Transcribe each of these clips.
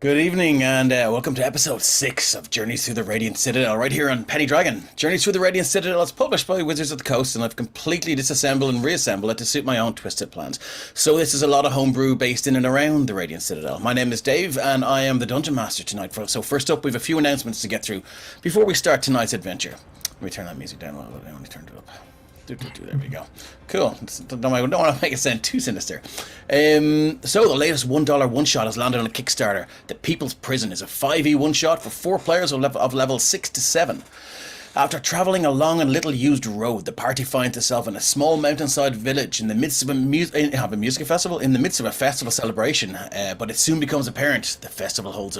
Good evening and welcome to episode 6 of Journeys Through the Radiant Citadel, right here on Penny Dragon. Journeys Through the Radiant Citadel is published by Wizards of the Coast, and I've completely disassembled and reassembled it to suit my own twisted plans. So this is a lot of homebrew based in and around the Radiant Citadel. My name is Dave and I am the Dungeon Master tonight. So first up, we have a few announcements to get through before we start tonight's adventure. Let me turn that music down a little bit. I only turned it up. There we go. Cool. Don't want to make it sound too sinister. So the latest $1 one-shot has landed on a Kickstarter. The People's Prison is a 5e one-shot for 4 players of level 6 to 7. After travelling a long and little-used road, the party finds itself in a small mountainside village in the midst of a music festival, in the midst of a festival celebration. But it soon becomes apparent the festival holds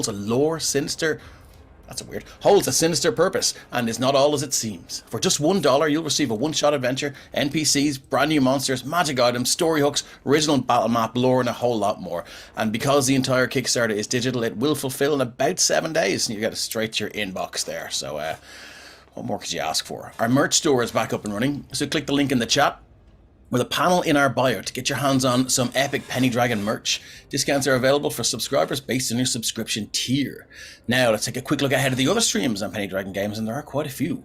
a lore sinister. Holds a sinister purpose and is not all as it seems. For just $1, you'll receive a one-shot adventure, NPCs, brand new monsters, magic items, story hooks, original battle map, lore, and a whole lot more. And because the entire Kickstarter is digital, it will fulfill in about 7 days, and you get it straight to your inbox there. So, what more could you ask for? Our merch store is back up and running, so click the link in the chat with a panel in our bio to get your hands on some epic Penny Dragon merch. Discounts are available for subscribers based on your subscription tier. Now, let's take a quick look ahead of the other streams on Penny Dragon Games, and there are quite a few.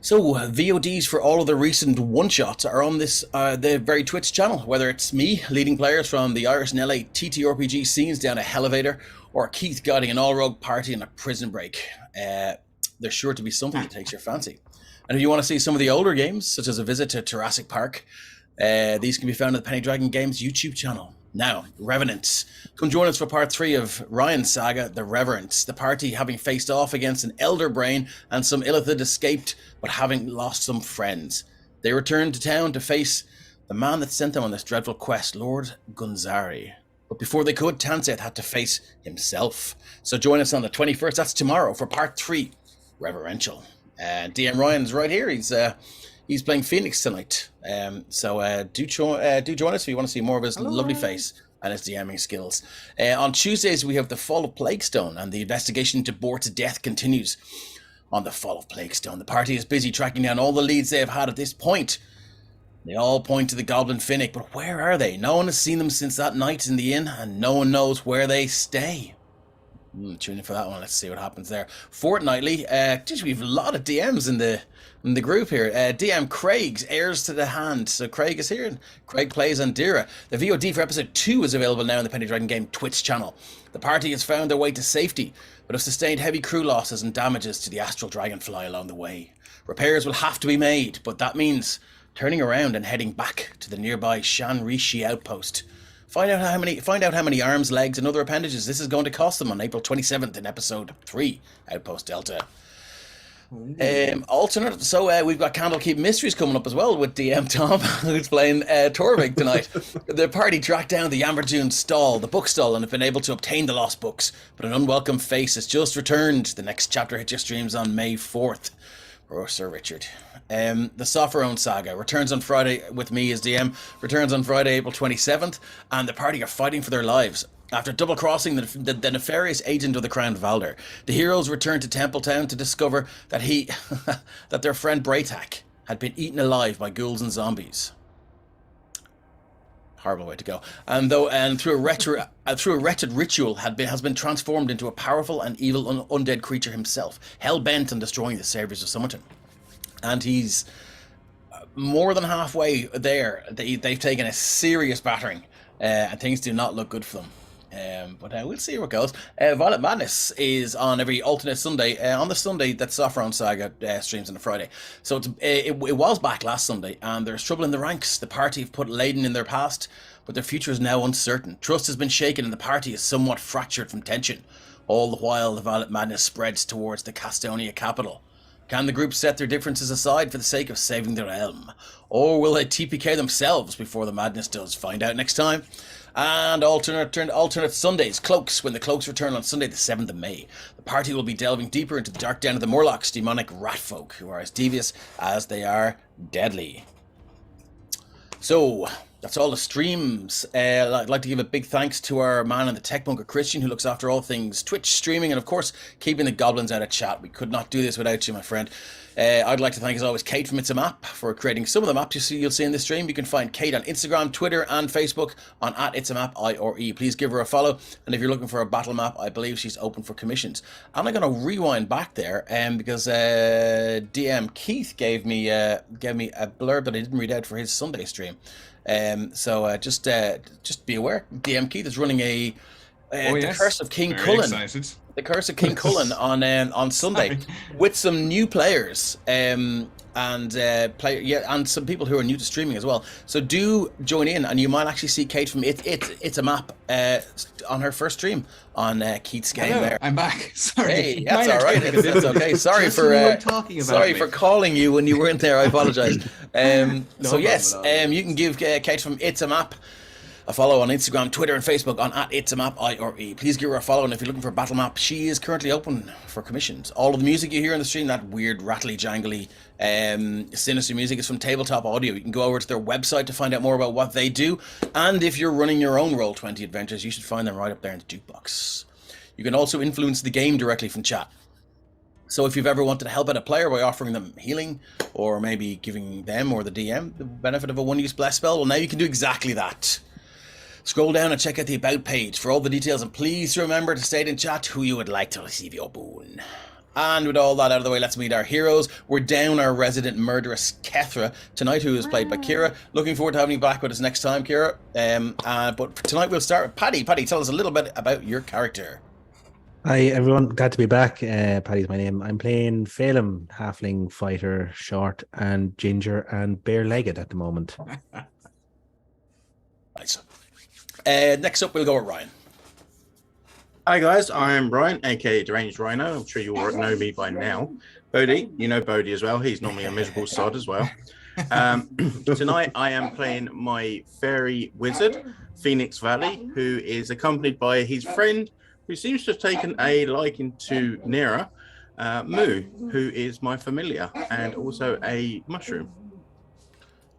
So, VODs for all of the recent one-shots are on this the very Twitch channel, whether it's me leading players from the Irish and LA TTRPG scenes down a Elevator, or Keith guiding an all-rogue party in a prison break. There's sure to be something that takes your fancy. And if you want to see some of the older games, such as a visit to Jurassic Park, these can be found on the Penny Dragon Games YouTube channel. Now, Revenants. Come join us for part 3 of Ryan's saga, The Reverence. The party having faced off against an elder brain and some Illithid escaped, but having lost some friends. They returned to town to face the man that sent them on this dreadful quest, Lord Gunzari. But before they could, Tanseth had to face himself. So join us on the 21st, that's tomorrow, for part 3, Reverential. DM Ryan's right here. He's playing Phoenix tonight, so do join us if you want to see more of his lovely face and his DMing skills. On Tuesdays, we have the Fall of Plaguestone, and the investigation into Bort's death continues. On the Fall of Plaguestone, the party is busy tracking down all the leads they have had at this point. They all point to the Goblin Finnick, but where are they? No one has seen them since that night in the inn, and no one knows where they stay. Tune in for that one. Let's see what happens there. Fortnightly, we have a lot of DMs in the group here. DM Craig's Heirs to the Hand. So Craig is here, and Craig plays Andira. The VOD for episode 2 is available now on the Penny Dragon Game Twitch channel. The party has found their way to safety, but have sustained heavy crew losses and damages to the Astral Dragonfly along the way. Repairs will have to be made, but that means turning around and heading back to the nearby Shan Rishi outpost. Find out how many arms, legs, and other appendages this is going to cost them on April 27th in episode 3, Outpost Delta. Alternate, so we've got Candlekeep Mysteries coming up as well with DM Tom, who's playing Torvig tonight. The party tracked down the Amberjune stall, the bookstall, and have been able to obtain the lost books, but an unwelcome face has just returned. The next chapter hits your streams on May 4th. Oh, Sir Richard. The Sopherone saga returns on Friday with me as DM, returns on Friday, April 27th, and the party are fighting for their lives. After double-crossing the nefarious agent of the Crown Valder, the heroes return to Templetown to discover that that their friend Braithak had been eaten alive by ghouls and zombies. Horrible way to go. And through a wretched ritual has been transformed into a powerful and evil undead creature himself, hell-bent on destroying the saviors of Summerton. And he's more than halfway there. They've taken a serious battering, and things do not look good for them. But we'll see how it goes. Violet Madness is on every alternate Sunday. On the Sunday that Sopherone Saga streams on the Friday. So it was back last Sunday, and there's trouble in the ranks. The party have put Leyden in their past, but their future is now uncertain. Trust has been shaken, and the party is somewhat fractured from tension. All the while, the Violet Madness spreads towards the Castonia capital. Can the group set their differences aside for the sake of saving their realm? Or will they TPK themselves before the madness does? Find out next time. And alternate Sundays, Cloaks, when the Cloaks return on Sunday the 7th of May. The party will be delving deeper into the dark den of the Morlocks, demonic rat folk, who are as devious as they are deadly. So, That's all the streams. I'd like to give a big thanks to our man in the tech bunker, Christian, who looks after all things Twitch streaming and, of course, keeping the goblins out of chat. We could not do this without you, my friend. I'd like to thank, as always, Kate from It's a Map for creating some of the maps you'll see in the stream. You can find Kate on Instagram, Twitter, and Facebook on @itsamap_IRE. Please give her a follow. And if you're looking for a battle map, I believe she's open for commissions. And I'm going to rewind back there because DM Keith gave me a blurb that I didn't read out for his Sunday stream. So just be aware, DM Keith is running the Curse of King Cullen. Excited. The Curse of King Cullen on Sunday with some new players and some people who are new to streaming as well. So do join in, and you might actually see Kate from It's a Map on her first stream on Keith's game. Hello, there. I'm back. Sorry, hey, that's all right. It's okay. Sorry for calling you when you weren't there. I apologise. So yes, you can give Kate from It's a Map a follow on Instagram, Twitter, and Facebook on @itsamap_IRE. Please give her a follow, and if you're looking for a battle map, she is currently open for commissions. All of the music you hear in the stream, that weird, rattly, jangly, sinister music, is from Tabletop Audio. You can go over to their website to find out more about what they do, and if you're running your own Roll20 adventures, you should find them right up there in the jukebox. You can also influence the game directly from chat. So if you've ever wanted to help out a player by offering them healing, or maybe giving them or the DM the benefit of a one-use bless spell, well, now you can do exactly that. Scroll down and check out the About page for all the details, and please remember to state in chat who you would like to receive your boon. And with all that out of the way, let's meet our heroes. We're down our resident murderess Hethar tonight, who is played by Kira. Looking forward to having you back with us next time, Kira. But for tonight we'll start with Paddy. Paddy, tell us a little bit about your character. Hi everyone, glad to be back. Paddy's my name. I'm playing Phelim, halfling fighter, short and ginger and bare-legged at the moment. Nice. Next up, we'll go with Ryan. Hi guys, I'm Ryan, aka Deranged Rhino. I'm sure you all know me by now. Bodhi, you know Bodhi as well. He's normally a miserable sod as well. Tonight I am playing my fairy wizard, Phoenix Valley, who is accompanied by his friend, who seems to have taken a liking to Nira, Moo, who is my familiar and also a mushroom.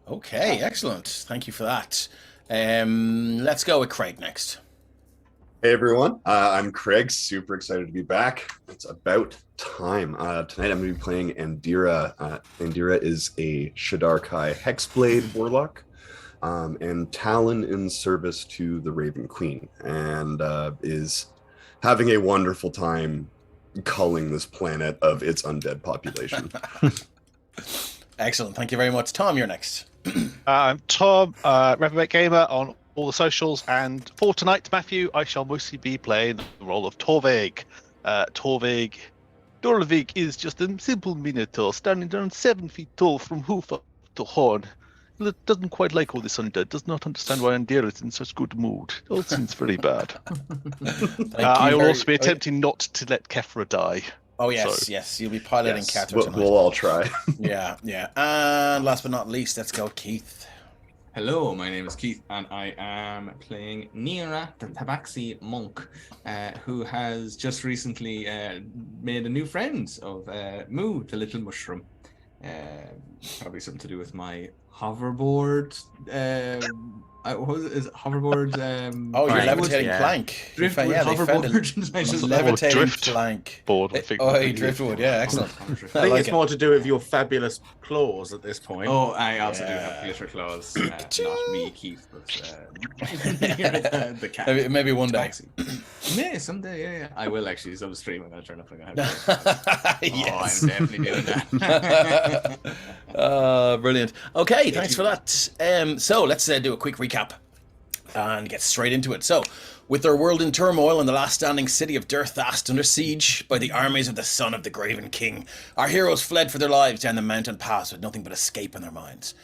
Okay, excellent. Thank you for that. Let's go with Craig next. Hey everyone, I'm Craig, super excited to be back. It's about time. Tonight I'm going to be playing Andira. Andira is a Shadar-kai Hexblade Warlock and Talon in service to the Raven Queen, and is having a wonderful time culling this planet of its undead population. Excellent, thank you very much. Tom, you're next. I'm Tom, Reprobate Gamer on all the socials, and for tonight, Matthew, I shall mostly be playing the role of Torvig. Torvig is just a simple minotaur standing around 7 feet tall from hoof up to horn. That doesn't quite like all this undead, does not understand why Andira is in such good mood. It all seems very bad. I will also be attempting not to let Kefra die. Oh yes, yes, you'll be piloting Catherine tonight. We'll all try. Yeah. And last but not least, let's go Keith. Hello, my name is Keith, and I am playing Nira, the Tabaxi monk, who has just recently made a new friend of Moo, the little mushroom. Probably something to do with my hoverboard. What was it? Is it hoverboard? Your levitating plank. Driftwood hoverboard. Levitating plank. Driftwood. Yeah, excellent. I think it's more to do with your fabulous claws at this point. Oh, I also do have glitter claws. Not me, Keith, but the cat. Maybe one day. Maybe someday, yeah. I will actually. So I'm streaming. I'm going to turn up like I have. Yes. I'm definitely doing that. Brilliant. Okay, thanks for that. So let's do a quick recap and get straight into it. So, with their world in turmoil and the last standing city of Derthast under siege by the armies of the son of the Graven King, our heroes fled for their lives down the mountain pass with nothing but escape in their minds.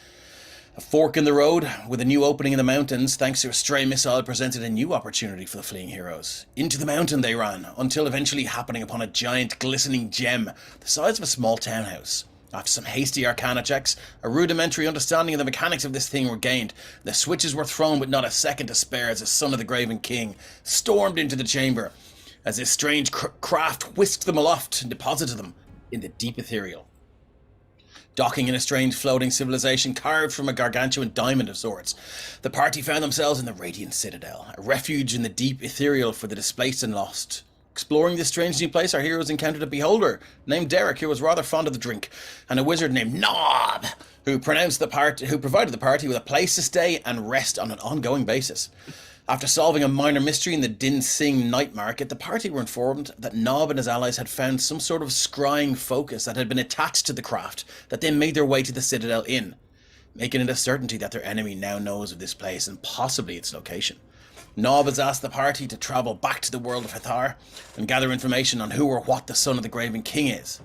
A fork in the road, with a new opening in the mountains, thanks to a stray missile, presented a new opportunity for the fleeing heroes. Into the mountain they ran, until eventually happening upon a giant glistening gem the size of a small townhouse. After some hasty arcana checks, a rudimentary understanding of the mechanics of this thing were gained. The switches were thrown with not a second to spare as the son of the Graven King stormed into the chamber, as this strange craft whisked them aloft and deposited them in the deep ethereal. docking in a strange floating civilization carved from a gargantuan diamond of sorts. The party found themselves in the Radiant Citadel, a refuge in the deep ethereal for the displaced and lost. Exploring this strange new place, our heroes encountered a beholder named Derek, who was rather fond of the drink, and a wizard named Nob, who provided the party with a place to stay and rest on an ongoing basis. After solving a minor mystery in the Din Sing night market, the party were informed that Nob and his allies had found some sort of scrying focus that had been attached to the craft that they made their way to the Citadel in, making it a certainty that their enemy now knows of this place and possibly its location. Nob has asked the party to travel back to the world of Hethar and gather information on who or what the son of the Graven King is.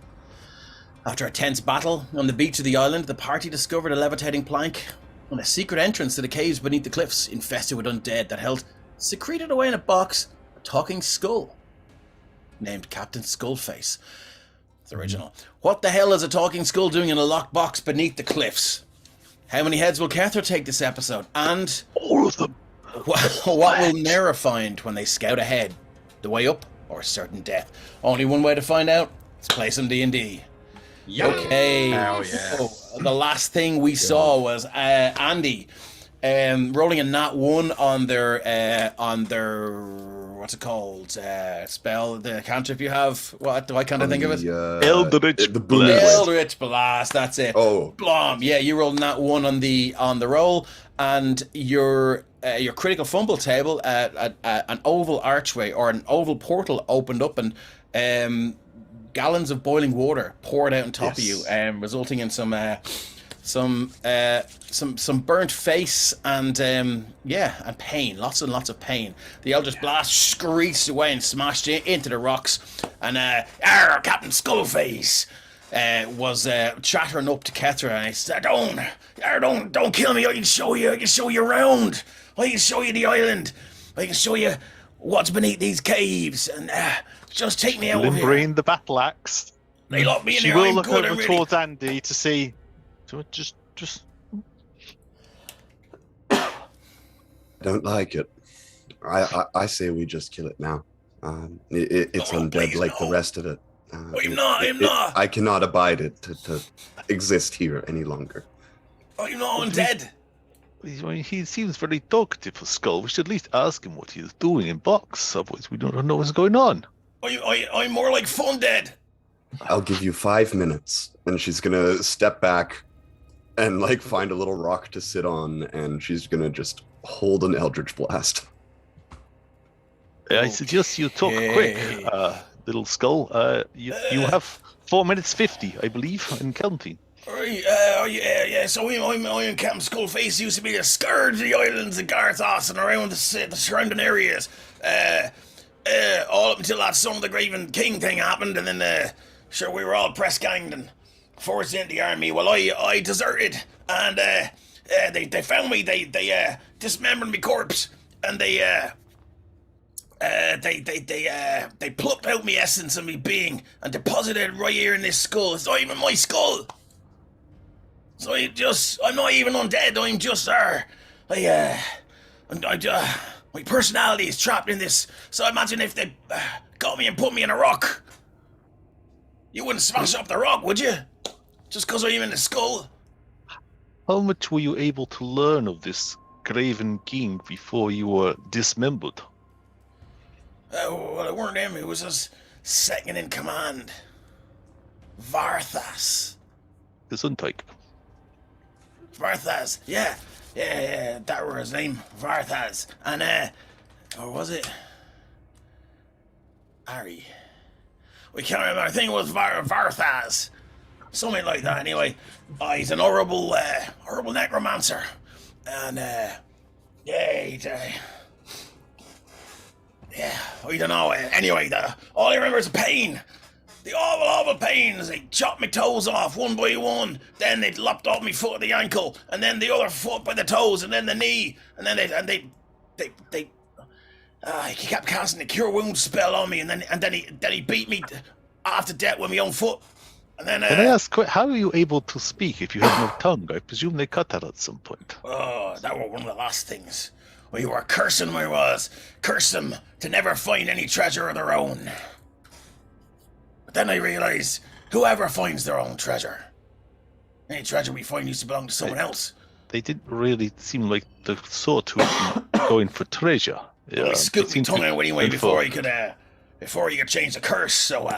After a tense battle on the beach of the island, the party discovered a levitating plank and a secret entrance to the caves beneath the cliffs infested with undead that held, secreted away in a box, a talking skull named Captain Skullface. It's original. What the hell is a talking skull doing in a locked box beneath the cliffs? How many heads will Hethar take this episode? And All of them. what will Nera find when they scout ahead? The way up or certain death? Only one way to find out. Let's play some D&D. Okay. Hell yeah. So, the last thing we saw was Andy rolling a nat 1 on their what's it called? Spell, the cantrip you have. What do I kind of think of it? Eldritch the booming Blast. blade. Eldritch Blast. That's it. Oh, Blom. Yeah, you rolled nat 1 on the roll, and your critical fumble table, an oval archway or an oval portal opened up, and gallons of boiling water poured out on top of you, resulting in some burnt face and and pain, lots and lots of pain. The Eldritch Blast screeched away and smashed into the rocks, and Captain Skullface was chattering up to Hethar, and he said, "Don't kill me. I can show you around. I can show you the island. I can show you what's beneath these caves, and just take me out of here." Limbering the battle axe. They locked me in She here. will I'm look good. over I'm ready. towards Andy to see. So just. don't like it. I say we just kill it now. It's No, undead please, like no. the rest of it. I'm not. I cannot abide it to exist here any longer. I'm not undead. He seems very talkative for Skull. We should at least ask him what he is doing in box. Otherwise, we don't know what's going on. I'm more like fun dead. I'll give you 5 minutes. And she's gonna step back and like find a little rock to sit on, and she's gonna just hold an Eldritch Blast. I suggest you talk Okay. quick, little Skull. You have 4 minutes 50, I believe, and counting. Right, yeah. So I'm Captain Skullface. Used to be the scourge of the islands of Garthas and around the surrounding areas. All up until that son of the Graven King thing happened, and then sure we were all press ganged and forced into the army. Well, I deserted, and they found me. They dismembered my corpse, and they plucked out my essence of me being and deposited it right here in this skull. It's not even my skull. So I'm not even undead. I'm just my personality is trapped in this. So imagine if they got me and put me in a rock. You wouldn't smash up the rock, would you? Just because I'm in the skull? How much were you able to learn of this Graven King before you were dismembered? Well, it weren't him. It was his second in command, Garthas. Gesundheit. Garthas, yeah, that were his name, Garthas. And, or was it? Ari. We can't remember. I think it was Garthas. Something like that, anyway. He's an horrible necromancer. And, I don't know. Anyway, all I remember is the pain. The awful pains. They chopped my toes off one by one. Then they lopped off my foot at the ankle, and then the other foot by the toes, and then the knee, and then he kept casting the cure wounds spell on me, and then he beat me half to death with my own foot. And then Can I ask, how are you able to speak if you have no tongue? I presume they cut that at some point. Oh, that were one of the last things. We were cursing where was. Curse them to never find any treasure of their own. But then I realized, whoever finds their own treasure Any treasure we find used to belong to someone else. They didn't really seem like the sort who would be going for treasure. Well, I scooped my tongue out anyway and before he could change the curse, so,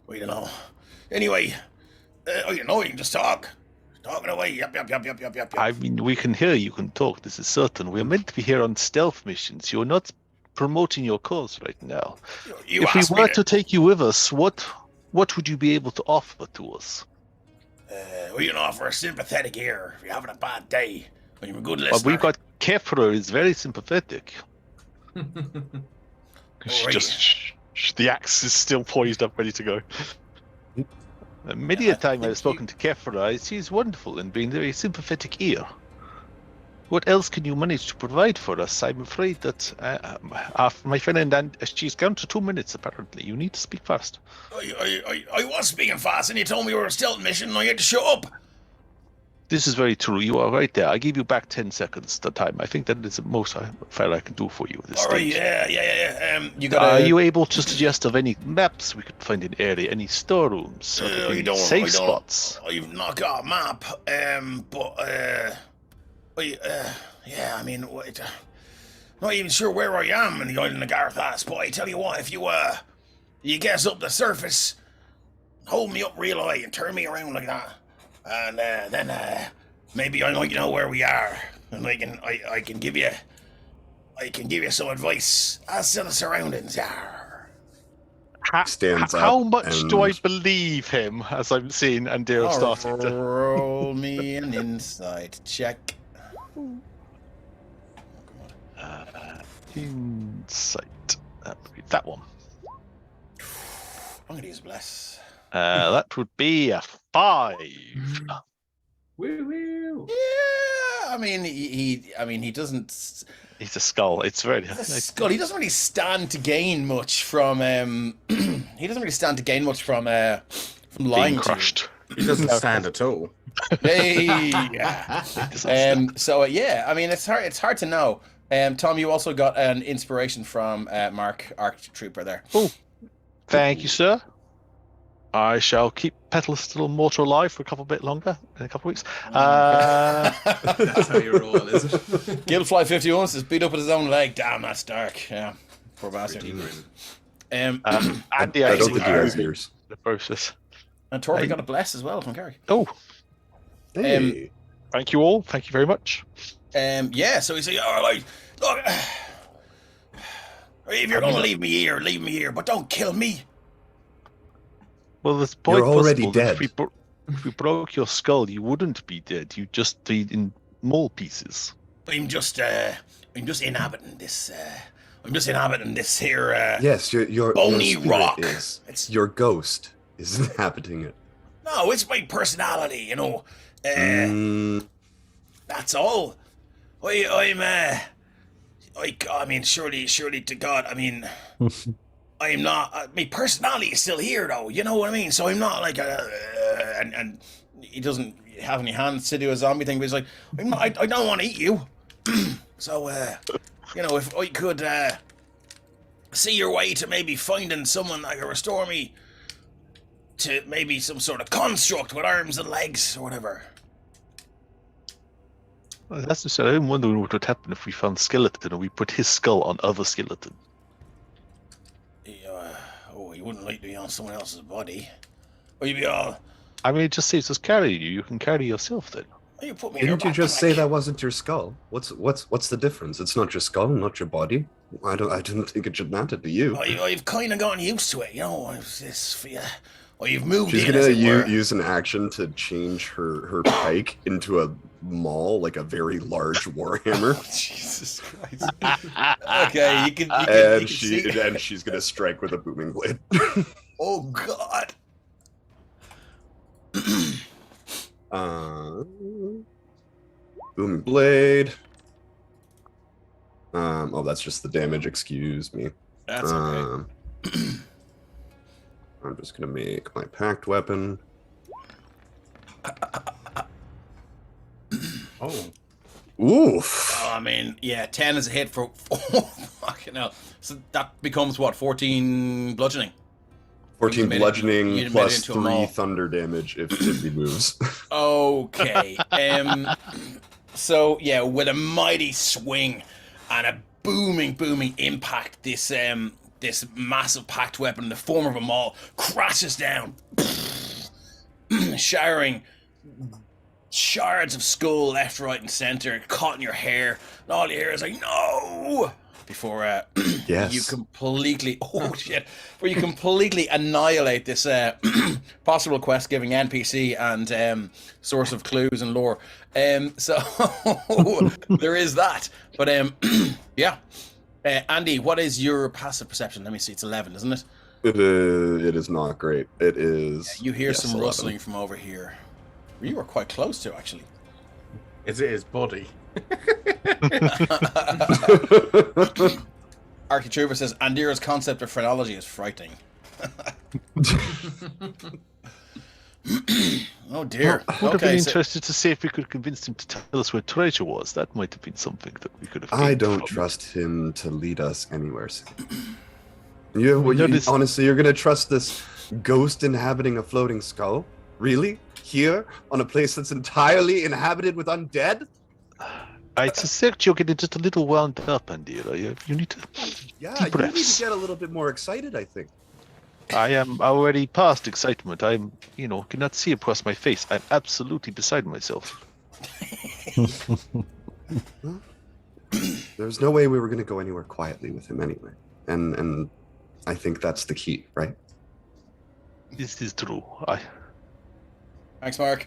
we don't know. Anyway, you can just talk. Talking away, yep. I mean, we can hear you can talk, this is certain. We're meant to be here on stealth missions. You're not promoting your cause right now. If we were to take you with us, what would you be able to offer to us? We can offer a sympathetic ear if you're having a bad day. When you're a good listener. Well, we've got Kefra is very sympathetic. The axe is still poised up, ready to go. Many a time I've spoken to Kefra, she's wonderful in being a very sympathetic ear. What else can you manage to provide for us? I'm afraid that my friend and she's down to 2 minutes apparently. You need to speak fast. I was speaking fast and you told me we were a stealth mission and I had to show up. This is very true. You are right there. I give you back 10 seconds the time. I think that is the most fair I can do for you at this stage. Yeah. Are you able to suggest of any maps we could find in area, any storerooms, any safe spots? I've not got a map, not even sure where I am in the island of Garthas, but I tell you what, if you get us up the surface, hold me up real high and turn me around like that, and then maybe I might know where we are, and I can give you some advice as to the surroundings. How much do I believe him as I'm seeing Andira starting to roll me an insight check. Insight. That would be that one. I'm gonna use bless. That would be a 5. Woo! Yeah, I mean he doesn't. He's a skull. It's very. He's a skull. He doesn't really stand to gain much from. He doesn't really stand to gain much from lying. Being crushed. He doesn't stand at all. Hey. So yeah, I mean it's hard to know. Tom, you also got an inspiration from Mark, Arc Trooper there. Oh, thank you, sir. I shall keep Petalus little mortar alive for a bit longer in a couple of weeks. That's how you roll, is it? Guildfly 51 says beat up with his own leg. Damn, that's dark. Yeah, poor bastard. Andy, I don't think he has ears. the process. And Torby got a bless as well from Gary. Oh, Hey. thank you all. Thank you very much. Yeah, so he's like, all right, look, if you're going to leave me here, but don't kill me. Well, the point You're already possible that dead. If we broke your skull, you wouldn't be dead. You'd just be in more pieces. I'm just inhabiting this. I'm just inhabiting this here. Yes, your bony spirit rock. It's your ghost is inhabiting it. No, it's my personality, you know. That's all. I mean, surely to God, I mean, I'm not. My personality is still here, though. You know what I mean? So I'm not like and he doesn't have any hands to do a zombie thing, but he's like, I don't want to eat you. So, you know, if I could see your way to maybe finding someone that could restore me to maybe some sort of construct with arms and legs or whatever. Well, that's just, I'm wondering what would happen if we found skeleton and we put his skull on other skeleton. He wouldn't like to be on someone else's body. Or you'd be all... I mean, it just saves us carrying you. You can carry yourself then. You put me in your Didn't you backpack. just say that wasn't your skull? What's the difference? It's not your skull, not your body. I didn't think it should matter to you. I've kind of gotten used to it, you know. You've moved She's in, gonna as it were. use an action to change her pike into a maul, like a very large warhammer. Jesus Christ. Okay, you can see. And she's gonna strike with a booming blade. Oh God. Booming blade. Oh, that's just the damage. Excuse me. That's okay. I'm just gonna make my packed weapon. Oh. Oof. I mean, yeah, 10 is a hit for... Oh, fucking hell. So that becomes, what, 14 bludgeoning? 14 made it- bludgeoning you made it plus into a 3 maul. thunder damage if he moves. Okay. So yeah, with a mighty swing and a booming impact, this massive packed weapon in the form of a maul crashes down, showering shards of skull left, right, and center, caught in your hair. And all you hear is like, no! Before Yes. you completely you completely annihilate this possible quest giving NPC and source of clues and lore. So there is that. But yeah. Andy, what is your passive perception? Let me see, it's 11, isn't it? It is not great. It is. You hear yes, some 11. rustling from over here. You were quite close to, actually. Is it his body? Architruva says, Andira's concept of phrenology is frightening. Oh dear. I would have Okay, been so interested to see if we could convince him to tell us where treasure was. That might have been something that we could have. I gained don't from. trust him to lead us anywhere. That is- Honestly, you're gonna trust this ghost inhabiting a floating skull? Really? Here on a place that's entirely inhabited with undead? I suspect you're getting just a little wound up, Andira. You need to. Yeah, Deep you need breaths. to get a little bit more excited, I think. I am already past excitement. I'm, cannot see across my face. I'm absolutely beside myself. There's no way we were gonna go anywhere quietly with him anyway. And I think that's the key, right? This is true. I thanks, Mark.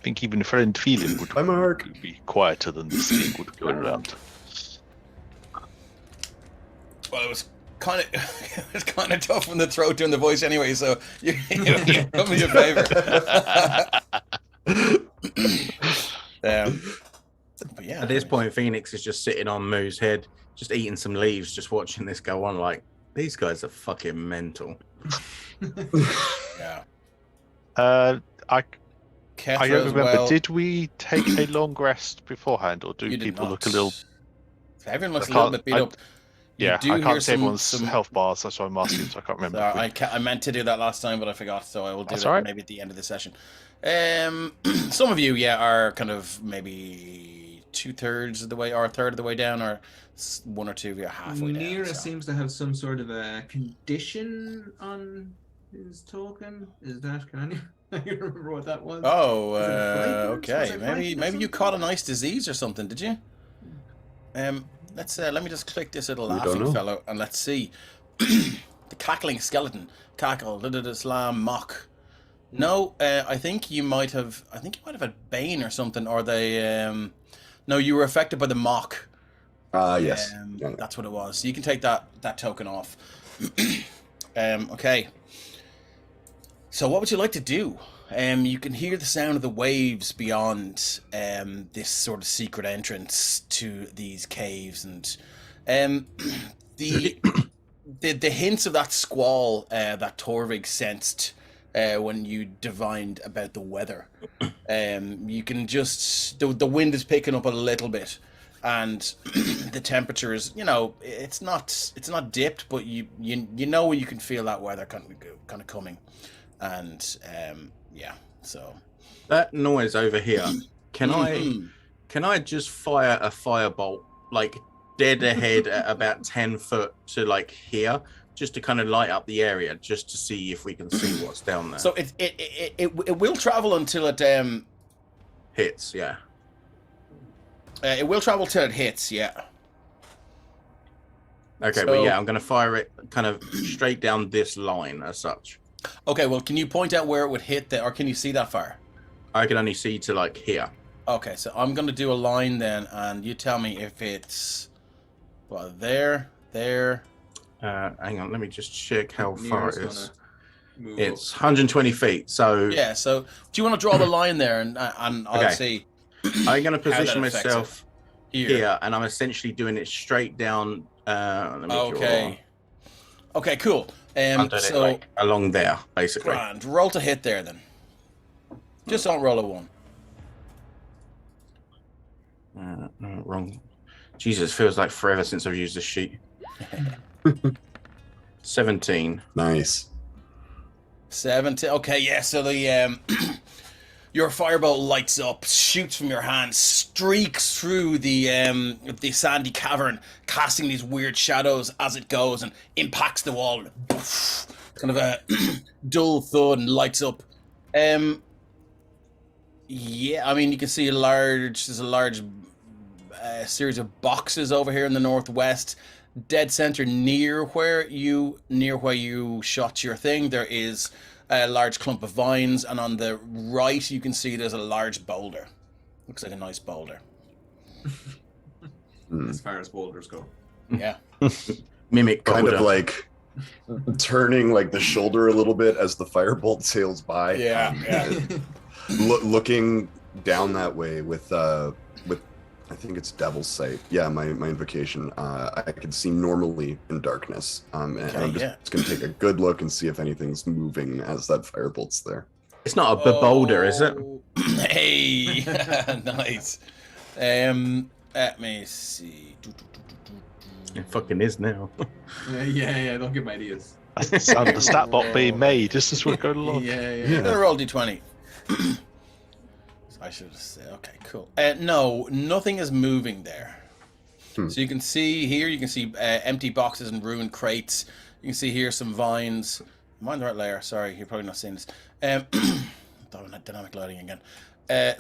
think even friend feeling would Bye, Mark. be quieter than this thing would go around. Well, it was kind of tough in the throat doing the voice anyway, so you put me a favor. But yeah, At this point, Phoenix is just sitting on Moo's head, just eating some leaves, just watching this go on. Like, these guys are fucking mental. yeah. I Ketra don't as remember. well. Did we take a long rest beforehand, or do You did people not. look a little? Everyone looks a I little can't- bit beat up. You Yeah, do I hear can't see some- everyone's some- health bars. That's why I'm asking. So I can't remember. So I meant to do that last time, but I forgot. So I will do That's that all right. maybe at the end of the session. Some of you, are kind of maybe 2/3 of the way or a third of the way down, or one or two of you are halfway down. Nira so. seems to have some sort of a condition on his token. Is that? Can you remember what that was? Oh, Was it frightened? okay. Was it frightened or Maybe you something? caught a nice disease or something, did you? Let me just click this little We don't laughing know. fellow and let's see. The cackling skeleton, cackle, slam, mock. No, I think you might have. I think you might have had Bane or something, or they. No, you were affected by the mock. Yes. Yeah. That's what it was. So you can take that token off. Okay. So what would you like to do? You can hear the sound of the waves beyond this sort of secret entrance to these caves, and the hints of that squall that Torvig sensed when you divined about the weather. You can just the wind is picking up a little bit, and the temperature is it's not dipped, but you know you can feel that weather kind of coming, and yeah. So That noise over here. Can I just fire a firebolt like dead ahead at about 10 foot to like here, just to kind of light up the area, just to see if we can see what's down there? So it will travel until it Hits, yeah. it will travel till it hits, yeah. Okay, So- but yeah, I'm going to fire it kind of straight down this line as such. Okay, well, can you point out where it would hit, or can you see that far? I can only see to like here. Okay, so I'm going to do a line then, and you tell me if it's, well, there. Hang on, let me just check how far Nira's it is. gonna move It's 120 feet, so Yeah, so do you want to draw the line there, and I'll Okay. see I'm going to how that position affects myself here. here, and I'm essentially doing it straight down. Let me draw. Okay. Okay, cool. I'm doing So, it like along there, basically. grand. Roll to hit there, then. Just don't roll a 1. No, wrong. Jesus, feels like forever since I've used this sheet. 17. Nice. 17. Okay, yeah. So the your firebolt lights up, shoots from your hand, streaks through the sandy cavern, casting these weird shadows as it goes, and impacts the wall. Kind of a dull thud and lights up. Yeah, I mean you can see there's a large series of boxes over here in the northwest. Dead center near where you shot your thing, there is a large clump of vines, and on the right you can see there's a large boulder. Looks like a nice boulder. As far as boulders go. Yeah. Mimic Kind boulder. of like turning like the shoulder a little bit as the firebolt sails by. Yeah. Looking down that way with I think it's Devil's Sight. Yeah, my invocation. I can see normally in darkness. And I'm just gonna take a good look and see if anything's moving as that firebolt's there. It's not a boulder, is it? Hey, nice. Let me see. It fucking is now. Yeah. Don't give me ideas. That's the sound of the stat bot being made. Just as we're going along. Yeah. I'm gonna roll d20. I should have said, okay, cool. No, nothing is moving there. So you can see here, empty boxes and ruined crates. You can see here some vines. Am I in the right layer? Sorry, you're probably not seeing this. Dynamic lighting again.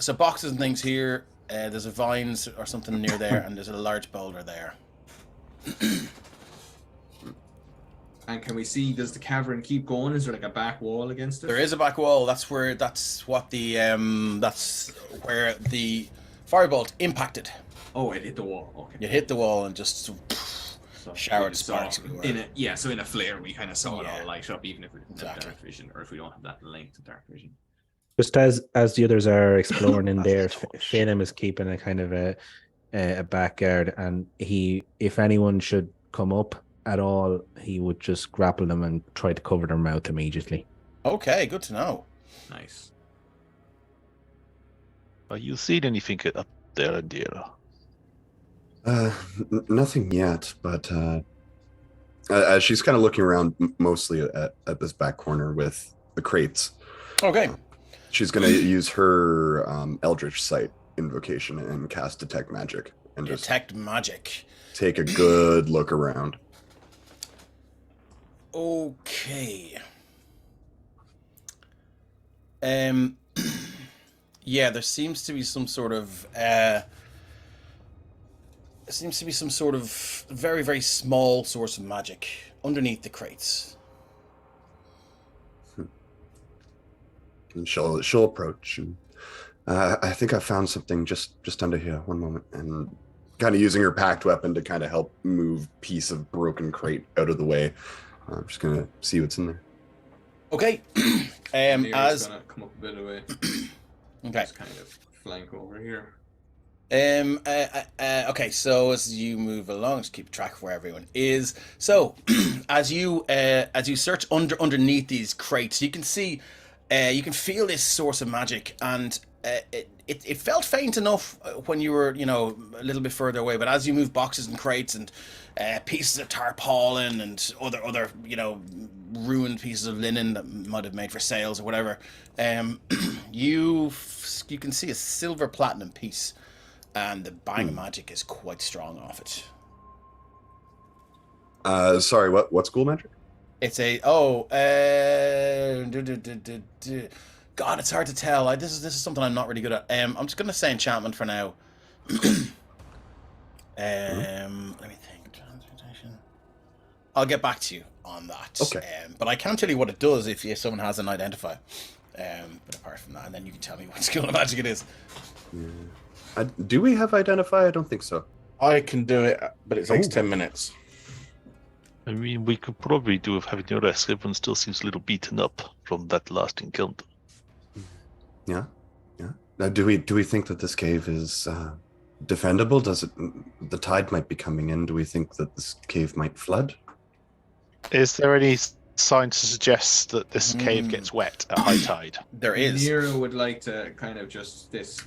So boxes and things here. There's a vines or something near there, and there's a large boulder there. And can we see, does the cavern keep going? Is there like a back wall against it? There is a back wall. That's where the firebolt impacted. Oh, it hit the wall. Okay. You hit the wall and just So showered we saw sparks everywhere. in a flare, we kind of saw it Yeah. all light up, even if we didn't have Exactly. dark vision, or if we don't have that length of dark vision. Just as the others are exploring in there, That's a torch. Phelim is keeping a kind of a back guard, and if anyone should come up at all, he would just grapple them and try to cover their mouth immediately. Okay, good to know. Nice. Are you seeing anything up there, Indira? Nothing yet, but she's kind of looking around mostly at this back corner with the crates. Okay. She's going to use her Eldritch Sight invocation and cast Detect Magic and just Detect magic. take a good look around. Okay. Yeah, there seems to be some sort of very, very small source of magic underneath the crates. And she'll approach. And, I think I found something just under here. One moment. And kind of using her packed weapon to kind of help move piece of broken crate out of the way. I'm just going to see what's in there. Okay. Near's gonna come up a bit away. Okay. Just kind of flank over here. Okay, so as you move along, just keep track of where everyone is. So, as you search underneath these crates, you can see, you can feel this source of magic, and it felt faint enough when you were, a little bit further away. But as you move boxes and crates and pieces of tarpaulin and other ruined pieces of linen that might have made for sales or whatever, you can see a silver platinum piece. And the bang of magic is quite strong off it. Sorry, what school magic? It's God, it's hard to tell. This is something I'm not really good at. I'm just gonna say enchantment for now. Let me think. Transmutation. I'll get back to you on that. Okay. But I can't tell you what it does if someone has an identifier. But apart from that, and then you can tell me what school of magic it is. Yeah. Do we have Identify? I don't think so. I can do it, but it takes 10 minutes. I mean, we could probably do with having your rest. Everyone still seems a little beaten up from that last encounter. Yeah. Do we think that this cave is defendable? The tide might be coming in. Do we think that this cave might flood? Is there any sign to suggest that this cave gets wet at high tide? There is. Nero would like to kind of just this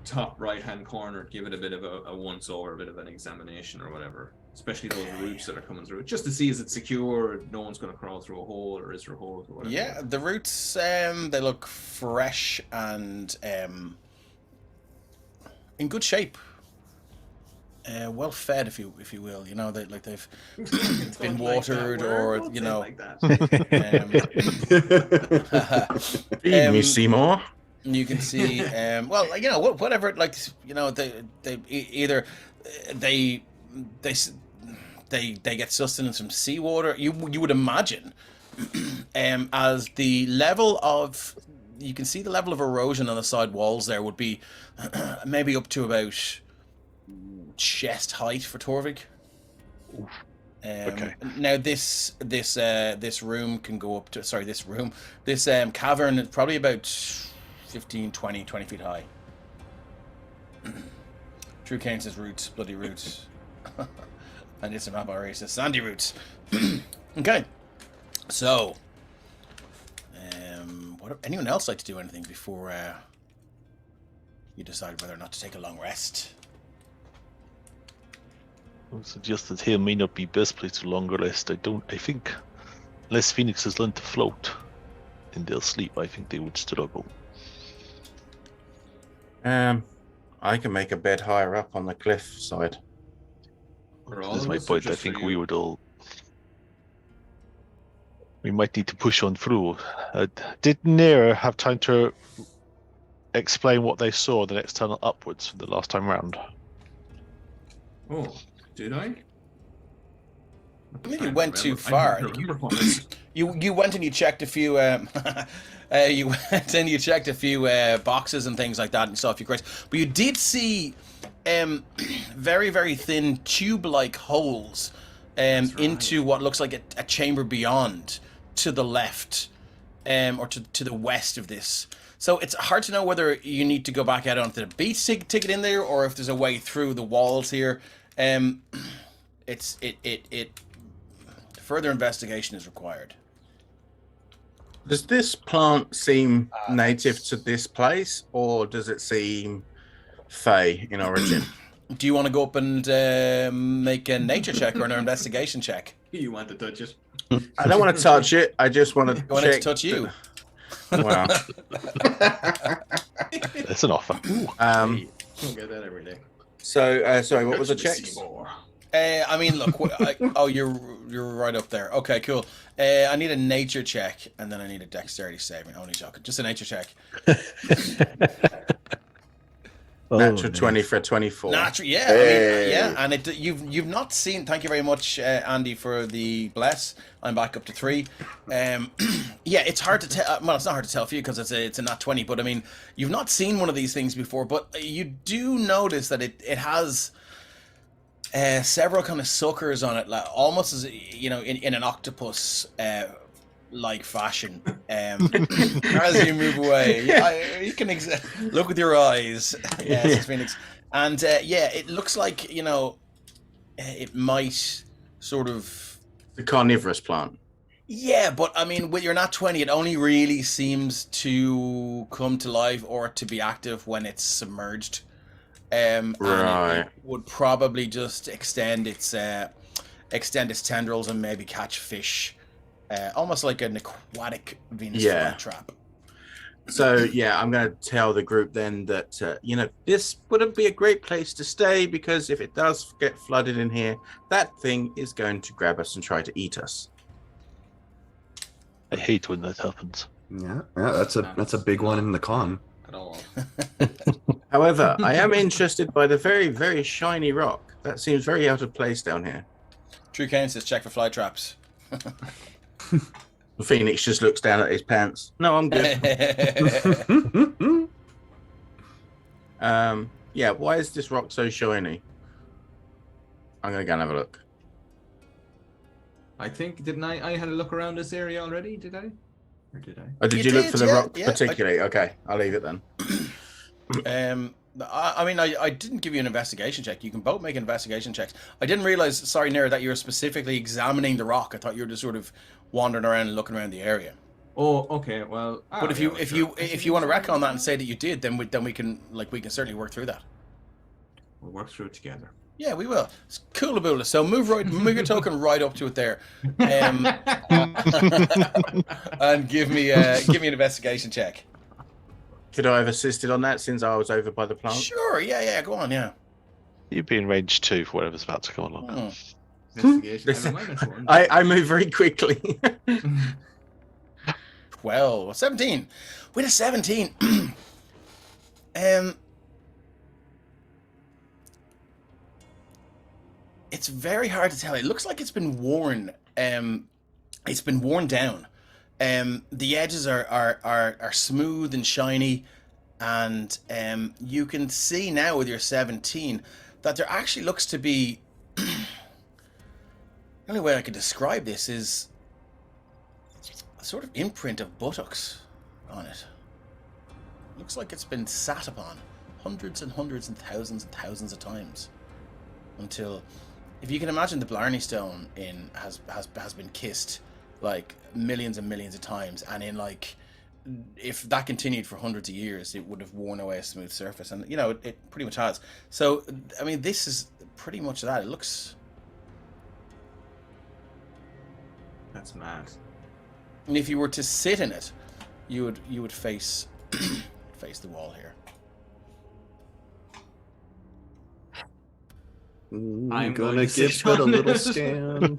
top right hand corner give it a bit of a once over, a bit of an examination or whatever. especially those roots that are coming through, just to see is it secure, no one's going to crawl through a hole, or is there a hole or whatever. Yeah, the roots they look fresh and in good shape. Well fed, if you will. You know, they've been watered, or you know. Like that. Feed me, Seymour. You can see, well, you know, whatever. Like, you know, they either they get sustenance from seawater. You would imagine, as the level of, you can see the level of erosion on the side walls there would be maybe up to about chest height for Torvig. Okay. Now this room can go up to, this cavern is probably about 15, 20 feet high. True Kane says roots, bloody roots. And it's a map already says sandy roots. Okay. So what anyone else like to do anything before you decide whether or not to take a long rest? I would suggest that here may not be best place to longer rest. I think unless phoenixes learn to float in their sleep, I think they would struggle. I can make a bed higher up on the cliff side. That's my point. I think we would all. We might need to push on through. Did Nera have time to explain what they saw the next tunnel upwards the last time round? Oh, did I? I think you went too far. You went and you checked a few. You went and you checked a few boxes and things like that, and saw a few crates. But you did see very, very thin tube-like holes into what looks like a chamber beyond, to the left, or to the west of this. So it's hard to know whether you need to go back out onto the beach to get in there, or if there's a way through the walls here. Further investigation is required. Does this plant seem native to this place, or does it seem fey in origin? Do you want to go up and make a nature check or an investigation check? You want to touch it? I don't want to touch it. I just want to I want it to touch you. Wow. That's an offer. Don't get that every day. So, sorry, what was the check? I mean, look. You're right up there. Okay, cool. I need a nature check, and then I need a dexterity saving. Only joking. Just a nature check. Natural 20 for a 24. Natural, yeah. I mean, yeah, and you've not seen. Thank you very much, Andy, for the bless. I'm back up to 3. Yeah, it's hard to tell. Well, it's not hard to tell for you because it's a nat 20. But I mean, you've not seen one of these things before. But you do notice that it has several kind of suckers on it, like almost as, you know, in an octopus like fashion. As you move away, you can look with your eyes. Yes, Phoenix. And yeah, it looks like, you know, it might sort of the carnivorous plant. Yeah, but I mean, with your nat 20, it only really seems to come to life or to be active when it's submerged. And it would probably just extend its tendrils and maybe catch fish, almost like an aquatic Venus flytrap. So yeah, I'm going to tell the group then that you know, this wouldn't be a great place to stay, because if it does get flooded in here, that thing is going to grab us and try to eat us. I hate when that happens. Yeah, that's a big one in the con. At all. However, I am interested by the very, very shiny rock. That seems very out of place down here. True Kane says check for fly traps. Phoenix just looks down at his pants. No, I'm good. Yeah, why is this rock so shiny? I'm going to go and have a look. I think, didn't I had a look around this area already, did I? Or did I? Oh, did you look for the rock particularly? Okay, I'll leave it then. I mean, I didn't give you an investigation check. You can both make investigation checks. I didn't realize, sorry, Nera, that you were specifically examining the rock. I thought you were just sort of wandering around and looking around the area. Oh, okay. Well, but if you want to reckon on that and say that you did, then we can certainly work through that. We'll work through it together. Yeah, we will. It's coolaboola. So move your token right up to it there, and give me an investigation check. Could I have assisted on that since I was over by the plant? Sure. Yeah. Go on. Yeah. You'd be in range 2 for whatever's about to come along. Investigation. I move very quickly. 12, 17. With a 17. It's very hard to tell. It looks like it's been worn. It's been worn down. The edges are smooth and shiny, and you can see now with your 17 that there actually looks to be. The only way I could describe this is a sort of imprint of buttocks on it. Looks like it's been sat upon hundreds and hundreds and thousands of times until, if you can imagine, the Blarney Stone has been kissed like millions and millions of times, and in like, if that continued for hundreds of years, it would have worn away a smooth surface, and it pretty much has. So I mean, this is pretty much that. It looks. That's mad. And if you were to sit in it, you would face face the wall here. I'm gonna give that a little scan.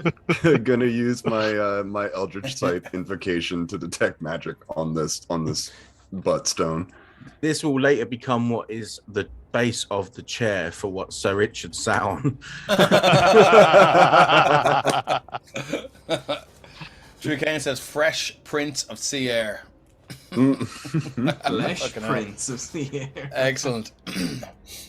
Gonna use my my Eldritch Sight invocation to detect magic on this butt stone. This will later become what is the base of the chair for what Sir Richard sat on. Drew Kane says, "Fresh Prince of Sea Air." Flesh Prince of Sea Air. Excellent. Cool.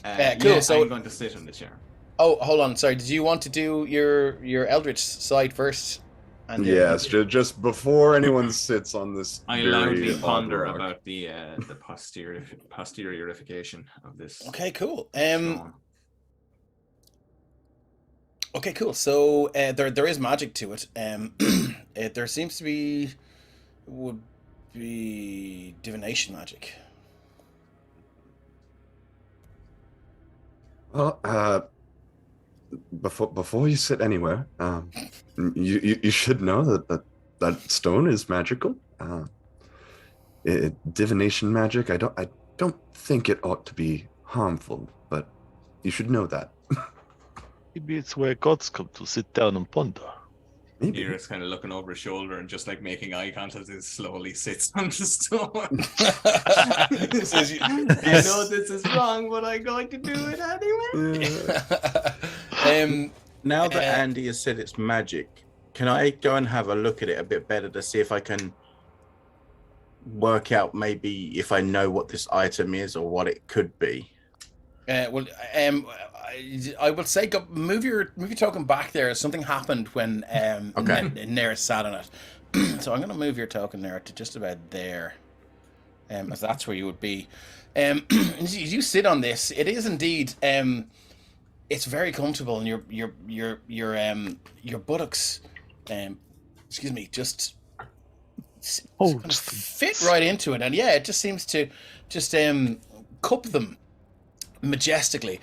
Yeah, So I'm going to sit on the chair. Oh, hold on. Sorry. Did you want to do your Eldritch side first? And Yes, just before anyone sits on this. I very loudly odd ponder rock. about the posteriorification of this. Okay, cool. stone. Okay, cool. So there is magic to it. There seems to be divination magic. Well, before you sit anywhere, you should know that stone is magical. Divination magic. I don't think it ought to be harmful, but you should know that. Maybe it's where gods come to sit down and ponder. Maybe. Neera's kind of looking over his shoulder and just like making eye contact as he slowly sits on the stone. I know this is wrong, but I'm going to do it anyway. Now that Andy has said it's magic, can I go and have a look at it a bit better to see if I can work out maybe if I know what this item is or what it could be? I will say, move your token back there. Something happened when Neera sat on it, so I'm going to move your token there to just about there, as that's where you would be. As you sit on this, it is indeed. It's very comfortable, and your buttocks, just kind of fit right into it, and yeah, it just seems to just cup them majestically.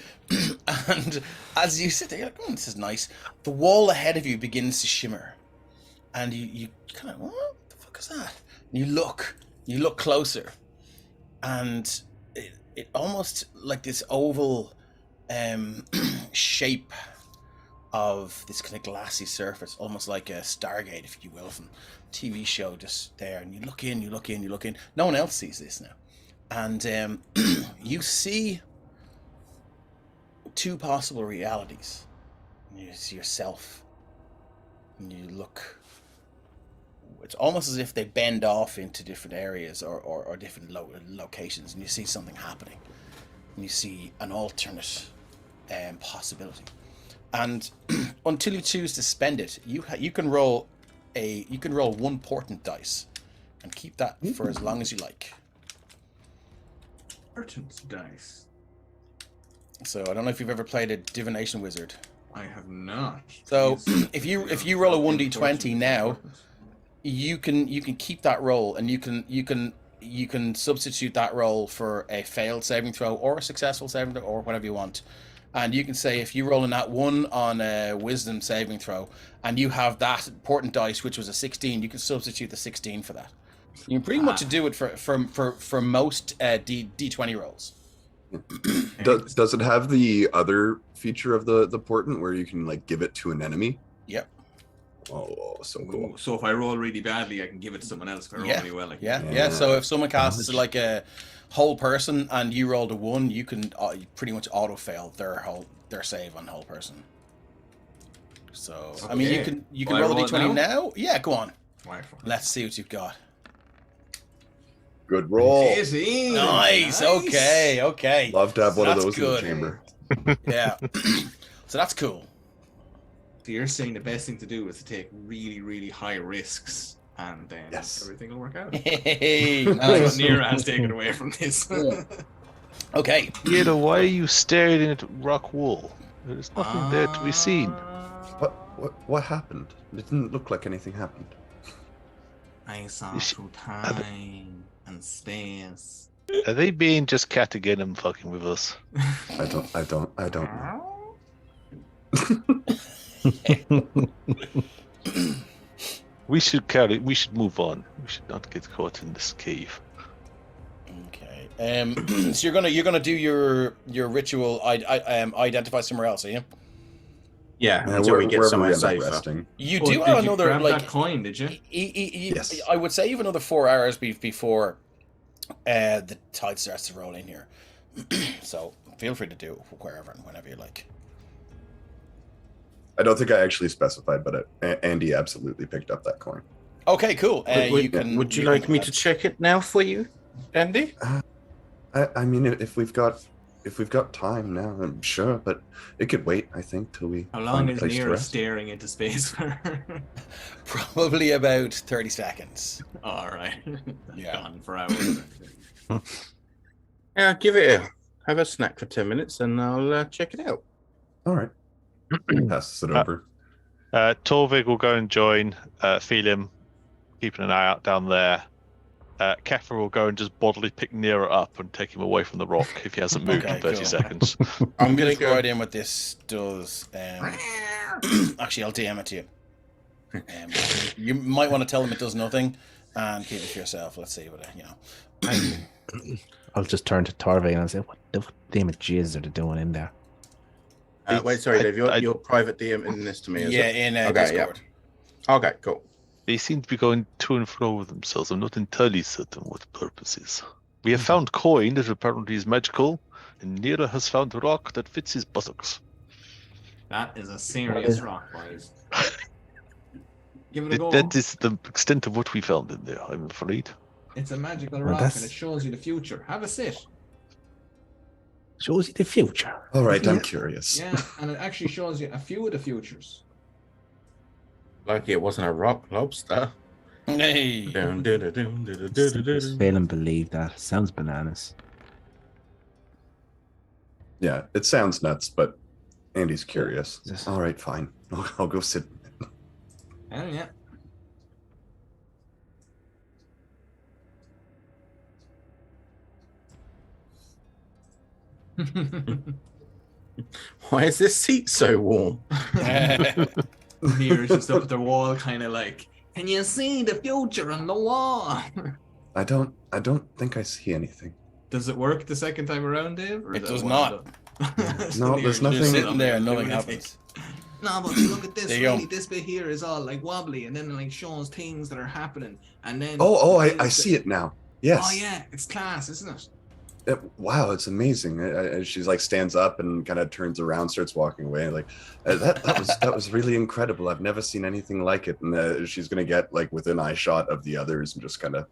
And as you sit there, you're like, this is nice. The wall ahead of you begins to shimmer, and you kind of, what the fuck is that? And you look closer, and it almost like this oval shape of this kind of glassy surface, almost like a Stargate, if you will, from a TV show, just there. And you look in. No one else sees this now, and you see two possible realities. You see yourself, and you look. It's almost as if they bend off into different areas or different locations, and you see something happening, and you see an alternate possibility. And until you choose to spend it, you can roll one portent dice, and keep that for as long as you like. Portent dice. So I don't know if you've ever played a divination wizard. I have not. So Please. if you roll a 1d20 now, you can keep that roll, and you can substitute that roll for a failed saving throw or a successful saving throw or whatever you want. and you can say if you roll in that 1 on a wisdom saving throw, and you have that important dice, which was a 16, you can substitute the 16 for that. You can pretty much do it for most D20 rolls. Does it have the other feature of the portent where you can like give it to an enemy? Yep. Oh, so cool. So if I roll really badly, I can give it to someone else. If I roll really well, Yeah. So if someone casts like a whole person and you rolled a 1, you can pretty much auto fail their save on whole person. So I mean, you can roll a D20 now. Yeah, go on. Let's see what you've got. Good roll. Nice. Okay. Love to have one of those good. in the chamber. Yeah. So that's cool. So you're saying the best thing to do is to take really, really high risks, and then everything will work out. Hey, that's what Nira has taken away from this. Okay. Why are you staring at rock wall? There's nothing there to be seen. What happened? It didn't look like anything happened. I saw through time and space. Are they being just cat again and fucking with us? I don't know. We should move on. We should not get caught in this cave. Okay. So you're gonna do your ritual. Identify somewhere else, are you? Yeah, until we get somewhere safer. Resting. You do have another grab like that coin, did you? Yes. I would say you have another 4 hours before the tide starts to roll in here. So feel free to do it wherever and whenever you like. I don't think I actually specified, but Andy absolutely picked up that coin. Okay, cool. Would you like me to check it now for you, Andy? I mean, if we've got time now, I'm sure, but it could wait. I think till we. How long is Nira staring into space for? Probably about 30 seconds. All right. Yeah. Gone for hours. Yeah, have a snack for 10 minutes, and I'll check it out. All right. Passes it over. Torvig will go and join Phelim, keeping an eye out down there. Kefir will go and just bodily pick Nira up and take him away from the rock if he hasn't moved in 30 seconds. I'm going to go right in what this does. Actually, I'll DM it to you. You might want to tell them it does nothing and keep it for yourself. Let's see what I'll just turn to Torvig and I'll say, what the damn jizz are they doing in there? Wait, sorry, Dave. Your private DM in this to me, is it? In Discord. Yeah. Okay, cool. They seem to be going to and fro with themselves. I'm not entirely certain what the purpose is. We have found coin that apparently is magical, and Nira has found a rock that fits his buttocks. That is a serious rock, boys. Give it a go. That is the extent of what we found in there, I'm afraid. It's a magical rock, and it shows you the future. Have a sit. Shows you the future. All right, I'm curious. Yeah, and it actually shows you a few of the futures. Lucky it wasn't a rock lobster. Hey. Fail and believe that. Sounds bananas. Yeah, it sounds nuts, but Andy's curious. Yes. All right, fine. I'll go sit. Oh, yeah. Why is this seat so warm? Nira's just up at the wall, kind of like, can you see the future on the wall? I don't think I see anything. Does it work the second time around, Dave? It does not. No, there's nothing. You're sitting there and nothing happens. No, but look at this. There you go. Really, this bit here is all like wobbly, and then it like shows things that are happening, and then. I see it now. Yes. Oh yeah, it's class, isn't it? Wow, it's amazing. She's like stands up and kind of turns around, starts walking away. Like that was really incredible. I've never seen anything like it. And she's gonna get like within eye shot of the others and just kind of.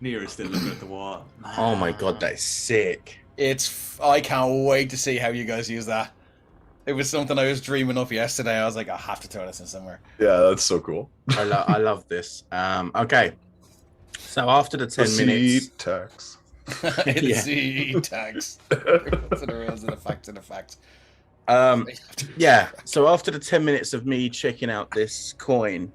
Nira's still looking at the wall. Oh my god, that's sick. I can't wait to see how you guys use that. It was something I was dreaming up yesterday. I was like, I have to throw this in somewhere. Yeah, that's so cool. I love this. Okay. So after the 10 minutes... tax. tags. In fact. Yeah, so after the 10 minutes of me checking out this coin,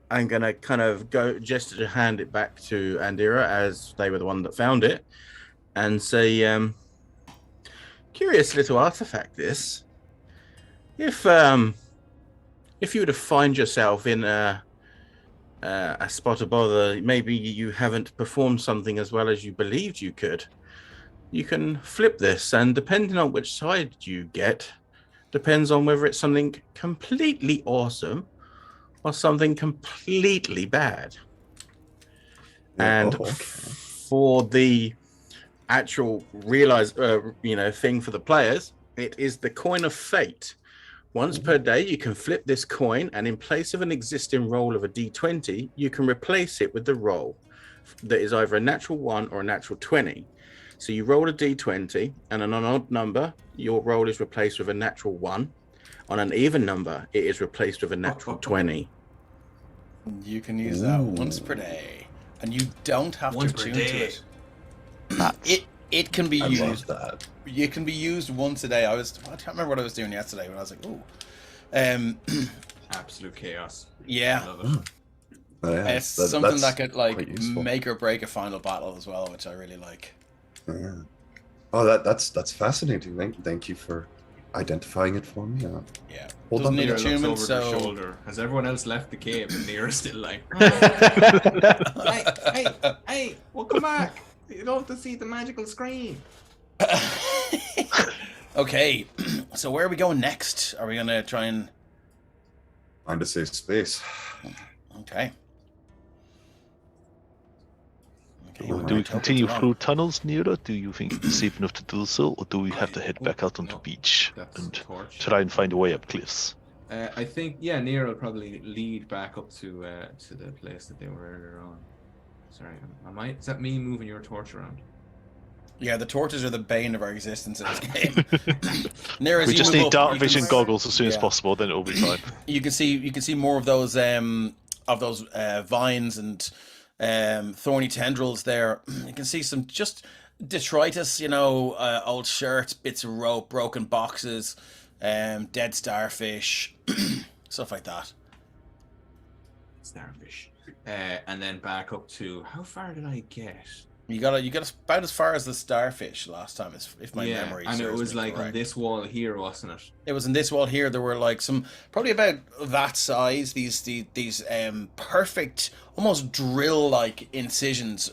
I'm gonna kind of gesture to hand it back to Andira as they were the one that found it, and say, "Curious little artifact. This. If you were to find yourself in a spot of bother, maybe you haven't performed something as well as you believed you could. You can flip this, and depending on which side you get, depends on whether it's something completely awesome." Or something completely bad. Yeah, And okay. for the actual thing for the players, it is the coin of fate. Once per day, you can flip this coin, and in place of an existing roll of a d20, you can replace it with the roll that is either a natural 1 or a natural 20. So you roll a d20, and on an odd number, your roll is replaced with a natural 1. On an even number, it is replaced with a natural 20. You can use that once per day, and you don't have Once to per tune day. to it. It can be I used. love that. It can be used once a day. I can't remember what I was doing yesterday when I was like, ooh. Absolute chaos. Yeah. Love it. Yeah, It's something that's that could quite useful. make or break a final battle as well, which I really like. Yeah. Oh, that's fascinating. Thank you for identifying it for me. Yeah. Hold Doesn't on. need Nira looks attunement, over so their shoulder. Has everyone else left the cave? And Nira's still like, hey, welcome back. You don't have to see the magical screen. Okay, so where are we going next? Are we gonna try and? Find a safe space. Okay. Do we continue through tunnels, Nira? Do you think it's safe enough to do so, or do we have to head back out onto the beach That's and the torch. try and find a way up cliffs? I think, yeah, Nira will probably lead back up to the place that they were earlier on. Sorry, is that me moving your torch around? Yeah, the torches are the bane of our existence in this game. Near as We you just move need up, dark you vision can- goggles as soon as Yeah. possible, then it'll be fine. You can see more of those vines and thorny tendrils there. You can see some just detritus, old shirts, bits of rope, broken boxes, dead starfish, stuff like that. Starfish. And then back up to, how far did I get? You got about as far as the starfish last time, if my memory and it serves was me like on correct. this wall here, wasn't it? It was in this wall here. There were like some probably about that size. These perfect, almost drill-like incisions,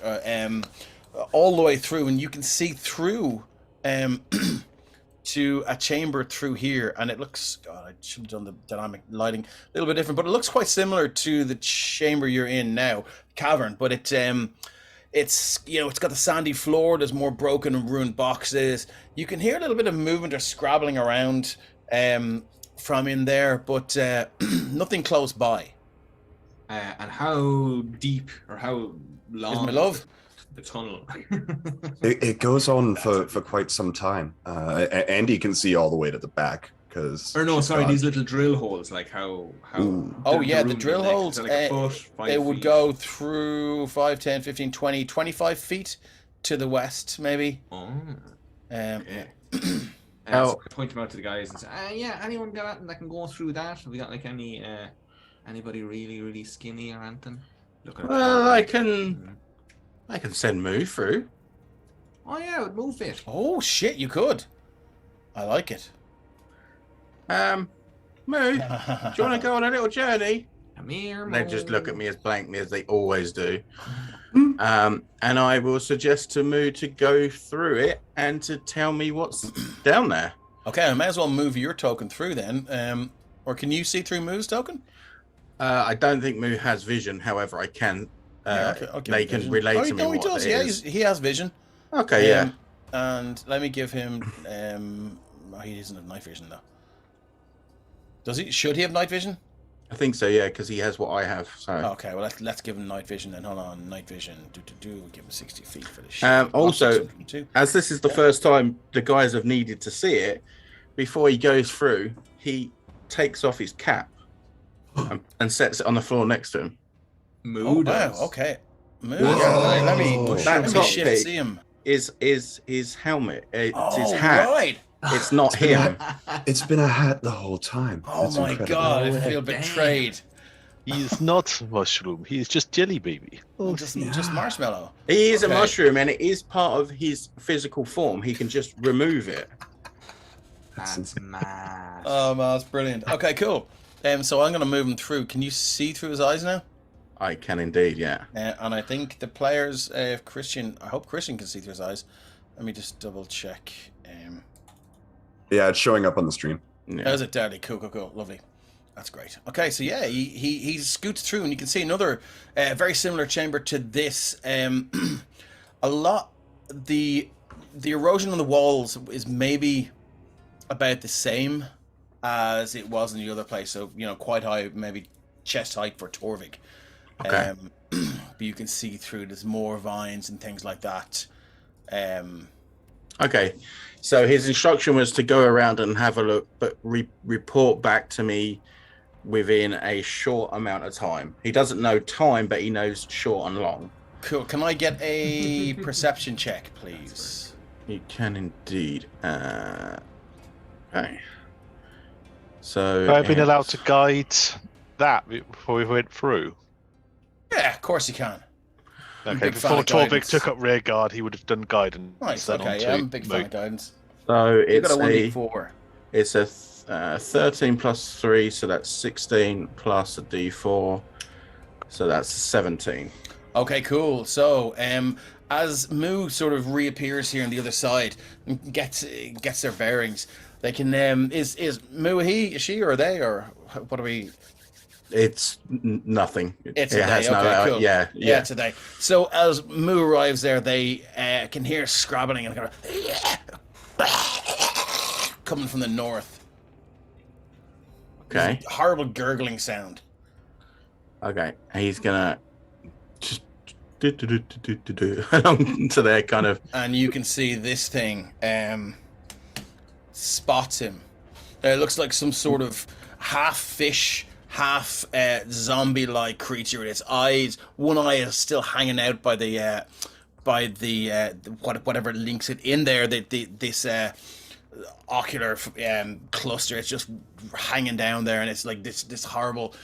all the way through, and you can see through, to a chamber through here, and it looks. God, I should have done the dynamic lighting a little bit different, but it looks quite similar to the chamber you're in now, cavern. But it's it's got the sandy floor. There's more broken and ruined boxes. You can hear a little bit of movement or scrabbling around from in there, but nothing close by. And how deep or how long Is my love? the tunnel? It goes on for quite some time. Andy can see all the way to the back because. Or no, sorry, these little drill holes, like how. Ooh. Oh the yeah, the room drill is like, holes, is it like a foot, 5 they would feet? go through 5, 10, 15, 20, 25 feet to the west, maybe. Oh, Yeah. okay. How- So I point them out to the guys and say, yeah, anyone got it that can go through that? Have we got like anybody really, really skinny or anything? Look at Well, I can send Moo through. Oh yeah, it would move it. Oh shit, you could. I like it. Moo, do you want to go on a little journey? Come here, They just look at Mo. me as blankly as they always do. And I will suggest to Moo to go through it and to tell me what's down there. Okay, I may as well move your token through then. Or can you see through Moo's token? I don't think Moo has vision. However, I can. I'll give They him can vision. relate Oh, to me no, he what does. it Yeah, is. he has vision. Okay, yeah. And let me give him. Oh, he doesn't have night vision though. Does he? Should he have night vision? I think so, yeah, because he has what I have. So. Okay, well let's give him night vision then. Hold on, night vision. Give him 60 feet for the shit. Also, 602. As this is the first time the guys have needed to see it, before he goes through, he takes off his cap and sets it on the floor next to him. Moo Oh, does. wow, okay. Move. Whoa. Let me That top shift bit see him. is his helmet. It's his Oh, hat. right. It's not him. It's been a hat the whole time. Oh That's my incredible. god, I Oh, feel damn. betrayed. He's not mushroom. He's just jelly baby. Oh, Just marshmallow. He is Okay. a mushroom, and it is part of his physical form. He can just remove it. That's mad. Oh man, that's brilliant. Okay, cool. So I'm gonna move him through. Can you see through his eyes now? I can indeed, yeah. And I think the players, Christian. I hope Christian can see through his eyes. Let me just double check. Yeah, it's showing up on the stream. Yeah. How's it, Daddy? Cool, lovely. That's great. Okay, so yeah, he scoots through, and you can see another very similar chamber to this. A lot the erosion on the walls is maybe about the same as it was in the other place. So quite high, maybe chest height for Torvik. Okay. But you can see through. There's more vines and things like that. Okay. So his instruction was to go around and have a look, but report back to me within a short amount of time. He doesn't know time, but he knows short and long. Cool. Can I get a perception check, please? You can indeed. Okay. So I've been allowed to guide that before we went through. Yeah, of course you can. Okay, Big fan before of Torvik guidance. took up rear guard, he would have done guidance. Nice. then Okay, onto yeah, I'm a big fan Moot. of guidance. So You it's got a a 1d4. it's a 13 plus 3, so that's 16 plus a d4, so that's 17. Okay, cool. So, as Moo sort of reappears here on the other side and gets their bearings, they can. Is Moo a he, a she, or a they, or what are we? It's nothing. It's it a has they. no. Okay, cool. Yeah. Yeah, it's a they. So as Moo arrives there, they can hear scrabbling and kind of coming from the north. Okay. Horrible gurgling sound. Okay. He's gonna just do along to their kind of. And you can see this thing spots him. It looks like some sort of half fish, half zombie-like creature with its eyes. One eye is still hanging out by the whatever links it in there. This ocular cluster. It's just hanging down there, and it's like this horrible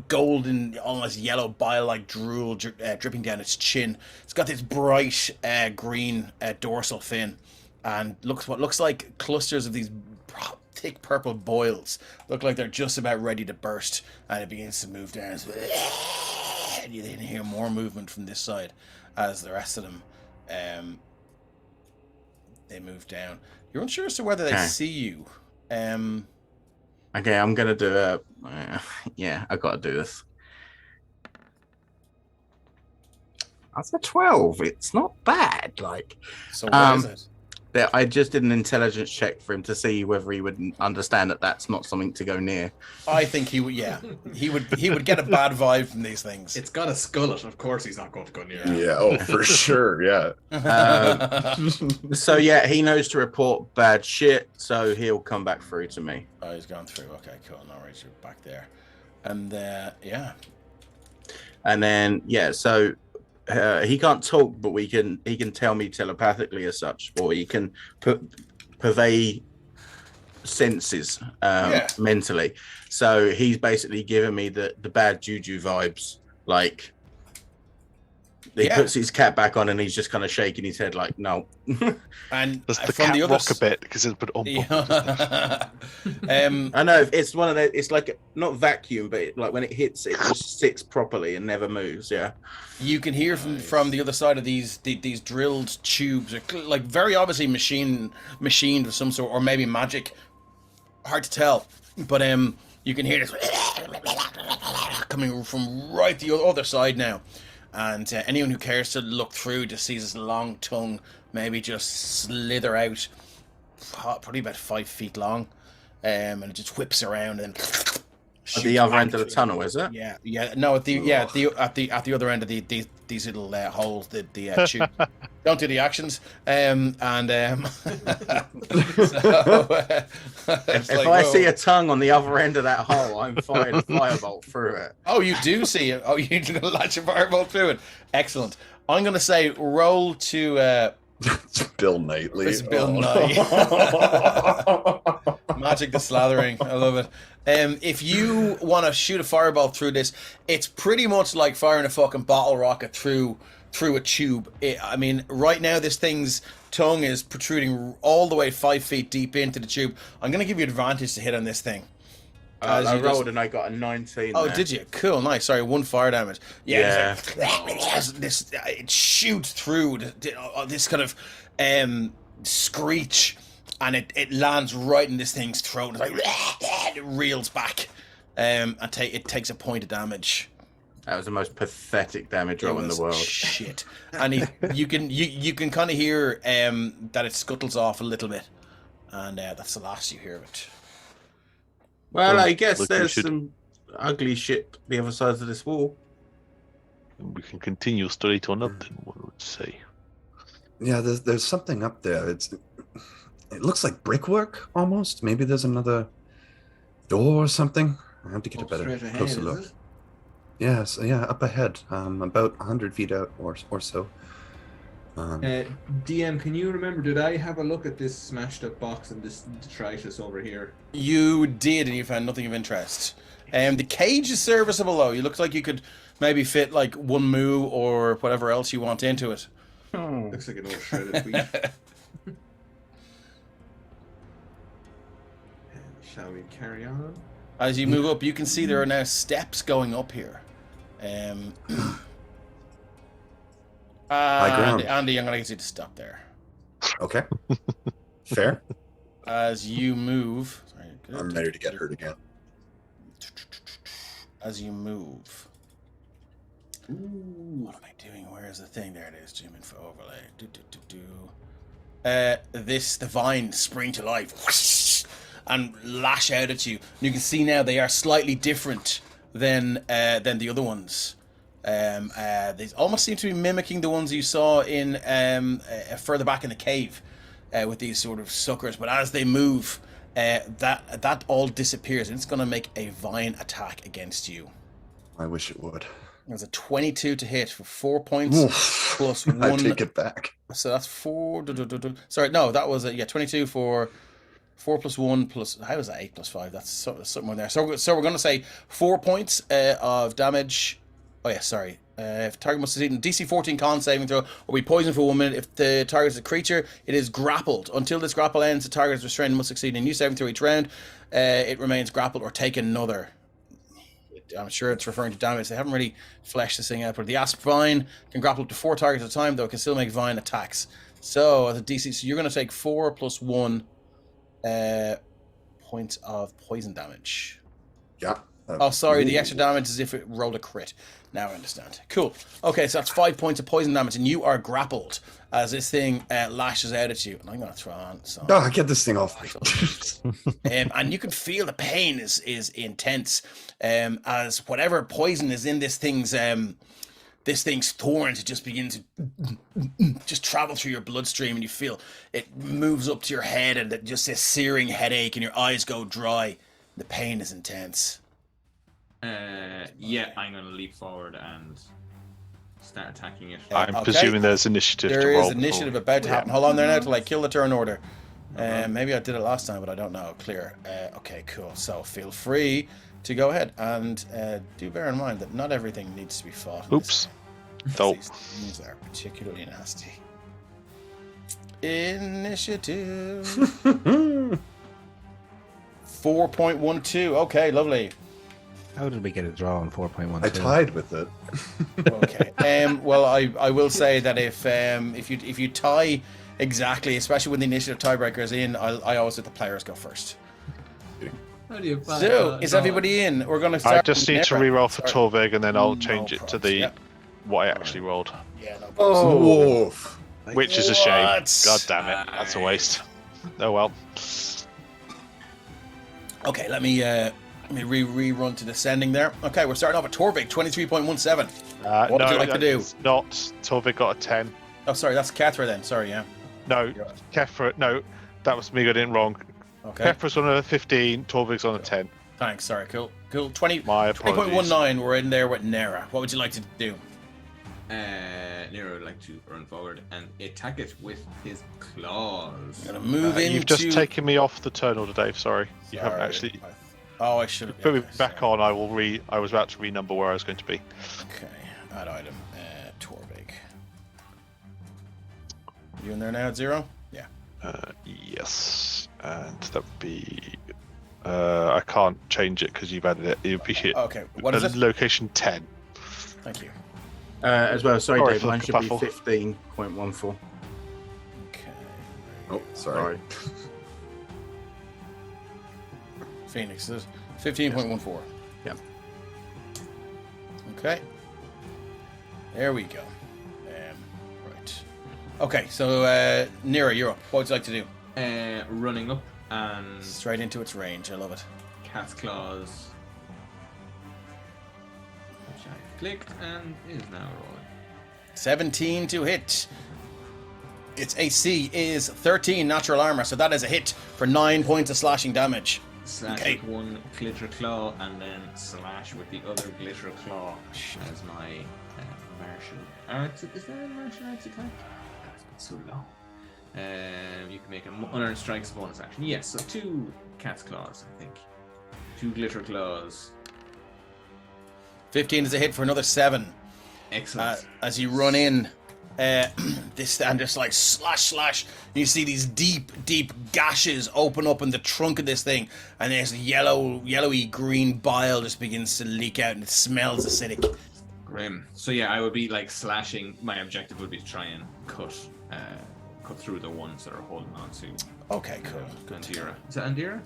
golden, almost yellow bile-like drool dripping down its chin. It's got this bright green dorsal fin, and what looks like clusters of these thick purple boils. Look like they're just about ready to burst, and it begins to move down. And you then hear more movement from this side as the rest of them they move down. You're unsure as to whether they see you. Okay, I'm gonna do a. Yeah, I gotta do this. That's a 12. It's not bad. Like, So what is it? I just did an intelligence check for him to see whether he would understand that that's not something to go near. I think he would. Yeah, he would get a bad vibe from these things. It's got a skullet. Of course, he's not going to go near it. Yeah, oh, for sure. Yeah. So yeah, he knows to report bad shit, so he'll come back through to me. Oh, he's gone through. Okay, cool. No worries, you're back there. And yeah. And then so he can't talk, but he can tell me telepathically as such, or he can purvey senses mentally. So he's basically giving me the bad juju vibes. Like he puts his cap back on and he's just kind of shaking his head like no. And Does the from cat the other rock a bit because it's put on? I know it's one of those. It's like not vacuum, but like when it hits, it just sits properly and never moves. Yeah. You can hear from the other side of these drilled tubes, like very obviously machined of some sort, or maybe magic. Hard to tell, but you can hear this coming from right the other side now. And anyone who cares to look through just sees this long tongue maybe just slither out, probably about 5 feet long, and it just whips around and then At the other end of the tunnel, is it? Yeah. No, at the other end of these little holes, the tube. Don't do the actions. So, If I see a tongue on the other end of that hole, I'm firing a firebolt through it. Oh, you do see it. Oh, you're going to latch a firebolt through it. Excellent. I'm going to say roll to It's Bill Knightley. It's Bill Oh. Nye. Magic the slathering. I love it. If you want to shoot a fireball through this, it's pretty much like firing a fucking bottle rocket through a tube. I mean, right now this thing's tongue is protruding all the way 5 feet deep into the tube. I'm going to give you advantage to hit on this thing. I rolled and I got a 19. Oh, there. did you? Cool, nice. Sorry, 1 fire damage. Yeah. Yeah. It shoots through this kind of screech, and it lands right in this thing's throat. It's like it reels back, and it takes a point of damage. That was the most pathetic damage roll in the world. Shit. And you can kind of hear that it scuttles off a little bit, and that's the last you hear of it. Well, I guess Look, we there's should- some ugly shit the other side of this wall. We can continue straight on up. Then what would you say? Yeah, there's something up there. It looks like brickwork almost. Maybe there's another door or something. I have to get a better closer look. Yes, yeah, up ahead, about 100 feet out or so. DM, can you remember, did I have a look at this smashed up box and this detritus over here? You did, and you found nothing of interest. The cage is serviceable, though. It looks like you could maybe fit like 1 moo or whatever else you want into it. Looks like an old shredded wheat. Shall we carry on? As you move up, you can see there are now steps going up here. ground. Andy, I'm going to get you to stop there. Okay. Fair. As you move... Sorry, I'm ready to get hurt again. As you move... What am I doing? Where is the thing? There it is. Zoom info overlay. The vines spring to life and lash out at you. And you can see now they are slightly different than the other ones. They almost seem to be mimicking the ones you saw in further back in the cave with these sort of suckers. But as they move, that all disappears, and it's going to make a vine attack against you. I wish it would. There's a 22 to hit for 4 points plus 1. I take it back. So that's 4. Sorry, no, that was 22 for 4 plus 1 plus. How is that 8 plus 5? That's somewhere there. So we're going to say 4 points of damage. Oh yeah, sorry. If target must succeed in DC 14 con saving throw or be poisoned for 1 minute. If the target is a creature, it is grappled. Until this grapple ends, the target is restrained and must succeed in a new saving throw each round. It remains grappled or take another. I'm sure it's referring to damage. They haven't really fleshed this thing out, but the Asp Vine can grapple up to 4 targets at a time, though it can still make Vine attacks. So, as a DC, so you're going to take 4 plus 1 points of poison damage. Yeah. Oh, sorry, the extra damage is if it rolled a crit. Now I understand. Cool. Okay, so that's 5 points of poison damage, and you are grappled as this thing lashes out at you. And I'm going to throw on some... Oh, get this thing off me. And you can feel the pain is intense as whatever poison is in this thing's thorns, it just begins to just travel through your bloodstream, and you feel it moves up to your head, and it just this searing headache, and your eyes go dry. The pain is intense. Yeah, I'm going to leap forward and start attacking it. I'm presuming there's initiative to There roll. is initiative about to happen. Hold on there now till I kill the turn order. Maybe I did it last time, but I don't know. Clear. Okay, cool. So feel free to go ahead and do bear in mind that not everything needs to be fought. Oops. Dope. These things are particularly nasty. Initiative 4.12. Okay, lovely. How did we get a draw on 4.12? I tied with it. Okay. Well, I will say that if you tie exactly, especially when the initiative tiebreaker is in, I always let the players go first. How do you find So, is everybody in? We're going to start. I just need to Nera. reroll for Sorry. Torvig, and then I'll No change it to probs, the yep. what I actually rolled, Yeah, no problem. Oh, woof. which is a shame. What? God damn it, that's a waste. Oh well. Okay, let me rerun to descending there. Okay, we're starting off at Torvig, 23.17. What would you like to do? It's not. Torvig got a 10. Oh, sorry, that's Kethra then. Sorry, yeah. No, Kefra. No, that was me getting it wrong. Okay. Kefra's on a 15. Torvig's on a 10. Thanks. Sorry. Cool. 20. My apologies. 20.19. We're in there with Nera. What would you like to do? Nero would like to run forward and attack it with his claws. I'm gonna move into. You've just taken me off the turn order, Dave. Sorry, you haven't Sorry. actually. Oh, I should have Put me back on. I was about to renumber where I was going to be. Okay, add item. Torvig. You in there now at 0? Yeah. Yes, and that would be. I can't change it because you've added it. It would be hit. Okay, what is it? Location 10. Thank you. As well, sorry, Sorry Dave, for mine the should be kerfuffle. 15.14. Okay. Oh, sorry. Phoenix is 15.14. Yeah. Okay. There we go. Right. Okay, so Nero, you're up. What would you like to do? Running up and Straight into its range. I love it. cat's claws, which I clicked and is now rolling. 17 to hit. Its AC is 13 natural armor, so that is a hit for 9 points of slashing damage. Slash Okay. with one glitter claw and then slash with the other glitter claw as my martial arts. Is that a martial arts attack? That's been so long. You can make an unearned strikes bonus action. Yes, so 2 cat's claws, I think. 2 glitter claws. 15 is a hit for another 7. Excellent. As you run in, this and just like slash. You see these deep gashes open up in the trunk of this thing, and there's yellowy green bile just begins to leak out, and it smells acidic. Grim. So yeah, I would be like slashing. My objective would be to try and cut through the ones that are holding on to Okay, cool. Andira. Is that Andira?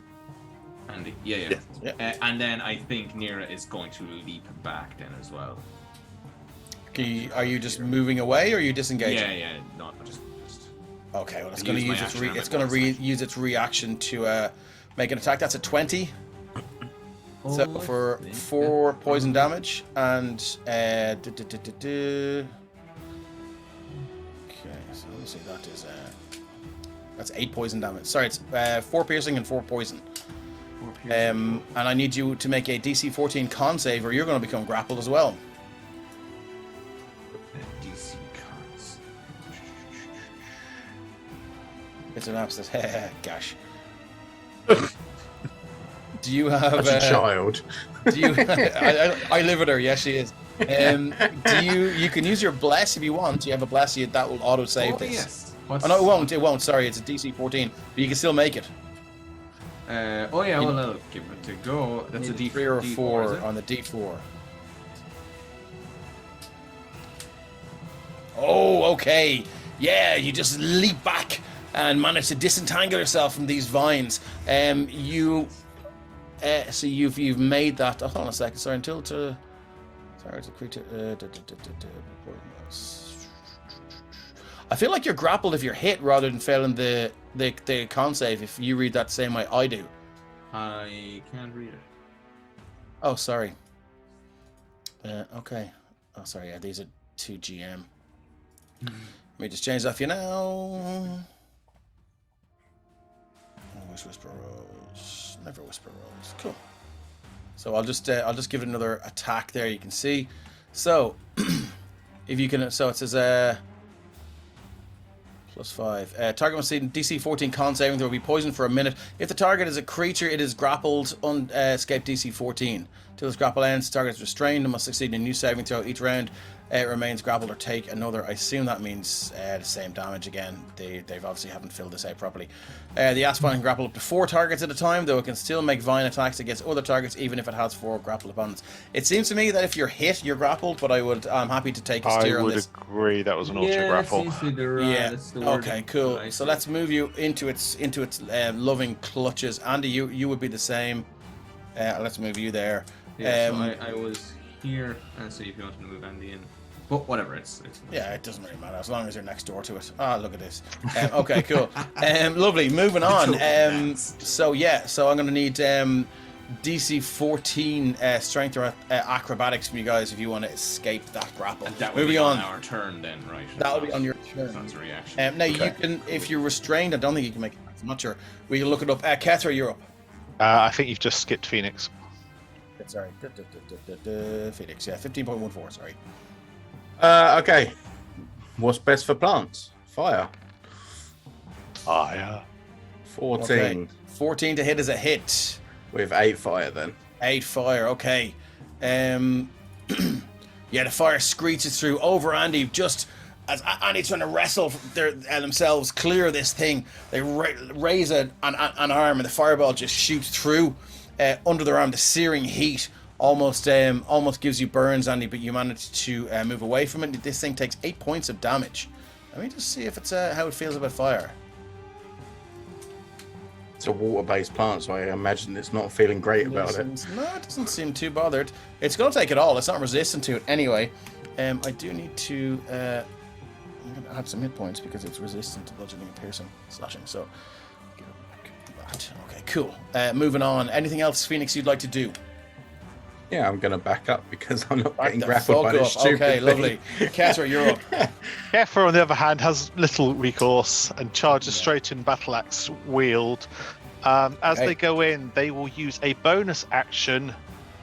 Andy. Yeah. And then I think Nira is going to leap back then as well. Are you just moving away, or are you disengaging? Yeah. Not just. Okay, well, it's I going to use use my its action on it's it going to once, use its reaction to make an attack. That's a 20. So for 4 poison damage and Okay, so let me see. That is that's 8 poison damage. Sorry, it's 4 piercing and 4 poison. And I need you to make a DC 14 con save, or you're going to become grappled as well. DC cons. It's an absolute gosh. Do you have That's a child. Do you? I live with her. Yes, she is. Do you? You can use your bless if you want. You have a bless. That will auto save this. Yes. Oh no, it won't. It won't. Sorry, it's a DC 14, but you can still make it. Well, I'll give it a go. That's a Need D3 3 or D4, 4 is it? on the D4. Oh, okay. Yeah, you just leap back and manage to disentangle yourself from these vines. So you've made that. Hold on a second. Sorry, until to. Sorry, it's a creature. I feel like you're grappled if you're hit rather than failing the con save. If you read that same way I do. I can't read it. Oh, sorry. Okay. Oh, sorry. Yeah, these are 2 GM. Let me just change that for you now. Always whisper rolls. Never whisper rolls. Cool. So I'll just give it another attack there. You can see. So if you can, so it says +5. Target must see DC 14 con saving throw will be poisoned for a minute. If the target is a creature, it is grappled. Escape DC 14. Till its grapple ends, the target is restrained and must succeed in a new saving throw each round. It remains grappled or take another. I assume that means the same damage again. They've obviously haven't filled this out properly. The Aspine can grapple up to 4 targets at a time, though it can still make vine attacks against other targets even if it has 4 grappled opponents. It seems to me that if you're hit, you're grappled, but I'm happy to take a steer on this. I would agree that was an auto grapple. Yeah. Okay. Cool. So let's move you into its loving clutches. Andy, you would be the same. Let's move you there. Yeah, so I was here, and so if you want to move Andy in. But whatever, it's yeah, it doesn't really matter as long as you're next door to it. Ah, look at this. Okay, cool. Lovely. Moving on. So I'm going to need DC 14 strength or acrobatics from you guys if you want to escape that grapple. And that would be on our turn then, right? That'll be on your turn. That's a reaction. Now you can, if you're restrained. I don't think you can make it. I'm not sure. We can look it up. Hethar, you're up. I think you've just skipped Phoenix. Sorry. Phoenix. Yeah, 15.14. Sorry. Okay. What's best for plants? Fire. Fire. 14 Okay. 14 to hit is a hit. with 8 fire then. 8 fire, okay. Yeah, the fire screeches through over Andy. Just as Andy's trying to wrestle themselves clear of this thing, they raise an arm and the fireball just shoots through under their arm. The searing heat almost gives you burns, Andy, but you manage to move away from it. This thing takes 8 points of damage. Let me just see if it's how it feels about fire. It's a water-based plant, so I imagine it's not feeling great about it. No, it doesn't seem too bothered. It's going to take it all. It's not resistant to it anyway. I do need to... I'm going to add some hit points because it's resistant to bludgeoning, piercing, slashing. So, give it back that. Okay, cool. Moving on. Anything else, Phoenix, you'd like to do? Yeah, I'm going to back up because I'm not Back getting the grappled by fuck this up. stupid Okay, thing. lovely. Kessler, you're up. Hethar, on the other hand, has little recourse and charges straight in, battle axe wield. As Okay. they go in, they will use a bonus action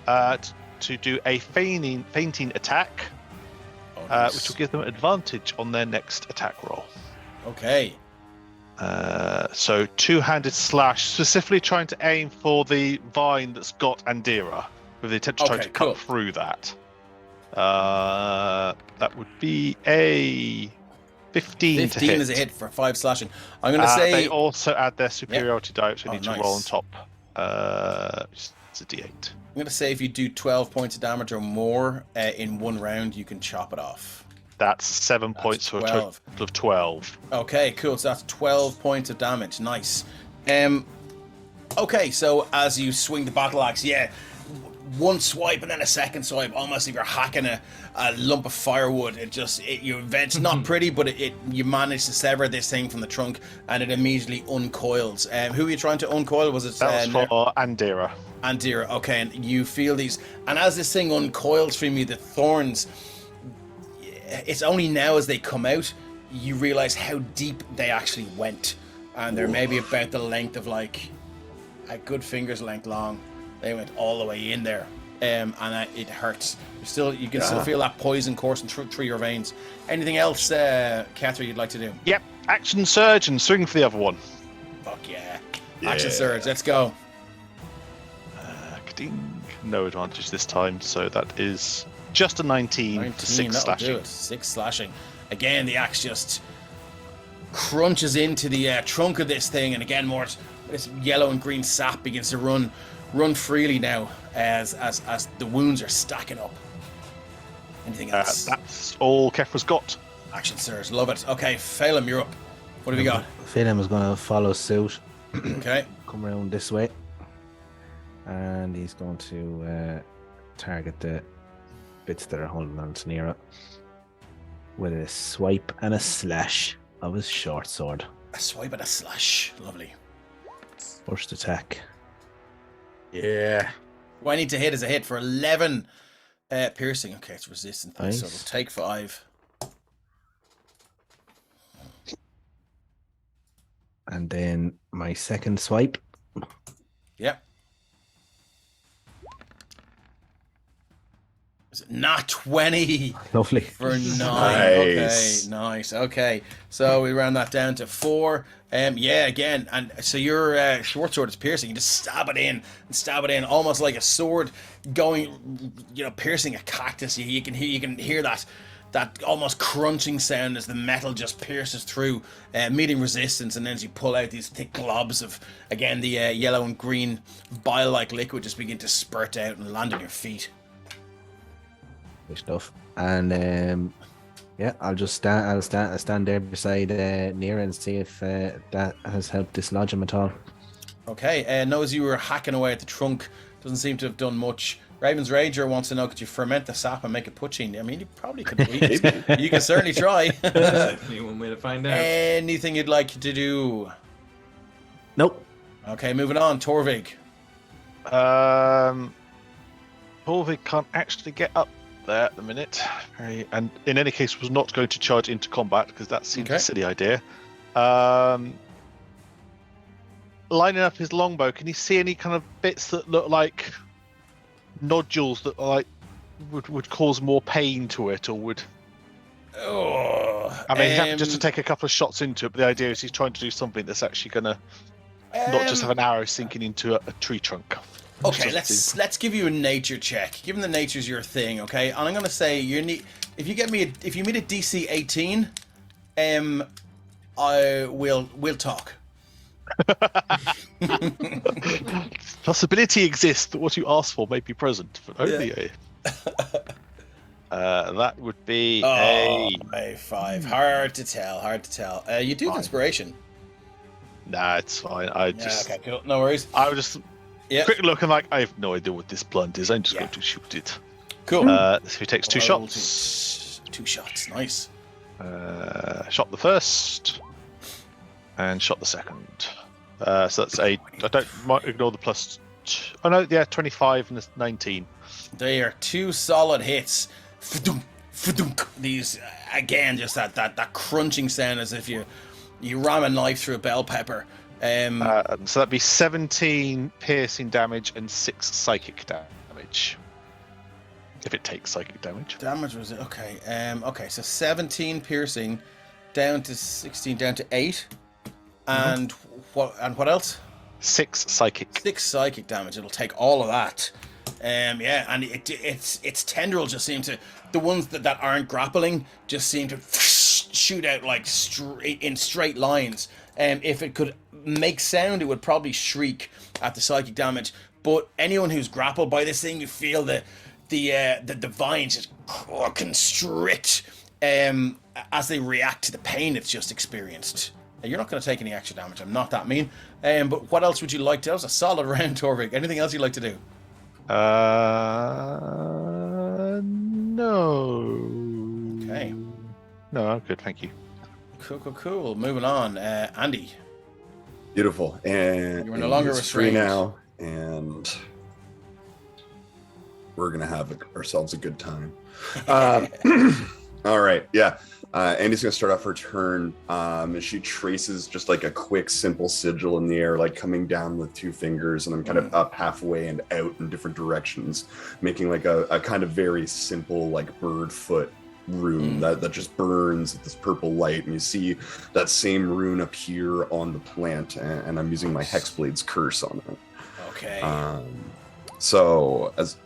to do a fainting attack, Oh, nice. which will give them advantage on their next attack roll. Okay. So two-handed slash, specifically trying to aim for the vine that's got Andira, with the intent to try Okay, to cut cool. through that. That would be a 15 to 15 hit. is a hit for 5 slashing. I'm going to say... They also add their superiority die, which they Oh, need to roll on nice. top. It's a D8. I'm going to say if you do 12 points of damage or more in one round, you can chop it off. That's 7 points for a 12. total of 12. Okay, cool. So that's 12 points of damage. Nice. Okay, so as you swing the battle axe, yeah, one swipe and then a second swipe, almost if you're hacking a lump of firewood. It's not pretty, but you manage to sever this thing from the trunk, and it immediately uncoils. Who are you trying to uncoil? Was it That was for Andira. Andira? Okay, and you feel these, and as this thing uncoils from you, the thorns. It's only now as they come out you realize how deep they actually went, and they're maybe about the length of like a good finger's length long. They went all the way in there, and it hurts. You can still feel that poison coursing through your veins. Anything else, Catherine, you'd like to do? Yep, action surge and swing for the other one. Fuck yeah. Action surge, let's go. Ka-ding. No advantage this time, so that is just a 19 for 6 that'll do slashing. it. 6 slashing. Again, the axe just crunches into the trunk of this thing, and again, more this yellow and green sap begins to run freely now as the wounds are stacking up. Anything else? That's all Kefra's got. Action surge, love it. Okay, Phelim, you're up. What have you got? Phelim is going to follow suit, Okay. come around this way, and he's going to target the bits that are holding on to Nero with a swipe and a slash of his short sword. A swipe and a slash. Lovely. First attack. Yeah. What I need to hit is a hit for 11 piercing. Okay, it's resistant, so Nice. it'll take 5. And then my second swipe. Yep. Is it not 20 Lovely. for 9? Nice. Okay, nice. Okay, so we round that down to 4. Yeah, again, and so your short sword is piercing. You just stab it in, almost like a sword going, piercing a cactus. You can hear that almost crunching sound as the metal just pierces through, meeting resistance, and then as you pull out these thick globs of, again, the yellow and green bile-like liquid just begin to spurt out and land on your feet. Good stuff. And yeah, I'll just stand there beside Nira and see if that has helped dislodge him at all. Okay, knows you were hacking away at the trunk. Doesn't seem to have done much. Raven's Rager wants to know, could you ferment the sap and make it poaching? I mean, you probably could. You can certainly try. Definitely one way to find out. Anything you'd like to do? Nope. Okay, moving on. Torvig. Torvig can't actually get up there at the minute, and in any case was not going to charge into combat because that seems Okay. a silly idea. Lining up his longbow, can you see any kind of bits that look like nodules that would cause more pain to it, or would Oh, I mean, he's happy just to take a couple of shots into it, but the idea is he's trying to do something that's actually going to not just have an arrow sinking into a tree trunk. Okay, let's give you a nature check. Given the nature's your thing, okay? And I'm gonna say if you meet a DC 18, we'll talk. Possibility exists that what you ask for may be present, but only that would be a 5. Hard to tell. You do have inspiration. Nah, it's fine. Okay, cool. No worries. I would just quick look and like, I have no idea what this blunt is. I'm just going to shoot it. Cool. So he takes 2 shots. 2 shots. Nice. Shot the first, and shot the second. So that's might ignore the plus. Oh no, 25 and 19. They are 2 solid hits. These again, just that crunching sound as if you ram a knife through a bell pepper. So that'd be 17 piercing damage and 6 psychic damage. If it takes psychic damage. Damage was it? Okay. Okay, so 17 piercing, down to 16, down to 8. And what else? 6 psychic. 6 psychic damage. It'll take all of that. And its tendrils just seem to, the ones that aren't grappling just seem to shoot out like in straight lines. If it could make sound, it would probably shriek at the psychic damage. But anyone who's grappled by this thing, you feel the vines just constrict as they react to the pain it's just experienced. You're not going to take any extra damage. I'm not that mean. But what else would you like to? That was a solid round, Torvik. Anything else you'd like to do? No. Okay. No, I'm good, thank you. Cool. Moving on. Andy. Beautiful. And you are no longer free restrained now, and we're gonna have ourselves a good time. All right, yeah. Andy's gonna start off her turn. And she traces just like a quick, simple sigil in the air, like coming down with 2 fingers, and then kind of up halfway and out in different directions, making like a kind of very simple, like bird foot rune that just burns with this purple light, and you see that same rune appear on the plant, and I'm using my Hexblade's curse on it. Okay. So as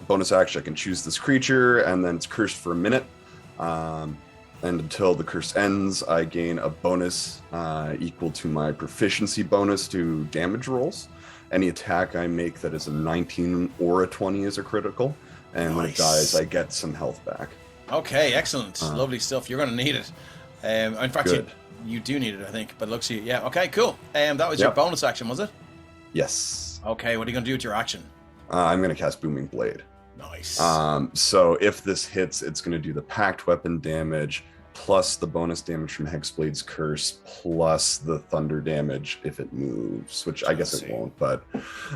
bonus action, I can choose this creature, and then it's cursed for a minute. And until the curse ends, I gain a bonus equal to my proficiency bonus to damage rolls. Any attack I make that is a 19 or a 20 is a critical, and when it dies, I get some health back. Okay, excellent. Lovely stuff. You're going to need it. In fact, you do need it, I think. But looks, yeah. Okay, cool. That was your bonus action, was it? Yes. Okay, what are you going to do with your action? I'm going to cast Booming Blade. Nice. So if this hits, it's going to do the packed weapon damage plus the bonus damage from Hexblade's curse plus the thunder damage if it moves, which I guess it won't. But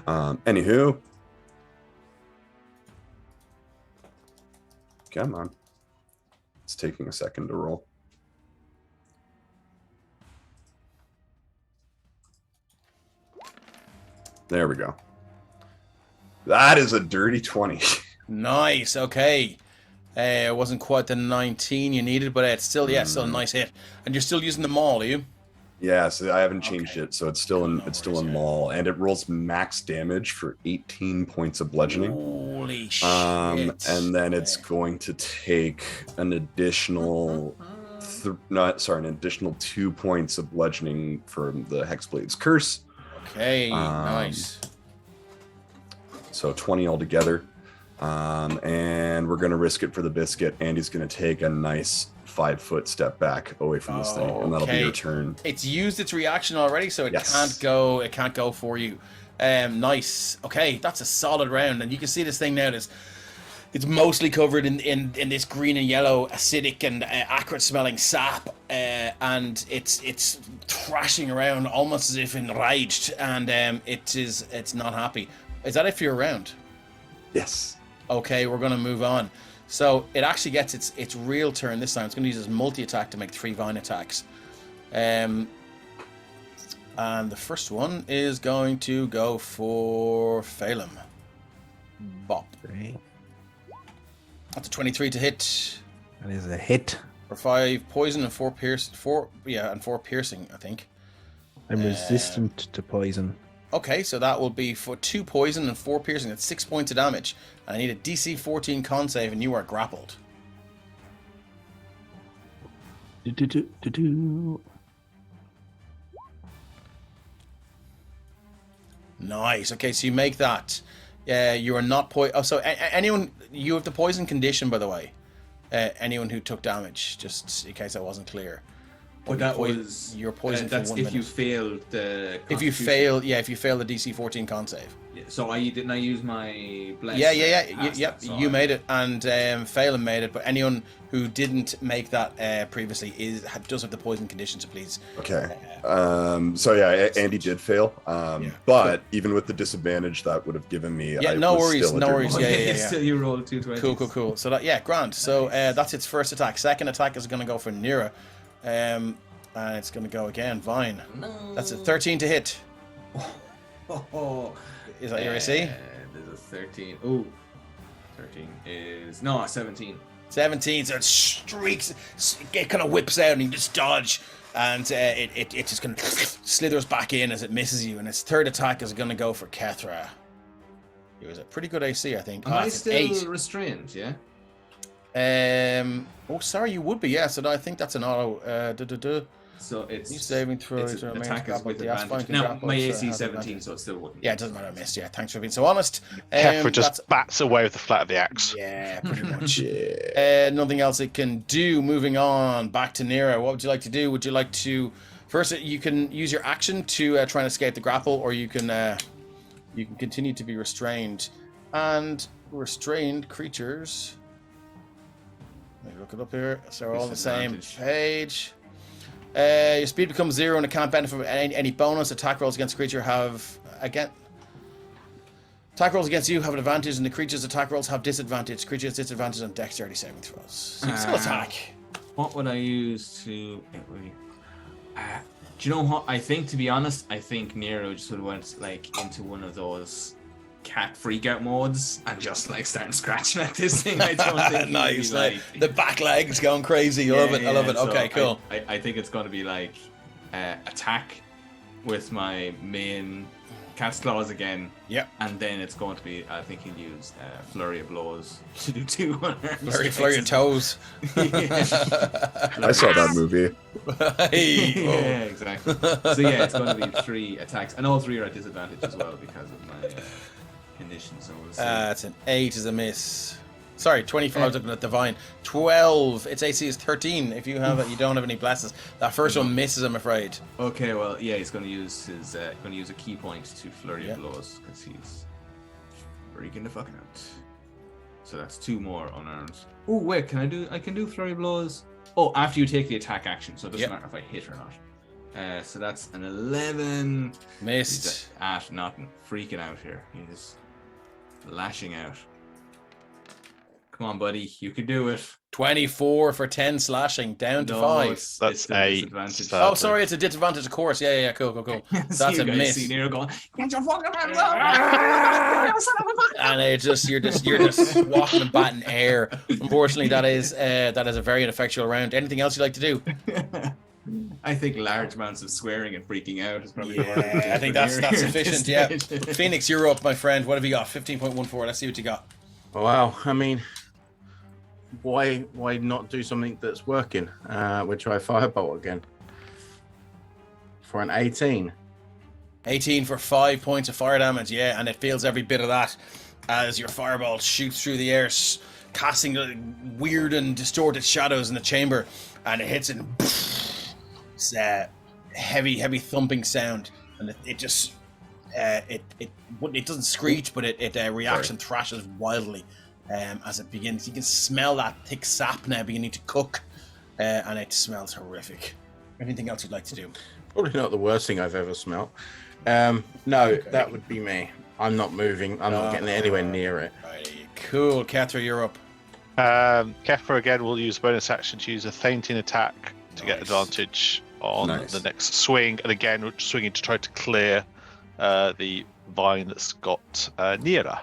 anywho, come on. It's taking a second to roll. There we go. That is a dirty 20. Nice. Okay. It wasn't quite the 19 you needed, but it's still, still a nice hit. And you're still using the maul, are you? Yeah, so I haven't changed it, so it's still in maul, and it rolls max damage for 18 points of bludgeoning. Holy shit! And then it's going to take an additional, an additional 2 points of bludgeoning from the Hexblade's curse. Okay, nice. So 20 altogether. And we're going to risk it for the biscuit. Andy's going to take a nice 5-foot step back away from this thing, and that'll be your turn. It's used its reaction already, so it can't go. It can't go for you. Nice. Okay, that's a solid round, and you can see this thing now. It's mostly covered in this green and yellow acidic and acrid smelling sap, and it's thrashing around almost as if enraged, and it's not happy. Is that it for your round? Yes. Okay, we're going to move on. So it actually gets its real turn this time. It's going to use its multi-attack to make 3 vine attacks. And the first one is going to go for Phelim. Bop. Great. That's a 23 to hit. That is a hit. For 5 poison and 4 piercing, I think. I'm resistant to poison. Okay, so that will be for 2 poison and 4 piercing. That's 6 points of damage. And I need a DC 14 con save, and you are grappled. Nice. Okay, so you make that. You are not so anyone, you have the poison condition, by the way. Anyone who took damage, just in case that wasn't clear. But that was your poison for that's 1 if minute. you failed the. If you fail the DC 14 con save. Yeah, so didn't I use my bless? Yeah. Yep. So You made it, and Phelan made it. But anyone who didn't make that previously does have the poison condition. So please. Okay. So yeah, Andy did fail. But even with the disadvantage that would have given me, no worries. Yeah. Still, you rolled 2 20s. Cool. So grand. So that's its first attack. Second attack is going to go for Nira, and it's going to go again. Vine. No. That's a 13 to hit. Oh. Is that your AC? There's a 13. Ooh. 13 is 17. 17, so it streaks, it kind of whips out and you just dodge, and it just kind of slithers back in as it misses you, and its third attack is going to go for Hethar. It was a pretty good AC, I think. Am I still 8. restrained, yeah? Oh, sorry, you would be, yeah, so I think that's an auto. So it's New saving throw. it's an attack is with the advantage. Now, my AC is 17, so it still wouldn't. Yeah, it doesn't matter, I missed, yeah, thanks for being so honest. Hethar just bats away with the flat of the axe. Yeah, pretty much. Yeah. Nothing else it can do. Moving on, back to Nira. What would you like to do? Would you like to... First, you can use your action to try and escape the grapple, or you can continue to be restrained. And restrained creatures... Let me look it up here. So we're all on the same page. Your speed becomes 0 and it can't benefit from any bonus. Attack rolls against the creature have... Attack rolls against you have an advantage, and the creature's attack rolls have disadvantage. Creature has disadvantage on dexterity saving throws. So you can still attack. What would I use to... do you know what? I think, to be honest, Nero just sort of went into one of those cat freak-out modes and just starting scratching at this thing. I don't think nice. The back legs going crazy. I love it. So okay, cool. I think it's going to be attack with my main cat's claws again. Yep. And then it's going to be, I think he'll use flurry of blows to do 2 flurry of toes. I saw that movie. Yeah, exactly. So yeah, it's going to be 3 attacks, and all 3 are at disadvantage as well because of my condition. So we'll see. It's an 8 is a miss. Sorry, 25. I was looking at Divine. 12. Its AC is 13. If you have it, you don't have any blesses. That first one misses, I'm afraid. Okay, well, yeah, he's going to use his a key point to flurry of blows because he's freaking the fucking out. So that's 2 more unarmed. Oh wait, I can do flurry of blows. Oh, after you take the attack action, so it doesn't matter if I hit or not. So that's an 11. Missed. He's at nothing, freaking out here. He's lashing out. Come on, buddy, you can do it. 24 for 10 slashing, down to 5. That's a disadvantage. Oh, sorry, it's a disadvantage, of course. Yeah, cool. So That's a miss. See Nero going, get your fucking hands up! And you're just walking and batting air. Unfortunately, that is a very ineffectual round. Anything else you'd like to do? I think large amounts of swearing and freaking out is probably. I think that's sufficient. Yeah, Phoenix, you're up, my friend. What have you got? 15.14. Let's see what you got. Wow, I mean, why not do something that's working? We'll try Firebolt again for an 18. 18 for 5 points of fire damage, yeah, and it feels every bit of that as your fireball shoots through the air, casting weird and distorted shadows in the chamber, and it hits it. It's a heavy thumping sound, and it just it doesn't screech, but it reacts and thrashes wildly as it begins. You can smell that thick sap now beginning to cook, and it smells horrific. Anything else you'd like to do? Probably not the worst thing I've ever smelled. No, okay. That would be me. I'm not moving. I'm not getting anywhere near it. Right, cool. Hethar, you're up. Hethar again will use bonus action to use a feinting attack to get advantage on the next swing, and again swinging to try to clear the vine that's got Nira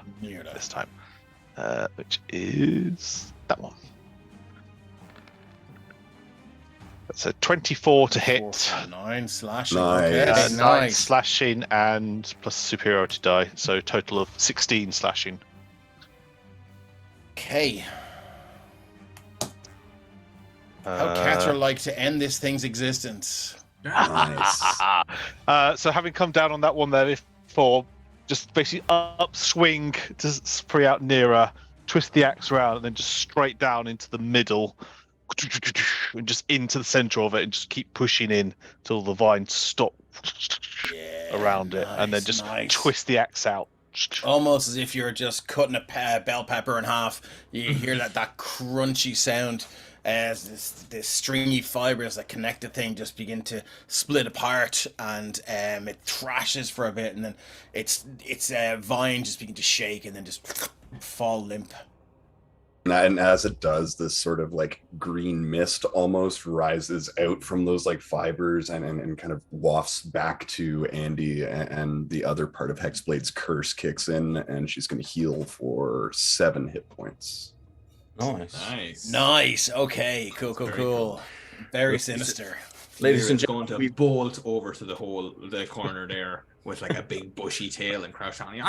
this time, which is that one. That's a 24 to 4 hit. for 9 slashing. Nice. Okay, 9 nice. slashing and plus superiority die, so total of 16 slashing. Okay. How Hethar like to end this thing's existence? Nice. So having come down on that one there before, just basically upswing to spray out nearer, twist the axe around, and then just straight down into the middle, and just into the center of it, and just keep pushing in till the vines stop around it, and then just twist the axe out. Almost as if you're just cutting a bell pepper in half. You hear that crunchy sound as the stringy fibers that connect the thing just begin to split apart, and it thrashes for a bit, and then its vine just begin to shake and then just fall limp. And as it does, this sort of like green mist almost rises out from those like fibers and kind of wafts back to Andy, and the other part of Hexblade's curse kicks in, and she's going to heal for 7 hit points. Nice. Okay, cool. Very cool. Very Look, sinister. Ladies and going to bolt over to the corner there with like a big bushy tail and crouch on you.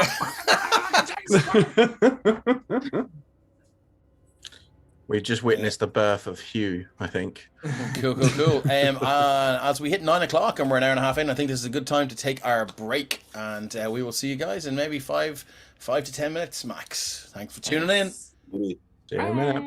We've just witnessed the birth of Hugh, I think. Cool. As we hit 9 o'clock and we're an hour and a half in, I think this is a good time to take our break, and we will see you guys in maybe 5 to 10 minutes max. Thanks for tuning in. See you in a minute.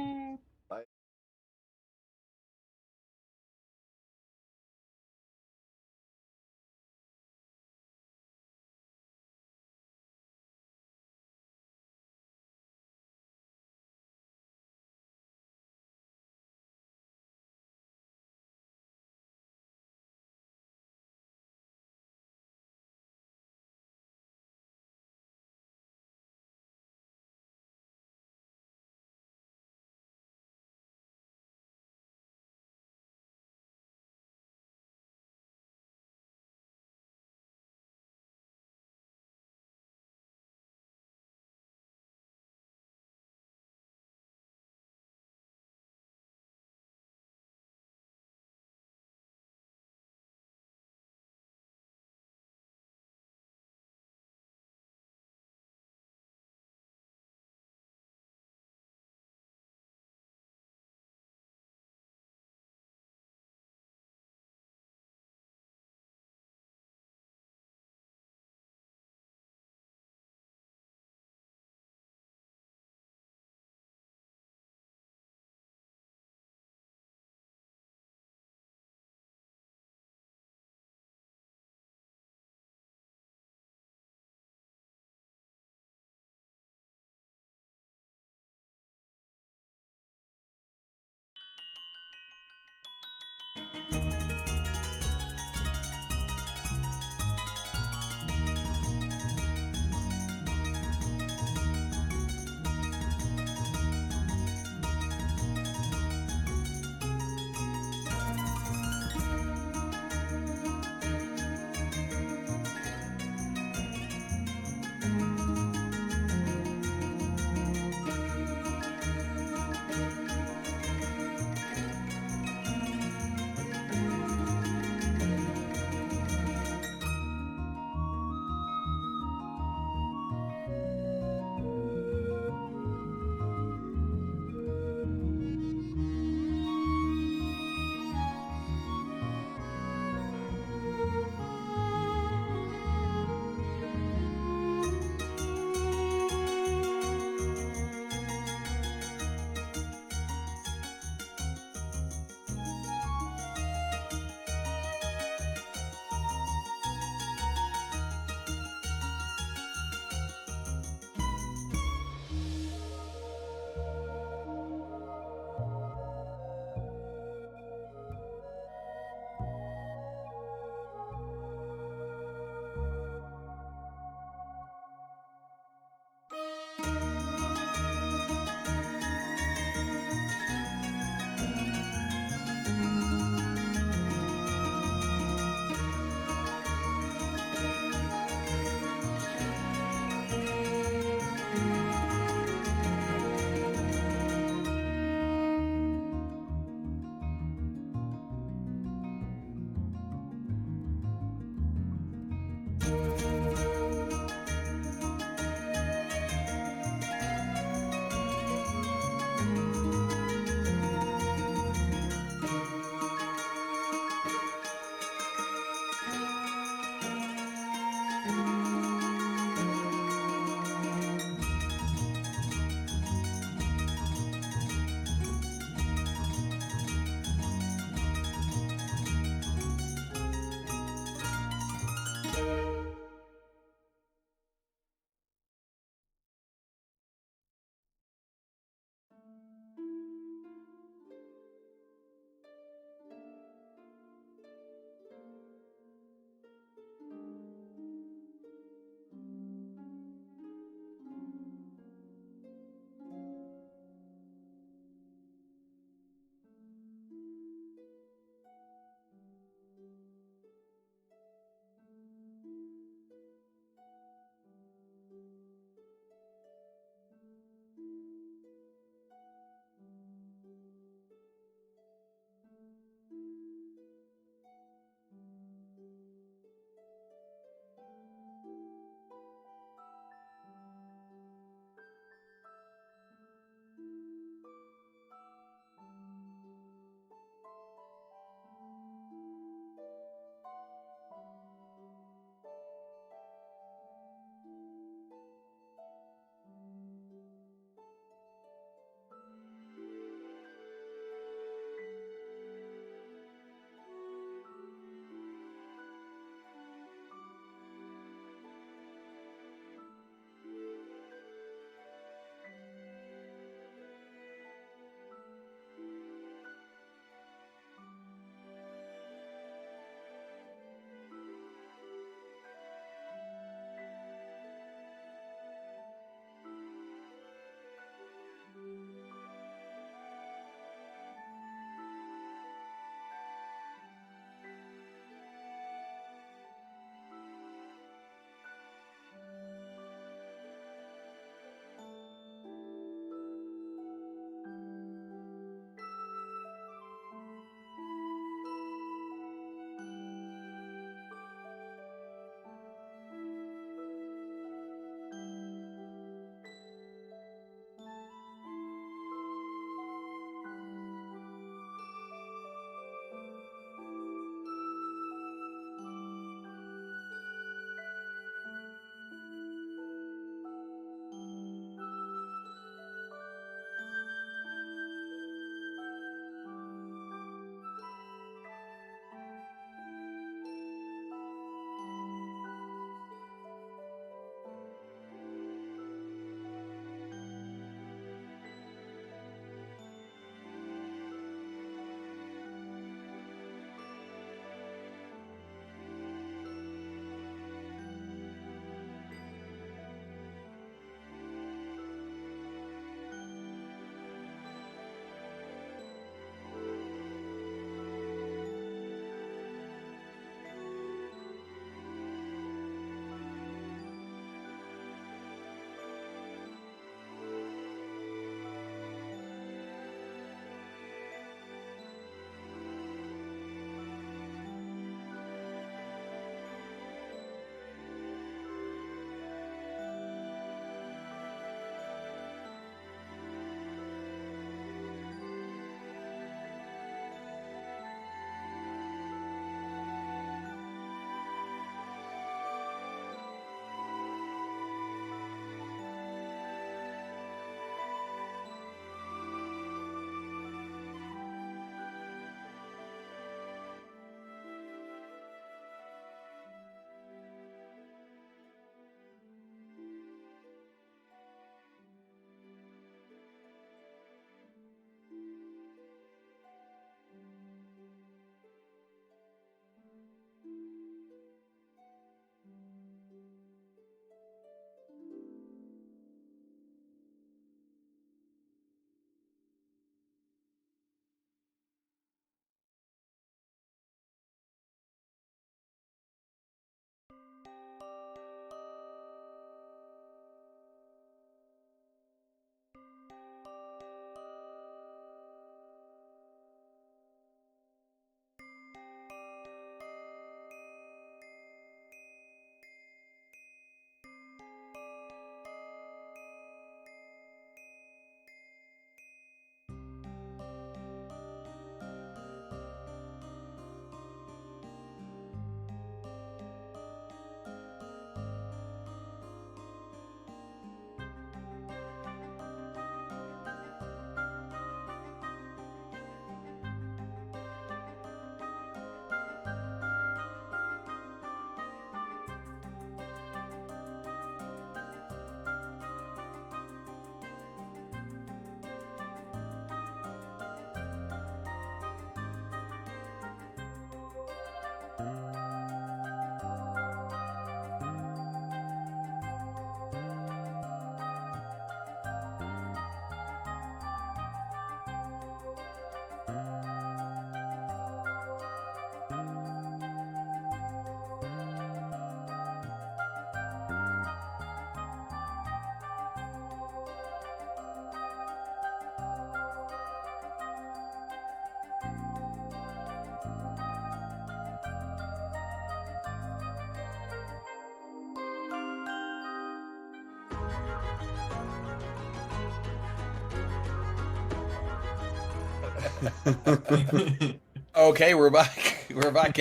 Okay, we're back. We're back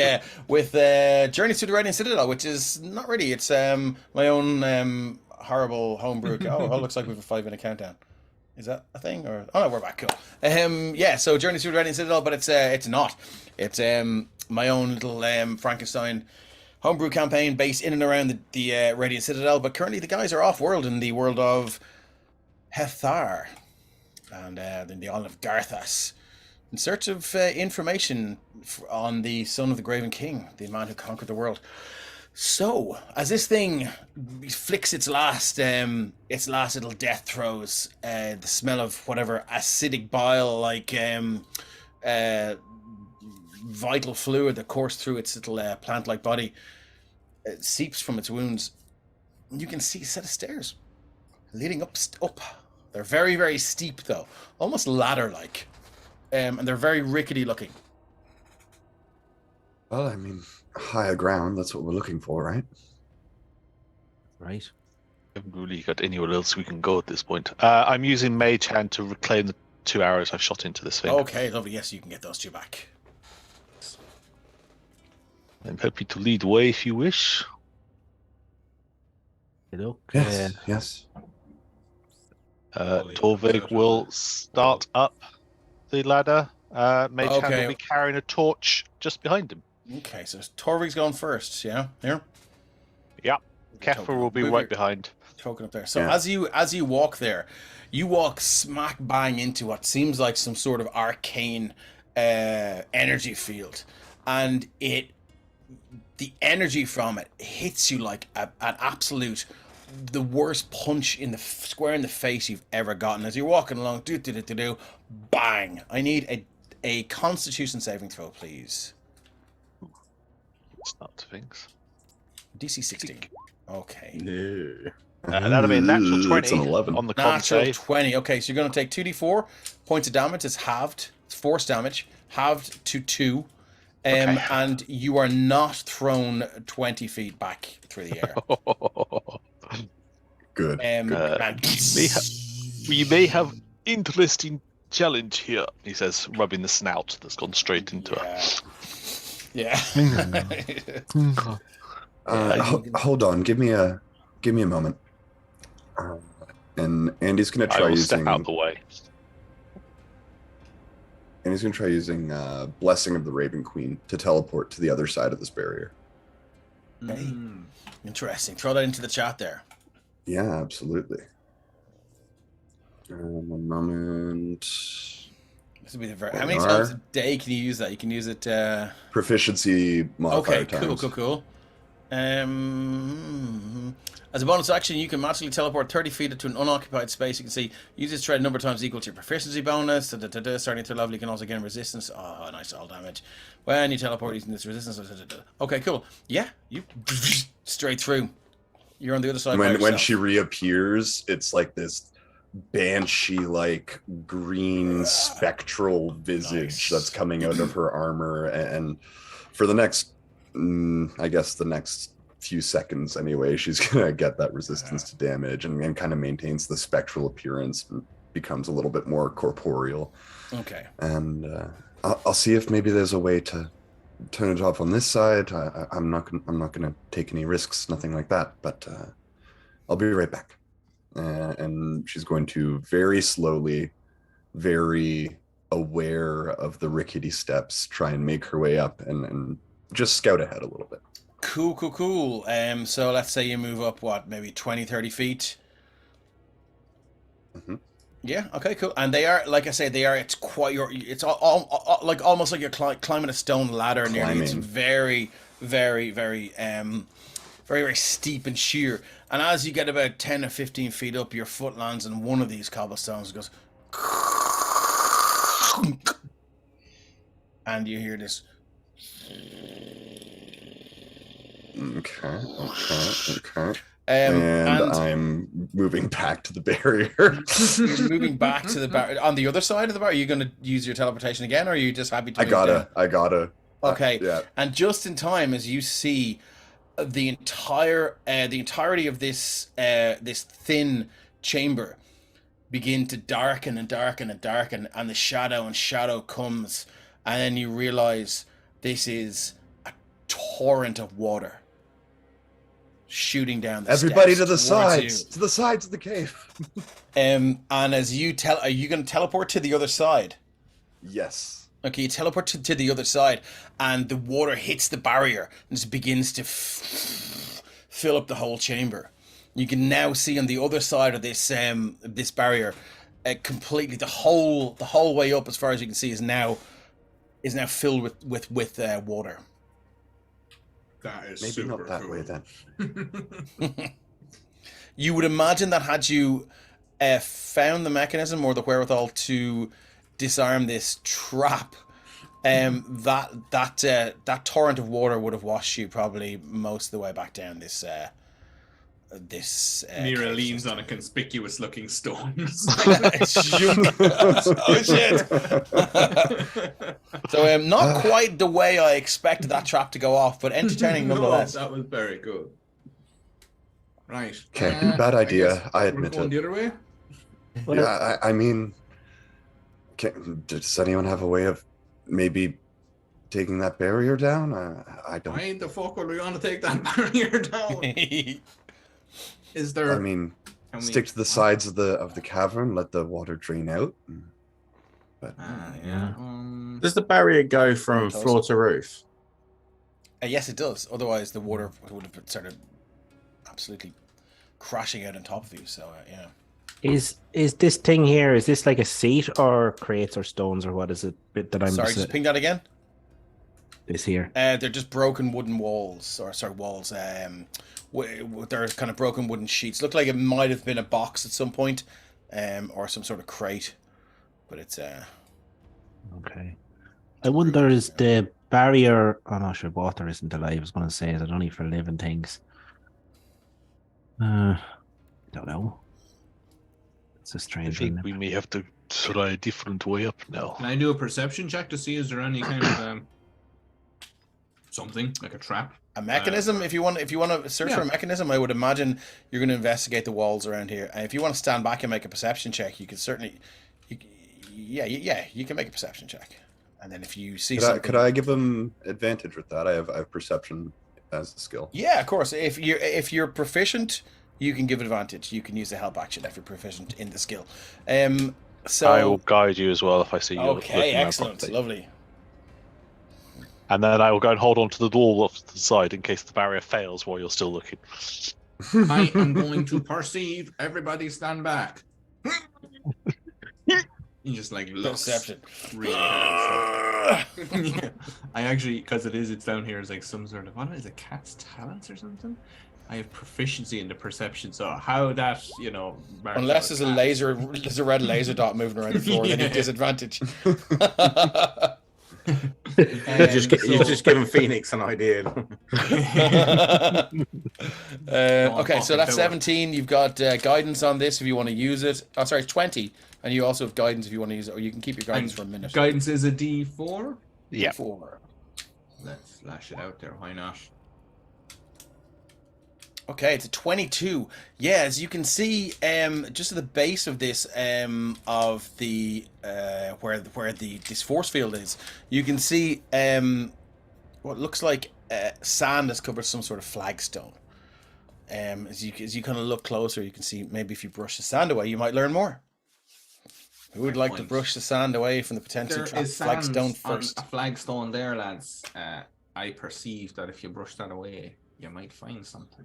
with Journey Through the Radiant Citadel, which is not really. It's my own horrible homebrew. Oh, it looks like we have a 5-minute countdown. Is that a thing? Or oh no, we're back. Cool. Yeah. So Journey Through the Radiant Citadel, but it's not. It's my own little Frankenstein homebrew campaign based in and around the Radiant Citadel. But currently, the guys are off world in the world of Hethar and in the island of Garthas, in search of information on the son of the Graven King, the man who conquered the world. So, as this thing flicks its last little death throes, the smell of whatever acidic bile, like vital fluid that coursed through its little plant-like body, seeps from its wounds. You can see a set of stairs leading up. They're very, very steep, though, almost ladder-like. And they're very rickety looking. Well, I mean, higher ground, that's what we're looking for, right? Right. I haven't really got anywhere else we can go at this point. I'm using Mage Hand to reclaim the 2 arrows I've shot into this thing. Okay, lovely. Yes, you can get those 2 back. I'm happy to lead the way if you wish. Look. Yes. Torvig will start up the ladder. Mage Hand will be carrying a torch just behind him. Okay, so Torvig's going first, yeah? Here? Yeah. Kefir will be right behind. Token up there. So as you walk there, you walk smack bang into what seems like some sort of arcane energy field. And the energy from it hits you like an absolute, the worst punch in the square in the face you've ever gotten. As you're walking along, bang! I need a Constitution saving throw, please. It's not things. DC 16. Okay. No. That'll be a natural 20 It's an 11. on the con Natural save. 20. Okay, so you're going to take 2d4 points of damage. It's halved. It's force damage. Halved to 2. And you are not thrown 20 feet back through the air. Good. We may have interesting challenge here, he says, rubbing the snout that's gone straight into it. Yeah. Hold on. Give me a moment. And Andy's gonna try using. Step out the way. And he's gonna try using Blessing of the Raven Queen to teleport to the other side of this barrier. Okay. Interesting. Throw that into the chat there. Yeah, absolutely. 1 moment. This will be the how many times a day can you use that? You can use it. Proficiency modifier times. Cool. As a bonus action, you can magically teleport 30 feet to an unoccupied space. You can see use this trait a number of times equal to your proficiency bonus. Starting through level, you can also gain resistance. Oh, nice all damage. When you teleport using this resistance. Okay, cool. Yeah, you straight through. You're on the other side. When she reappears, it's like this banshee-like green spectral visage that's coming out of her armor, and for the next, I guess the next few seconds anyway, she's gonna get that resistance to damage and kind of maintains the spectral appearance, becomes a little bit more corporeal. Okay. And I'll see if maybe there's a way to turn it off on this side. I'm not gonna take any risks, nothing like that, but I'll be right back. And she's going to very slowly, very aware of the rickety steps, try and make her way up and just scout ahead a little bit. Cool. So let's say you move up, maybe 20, 30 feet? Mm-hmm. Yeah, okay, cool. And they are, like I say, it's quite, it's all like almost like you're climbing a stone ladder nearly. It's very, very, very, very steep and sheer. And as you get about 10 or 15 feet up, your foot lands on one of these cobblestones and goes, and you hear this. Okay. And I'm moving back to the barrier. You're moving back to the barrier. On the other side of the barrier, are you going to use your teleportation again, or are you just happy to I gotta. Okay. Yeah. And just in time, as you see the entirety of this this thin chamber, begin to darken and darken and darken, and the shadow comes, and then you realize this is a torrent of water shooting down the Everybody to steps the towards sides, to the sides of the cave. and as you are you going to teleport to the other side? Yes. Okay, you teleport to the other side, and the water hits the barrier and just begins to fill up the whole chamber. You can now see on the other side of this barrier, completely the whole way up, as far as you can see, is now filled with water. That is Maybe super not that cool. way then. You would imagine that had you found the mechanism or the wherewithal to disarm this trap, that torrent of water would have washed you probably most of the way back down this. Mira cave leans system. on a conspicuous looking stone. Oh shit! So not quite the way I expected that trap to go off, but entertaining nonetheless. That was very good. Right. Okay, bad idea, guess I we're admit going it. the other way. Yeah, I mean, does anyone have a way of maybe taking that barrier down? I don't. Why the fuck are we going to take that barrier down? Is there? I mean, can we- stick to the sides of the cavern, let the water drain out. But Yeah. Does the barrier go from floor to roof? Yes, it does. Otherwise, the water would have started absolutely crashing out on top of you. So yeah. Is this thing here? Is this like a seat or crates or stones or what is it that I'm? Sorry, just ping that again. This here. They're just broken wooden walls, or sorry, walls. They're kind of broken wooden sheets. Look like it might have been a box at some point, or some sort of crate. But it's Okay. I wonder, is the barrier? Oh no, sure, water isn't alive. I was going to say, is it only for living things? Don't know. It's a I strange think one. we may have to try a different way up now. Can I do a perception check to see is there any kind of something like a trap? a mechanism. If you want to search for a mechanism, I would imagine you're going to investigate the walls around here. And if you want to stand back and make a perception check, you can certainly, you can make a perception check. And then if you see something, could I give him advantage with that? I have perception as a skill. yeah, of course. If you're proficient, you can give advantage. You can use the help action if you're proficient in the skill. So I will guide you as well if I see you. okay, looking around excellent, properly. lovely. And then I will go and hold on to the wall off to the side in case the barrier fails while you're still looking. I am going to perceive. Everybody stand back. He just like looks Perception. really hard. Yeah. I actually, because it's down here as like some sort of, what is it, cat's talents or something? I have proficiency in the perception, so how that, marks Unless out there's a cat. there's a red laser dot moving around the floor, then you have disadvantage. You just given Phoenix an idea. Okay, so that's 17. You've got guidance on this if you want to use it. Oh, sorry, 20. And you also have guidance if you want to use it, or you can keep your guidance And for a minute. Guidance is a D4. Yeah. 4. Let's flash it out there. Why not? Okay, it's a 22. Yeah, as you can see, just at the base of this, of the where this force field is, you can see what looks like sand has covered some sort of flagstone. As you kind of look closer, you can see maybe if you brush the sand away, you might learn more. Who would like to brush the sand away from the potential There trap is flagstone sand on first? a flagstone there, lads. I perceive that if you brush that away, you might find something.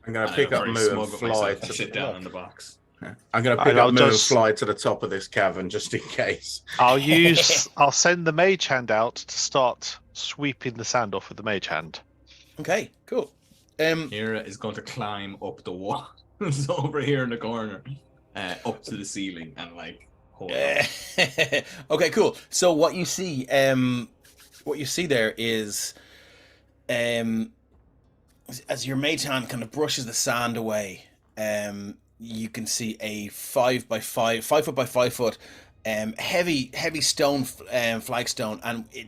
I'm going to pick up Moo and fly to sit down on the box. I'm going to pick up Moo and fly to the top of this cavern just in case. I'll send the mage hand out to start sweeping the sand off with the mage hand. Okay, cool. Hera is going to climb up the wall. It's over here in the corner, up to the ceiling and like hold on. Okay, cool. So what you see there is, as your mage hand kind of brushes the sand away, you can see a 5 foot by 5 foot, heavy stone flagstone, and it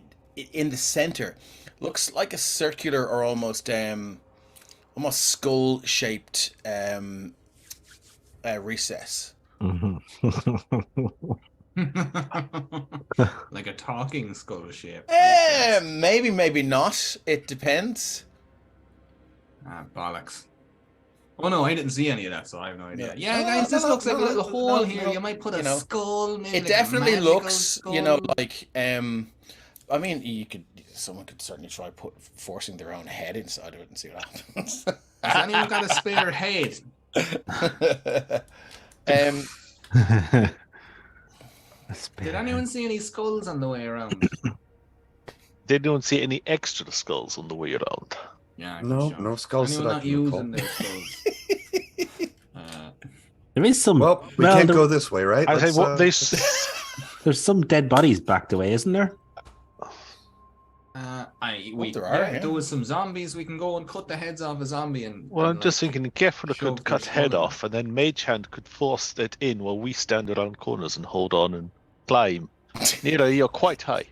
in the center looks like a circular or almost skull shaped recess. Like a talking skull shape. Maybe, maybe not. It depends. Ah, bollocks. Oh no, I didn't see any of that, so I have no idea. Yeah. Yeah, guys, this looks like a little hole no, here. You might put a skull, maybe It like a definitely magical looks, skull. like I mean, someone could certainly try forcing their own head inside of it and see what happens. Has anyone got a spare head? Did anyone see any skulls on the way around? They don't see any extra skulls on the way around. Yeah, No skulls. Anyone that I not can using recall. their skulls? There is some. Well, we well, can't there- go this way, right? I say Let's, what There's some dead bodies backed away, isn't there? There was some zombies. We can go and cut the heads off a zombie and. Well, I'm and, just like, thinking Gefra shove could cut their head skull in. off, and then Mage Hand could force it in while we stand around corners and hold on and climb. Nero, you're quite high.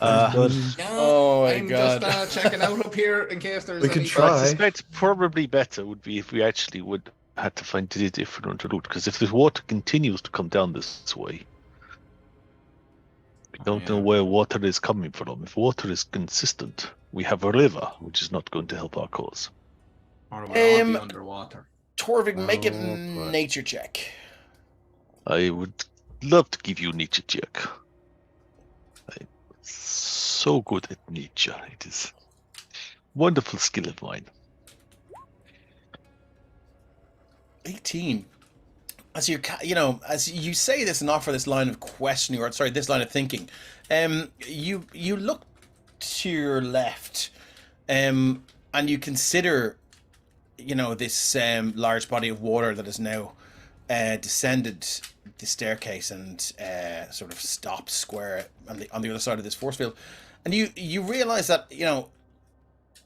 Good. Yeah, Oh my I'm God. just checking out up here in case there's We could any. try. I suspect probably better would be if we actually would have to find a different route, because if the water continues to come down this way, we don't know where water is coming from. If water is consistent, we have a river, which is not going to help our cause. Or we'll all be underwater. Torvik, make it boy. nature check. I would love to give you nature check. I'm so good at nature. It is wonderful skill of mine. 18. As as you say this and offer this line of questioning, or sorry, this line of thinking, you look to your left, and you consider, this large body of water that has now descended the staircase and sort of stopped square on the other side of this force field, and you realize that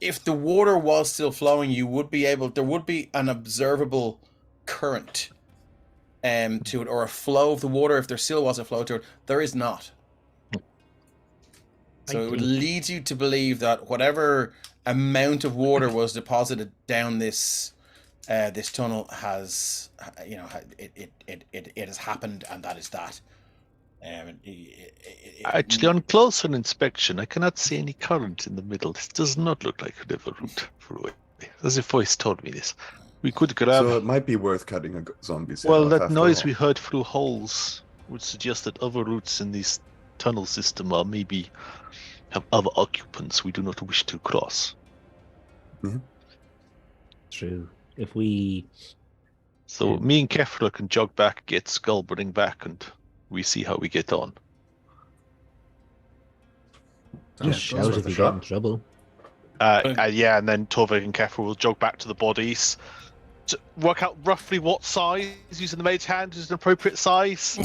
if the water was still flowing, there would be an observable current to it, or a flow of the water. If there still was a flow to it, there is not. So it would lead you to believe that whatever amount of water was deposited down this tunnel has, it has happened, and that is that. Actually, on closer inspection, I cannot see any current in the middle. This does not look like a river route for a way. As if voice told me this. We could grab. So it might be worth cutting a zombie's head Well, off that after noise all. we heard through holes would suggest that other routes in this tunnel system are maybe have other occupants we do not wish to cross. True. If we. So me and Kefra can jog back, get Skull, bring back, and we see how we get on. Just shout if you get in trouble. Yeah, and then Torvik and Kefra will jog back to the bodies. To work out roughly what size, using the mage hand is an appropriate size.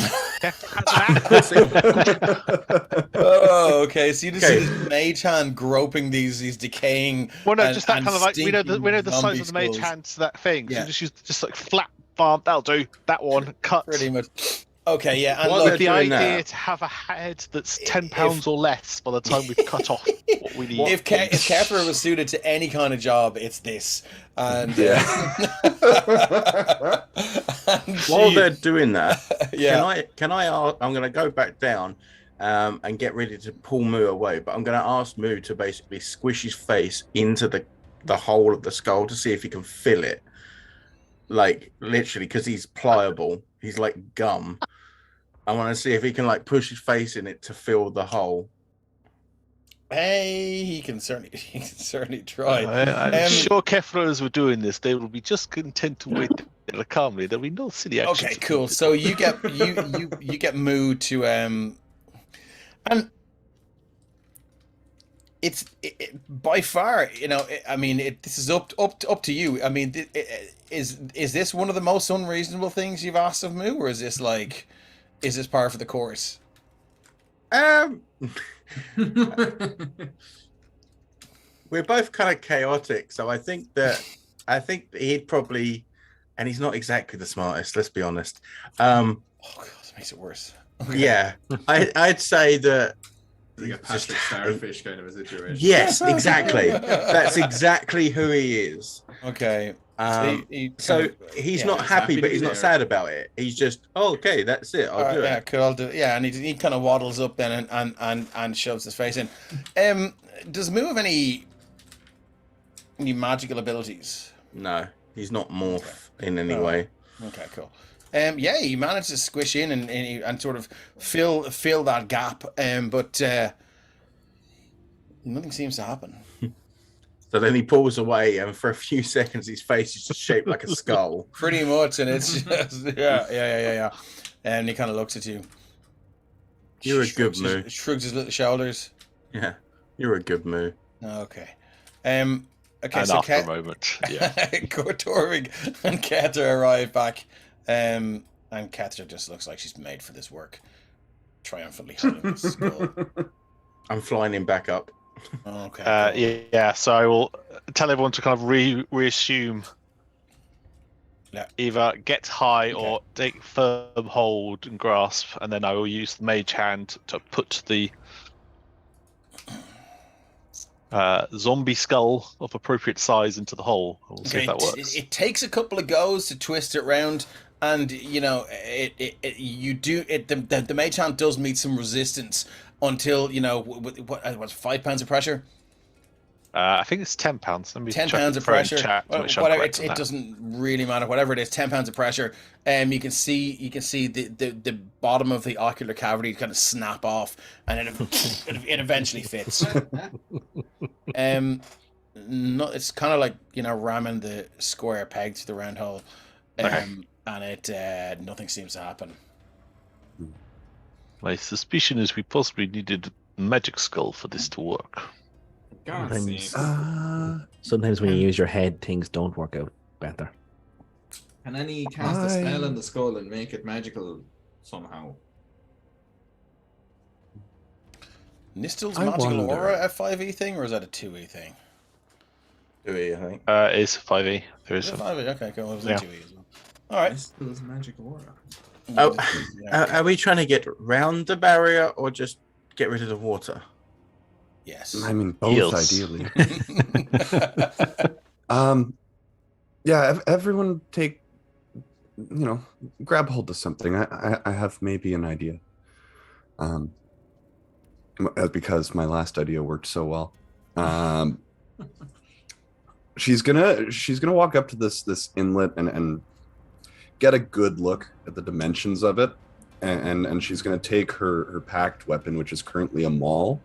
Oh, okay. So you just see this mage hand groping these decaying. Well, no, and- just that and kind of like we know the stinking size zombie of the mage skulls. hand to that thing. Yeah. So just use just like flat farm. That'll do. That one cut. Pretty much. Okay, yeah. And While look, With the they're doing idea that- to have a head that's 10 pounds or less by the time we've cut off what we need. if Kefra was suited to any kind of job, it's this. And and While she- they're doing that, yeah. can I ask, I'm going to go back down and get ready to pull Moo away, but I'm going to ask Moo to basically squish his face into the hole of the skull to see if he can feel it. Like, literally, because he's pliable. He's like gum. I want to see if he can like push his face in it to fill the hole. Hey, he can certainly try. I'm sure Kefras were doing this. They will be just content to wait calmly. There'll be no silly action. Okay, cool. So you get you get Moo to and it's by far, I mean, this is up to you. I mean, is this one of the most unreasonable things you've asked of Moo, or is this par for the course? We're both kind of chaotic, so I think he'd probably, and he's not exactly the smartest. Let's be honest. Oh god, this makes it worse. Yeah, I'd say that. Like a Patrick Starfish kind of a situation. Yes, exactly. That's exactly who he is. Okay. So he's not happy, but he's not sad about it. He's just, oh, okay, that's it. I'll do it. Yeah, cool. I'll do it. Yeah, and he kind of waddles up then and shoves his face in. Does Moo have any magical abilities? No, he's not morph in any way. Okay, cool. Yeah, he managed to squish in and sort of fill that gap. But nothing seems to happen. So then he pulls away, and for a few seconds, his face is just shaped like a skull. Pretty much, and it's just yeah. And he kind of looks at you. You're a good Moo. Shrugs his little shoulders. Yeah, you're a good Moo. Okay. Okay. And so after a moment, yeah. Torvig and Hethar arrive back, and Hethar just looks like she's made for this work. Triumphantly holding his skull. I'm flying him back up. Okay. Yeah. So I will tell everyone to kind of reassume. Yeah. Either get high or take firm hold and grasp, and then I will use the mage hand to put the zombie skull of appropriate size into the hole. We'll see if that works. It takes a couple of goes to twist it round, and you know the mage hand does meet some resistance until what's 5 pounds of pressure. I think it's £10. 10 pounds of pressure. Whatever, it doesn't really matter. Whatever it is, 10 pounds of pressure. You can see the bottom of the ocular cavity kind of snap off, and it eventually fits. No, it's kind of like ramming the square peg to the round hole, and it nothing seems to happen. My suspicion is we possibly needed a magic skull for this to work. Sometimes when you use your head, things don't work out better. Can any cast a spell on the skull and make it magical somehow? Nistel's magical aura a 5e thing, or is that a 2e thing? 2e, I think. It's 5e. There is a 5e. Okay, cool. It was a 2e as well. All right. Nistel's magical aura. Oh, are we trying to get round the barrier or just get rid of the water? Yes. I mean, both ideally. Yeah, everyone take, grab hold of something. I have maybe an idea. Because my last idea worked so well. She's gonna walk up to this inlet and get a good look at the dimensions of it, and she's gonna take her packed weapon, which is currently a maul,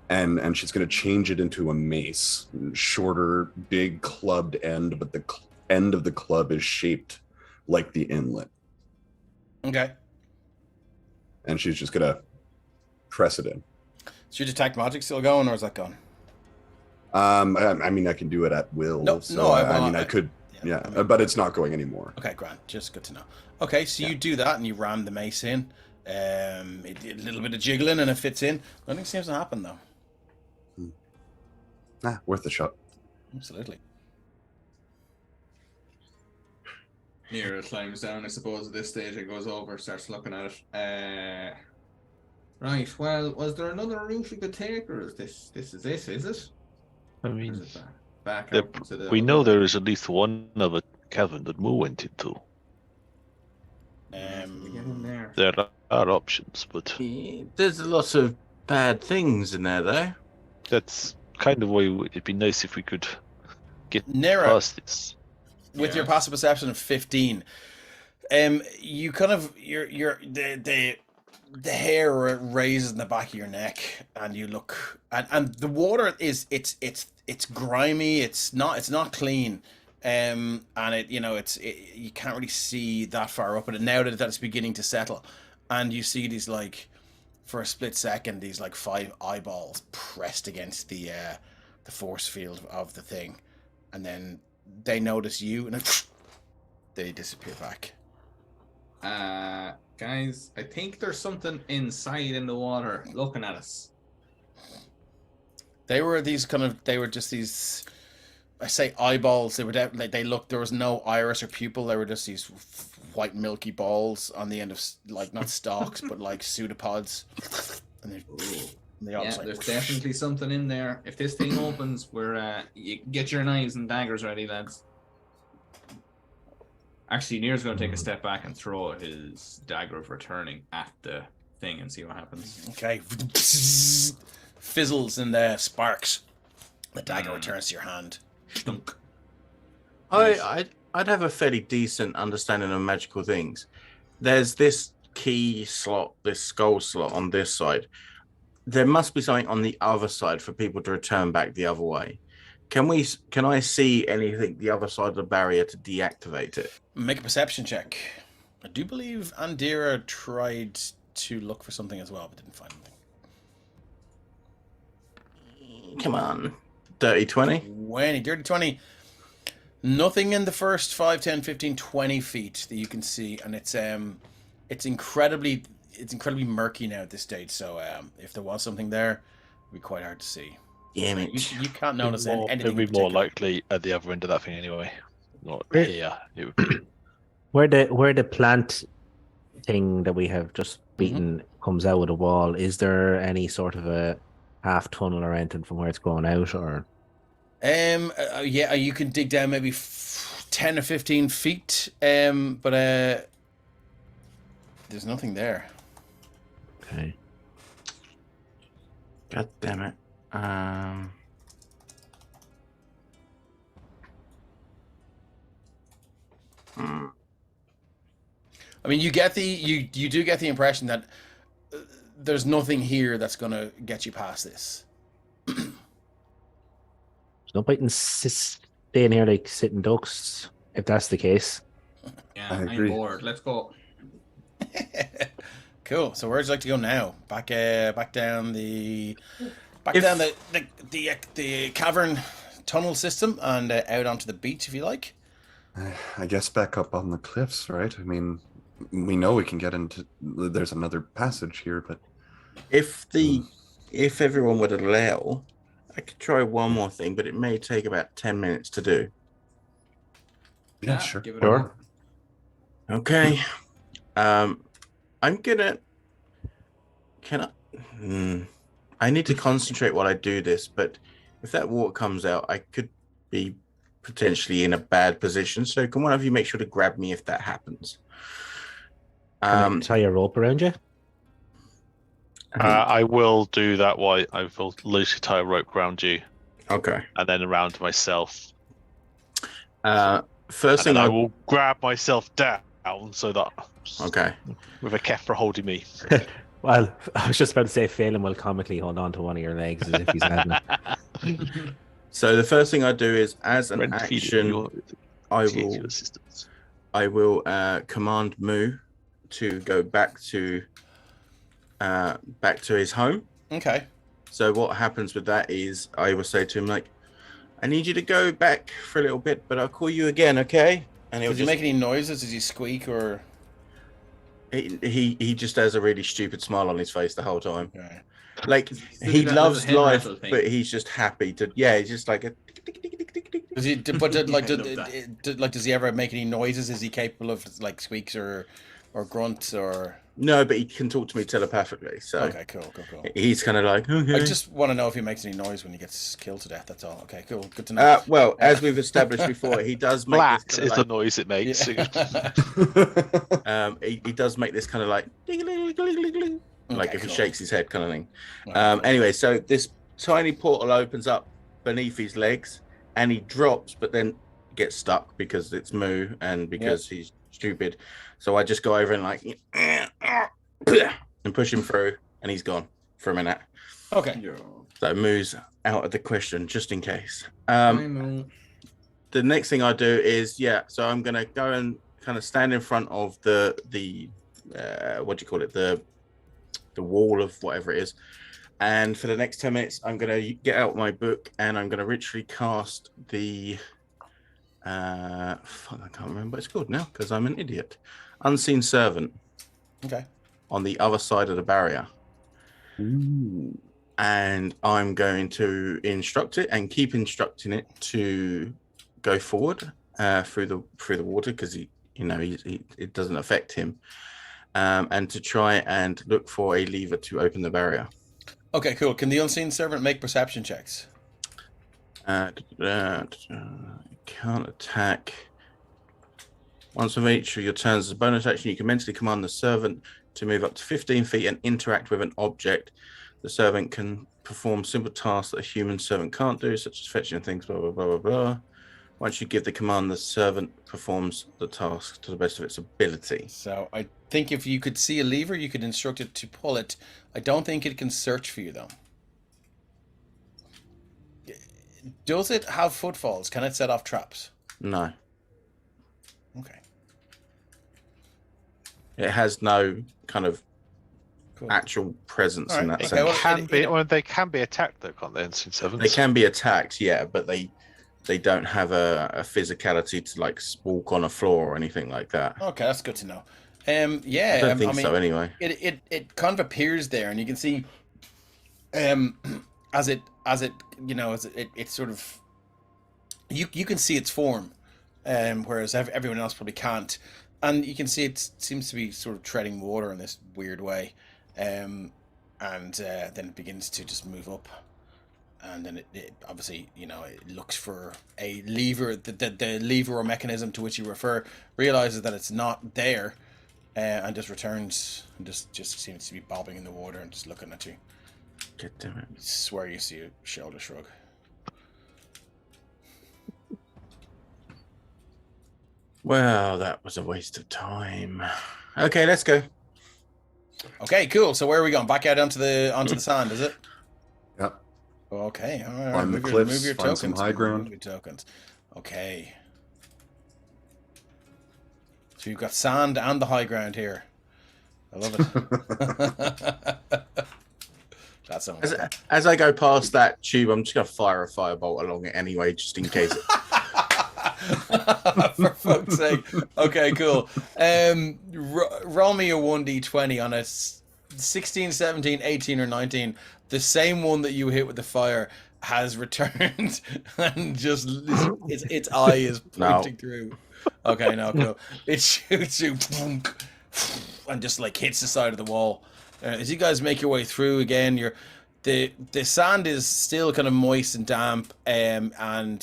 and she's gonna change it into a mace, shorter, big clubbed end, but the end of the club is shaped like the inlet. Okay. And she's just gonna press it in. Is your detect magic still going, or is that gone? I mean, I can do it at will. I could. Yeah, but it's not going anymore. Okay, grand. Just good to know. Okay, so you do that and you ram the mace in. A little bit of jiggling and it fits in. Nothing seems to happen though. Worth a shot. Absolutely. Nira climbs down, I suppose, at this stage and goes over, starts looking at it. Right, well, was there another route we could take, or is this is it? I mean, we know there is at least one other cavern that Moo went into. There are options, but there's lots of bad things in there, though. That's kind of why it'd be nice if we could get Nira, past this. With your passive perception of 15, you kind of the hair raises in the back of your neck, and you look, and the water is it's grimy. It's not clean, and you can't really see that far up. But now that it's beginning to settle, and you see these, like, for a split second, these like 5 eyeballs pressed against the force field of the thing, and then they notice you, and they disappear back. Guys, I think there's something inside in the water looking at us. They were just these, I say eyeballs. They were definitely, they looked, there was no iris or pupil. They were just these white milky balls on the end of, like, not stalks, but like pseudopods. And there's definitely something in there. If this thing opens, you get your knives and daggers ready, lads. Actually, Nier's going to take a step back and throw his dagger of returning at the thing and see what happens. Okay. Fizzles and sparks. The dagger returns to your hand. Stunk. I'd have a fairly decent understanding of magical things. There's this key slot, this skull slot on this side. There must be something on the other side for people to return back the other way. Can I see anything the other side of the barrier to deactivate it? Make a perception check. I do believe Andira tried to look for something as well, but didn't find anything. Come on. Dirty 20. 20, dirty 20. Nothing in the first 5, 10, 15, 20 feet that you can see, and it's incredibly murky now at this stage, so if there was something there, it'd be quite hard to see. Damn it. You can't notice anything. It would be in more particular. likely at the other end of that thing anyway. Not Where- here. It would be. Where the plant thing that we have just beaten comes out of the wall, is there any sort of a half tunnel or anything from where it's going out, or? Yeah, you can dig down maybe 10 or 15 feet, but there's nothing there. Okay. God damn it. I mean, you do get the impression that there's nothing here that's gonna get you past this. There's no point in staying here like sitting ducks, if that's the case. Yeah, I I'm agree. bored. Let's go. Cool. So where would you like to go now? Back down the cavern tunnel system and out onto the beach, if you like. I guess back up on the cliffs, right? I mean, we know we can get into. There's another passage here, but If everyone would allow, I could try one more thing, but it may take about 10 minutes to do. yeah, sure. Give it Sure. a go. Okay. I'm gonna. I need to concentrate while I do this, but if that water comes out, I could be potentially in a bad position. So can one of you make sure to grab me if that happens? Can I tie a rope around you? I will do that. Why I will loosely tie a rope around you Okay. and then around myself. First And thing then I will grab myself down so that Okay. with a Kefra holding me. Well, I was just about to say Phelan will comically hold on to one of your legs as if he's having it. So the first thing I do is, as an Rent feed action, your- I feed will your assistance. command Moo to go back to his home. Okay. So what happens with that is I will say to him, like, I need you to go back for a little bit, but I'll call you again, okay? And he'll Does he just make any noises? Does he squeak or? he just has a really stupid smile on his face the whole time. Okay. Like Does he that loves little head life, rattle thing? but he's just happy to. Yeah, he's just like a. Does he? But love does he ever make any noises? Is he capable of like squeaks or grunts or? No, but he can talk to me telepathically. So Okay, cool. he's kind of like, okay. I just want to know if he makes any noise when he gets killed to death. That's all. Okay, cool. Good to know. Well, as we've established before, he does make Flat this is kind the noise it makes. he does make this kind of like ding-a-ling-a-ling-a-ling-a-ling, like Okay, if he cool. shakes his head kind of thing. Okay, cool. Anyway, so this tiny portal opens up beneath his legs and he drops, but then gets stuck because it's Moo and because he's stupid. So I just go over and like and push him through and he's gone for a minute. Okay. So Moo's out of the question just in case. Hi, Moo. The next thing I do is so I'm gonna go and kind of stand in front of the what do you call it, the wall of whatever it is, and for the next 10 minutes I'm gonna get out my book and I'm gonna literally cast the I can't remember what it's called now because I'm an idiot. Unseen Servant Okay. on the other side of the barrier. And I'm going to instruct it and keep instructing it to go forward through the water because it doesn't affect him, and to try and look for a lever to open the barrier. Okay, cool. Can the unseen servant make perception checks? Can't attack. Once of each of your turns as a bonus action, you can mentally command the servant to move up to 15 feet and interact with an object. The servant can perform simple tasks that a human servant can't do, such as fetching things, blah, blah, blah, blah, blah. Once you give the command, the servant performs the task to the best of its ability. So I think if you could see a lever, you could instruct it to pull it. I don't think it can search for you, though. Does it have footfalls? Can it set off traps? No. Okay. It has no kind of Cool. actual presence in Alright, that okay, sense. well, They can be attacked though, can't they? Ancient servants. They can be attacked, yeah, but they don't have a physicality to like walk on a floor or anything like that. Okay, that's good to know. Yeah, I don't think so anyway. It kind of appears there, and you can see, as it sort of, you can see its form, whereas everyone else probably can't, and you can see it seems to be sort of treading water in this weird way, and then it begins to just move up. And then it obviously, it looks for a lever, the lever or mechanism to which you refer, realizes that it's not there, and just returns, and just seems to be bobbing in the water and just looking at you. God damn it. I swear you see a shoulder shrug. Well, that was a waste of time. Okay, let's go. Okay, cool. So where are we going? Back out onto the sand, is it? Yep. Okay, all right. Climb the cliffs, move your find some tokens. high ground. Move your tokens. Okay. So you've got sand and the high ground here. I love it. That's something. As I go past that tube, I'm just gonna fire a firebolt along it anyway, just in case. For fuck's sake. Okay, cool. Roll me a 1d20 on a 16, 17, 18, or 19. The same one that you hit with the fire has returned and just its eye is pointing through. Okay, no, cool. It shoots you and just like hits the side of the wall. As you guys make your way through again, the sand is still kind of moist and damp, and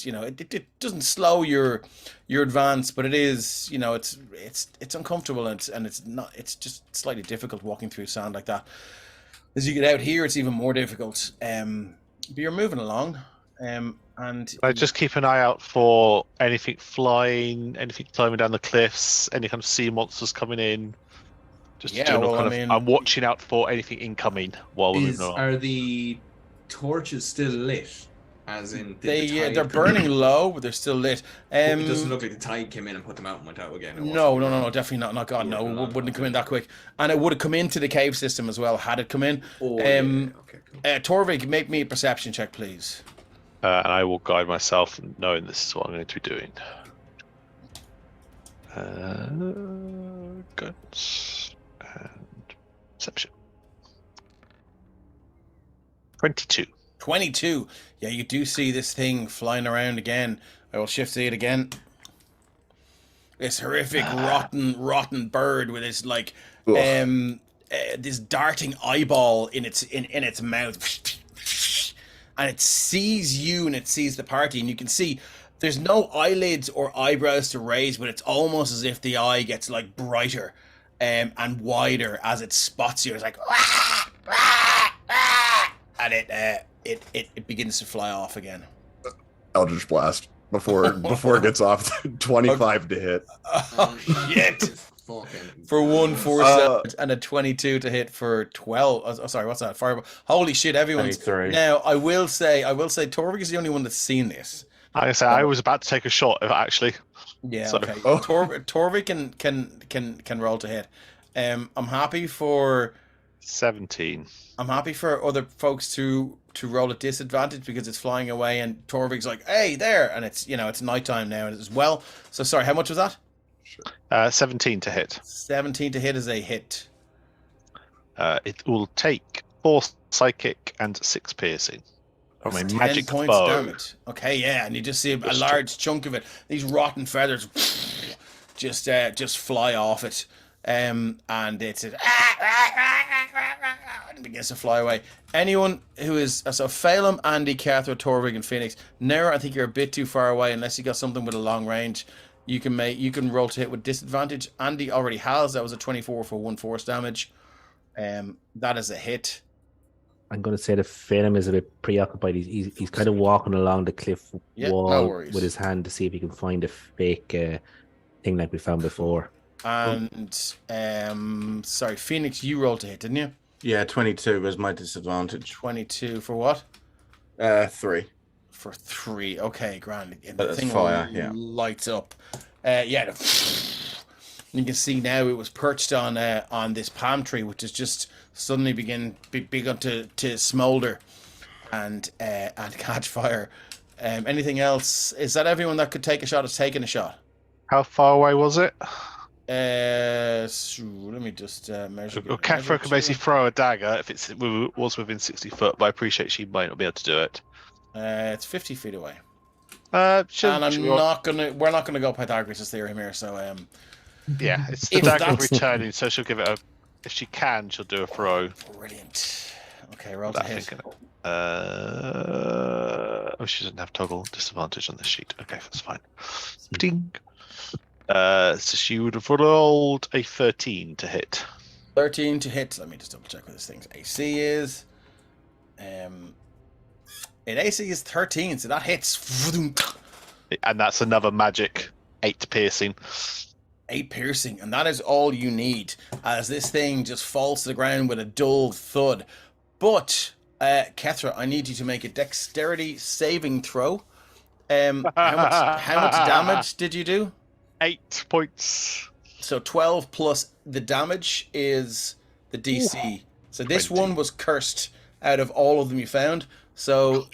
it doesn't slow your advance, but it is, it's uncomfortable and it's just slightly difficult walking through sand like that. As you get out here, it's even more difficult. But you're moving along, and I just keep an eye out for anything flying, anything climbing down the cliffs, any kind of sea monsters coming in. Just I'm watching out for anything incoming while we're moving along. Are the torches still lit? As in, they're burning low, but they're still lit. It doesn't look like the tide came in and put them out and went out again. No, definitely not. Not God, no. It wouldn't have come in that quick. And it would have come into the cave system as well had it come in. Okay, cool. Torvig, make me a perception check, please. And I will guide myself, knowing this is what I'm going to be doing. Guns and perception. 22. 22. Yeah, you do see this thing flying around again. I will shift see it again. This horrific, rotten bird with this this darting eyeball in its mouth, and it sees you and it sees the party, and you can see there's no eyelids or eyebrows to raise, but it's almost as if the eye gets like brighter and wider as it spots you. It's like and it begins to fly off again. Eldritch Blast before it gets off. 25 to hit. Oh shit! For 1 4 and a 22 to hit for 12. Oh, sorry, what's that? Fireball. Holy shit! Everyone's 23. Now I will say, Torvik is the only one that's seen this. I was about to take a shot, actually. Yeah. So, okay. Torvik can roll to hit. I'm happy for 17. I'm happy for other folks to roll at disadvantage because it's flying away, and Torvik's like, "Hey, there!" And it's it's nighttime now as well. So sorry, how much was that? Sure. 17 to hit. 17 to hit is a hit. It will take 4 psychic and 6 piercing. From a 10 magic points bow. damage. Okay, yeah, and you just see a large chunk of it. These rotten feathers just fly off it, and it begins to fly away. Anyone who is so Phelim, Andy, Carther, Torvig, and Phoenix. Nera, I think you're a bit too far away unless you got something with a long range. You can roll to hit with disadvantage. Andy already has. That was a 24 for 1 force damage. That is a hit. I'm going to say the Phenom is a bit preoccupied. He's kind of walking along the cliff No wall worries. with his hand to see if he can find a fake thing like we found before. And sorry, Phoenix, you rolled to hit, didn't you? Yeah, 22 was my disadvantage. 22 for what? 3. For 3. Okay, grand. And But the that's thing fire, yeah. lights up. You can see now it was perched on this palm tree, which has just suddenly begun to smolder and catch fire. Anything else? Is that everyone that could take a shot has taken a shot? How far away was it? So let me just measure. Kefra can basically throw a dagger if it was within 60 foot, but I appreciate she might not be able to do it. It's 50 feet away. And we're not gonna go Pythagoras' theorem here. So yeah, it's the If dagger that's- returning, so she'll give it a. If she can, she'll do a throw. brilliant. Okay, roll to That hit. thing. She doesn't have toggle disadvantage on this sheet. Okay, that's fine. Ding. So she would have rolled a 13 to hit. 13 to hit. Let me just double check what this thing's AC is. It AC is 13, so that hits. And that's another magic 8 piercing. 8 piercing, and that is all you need, as this thing just falls to the ground with a dull thud. But, Kethra, I need you to make a dexterity saving throw. How much damage did you do? 8 points. So 12 plus the damage is the DC. So this 20. one was cursed out of all of them you found. So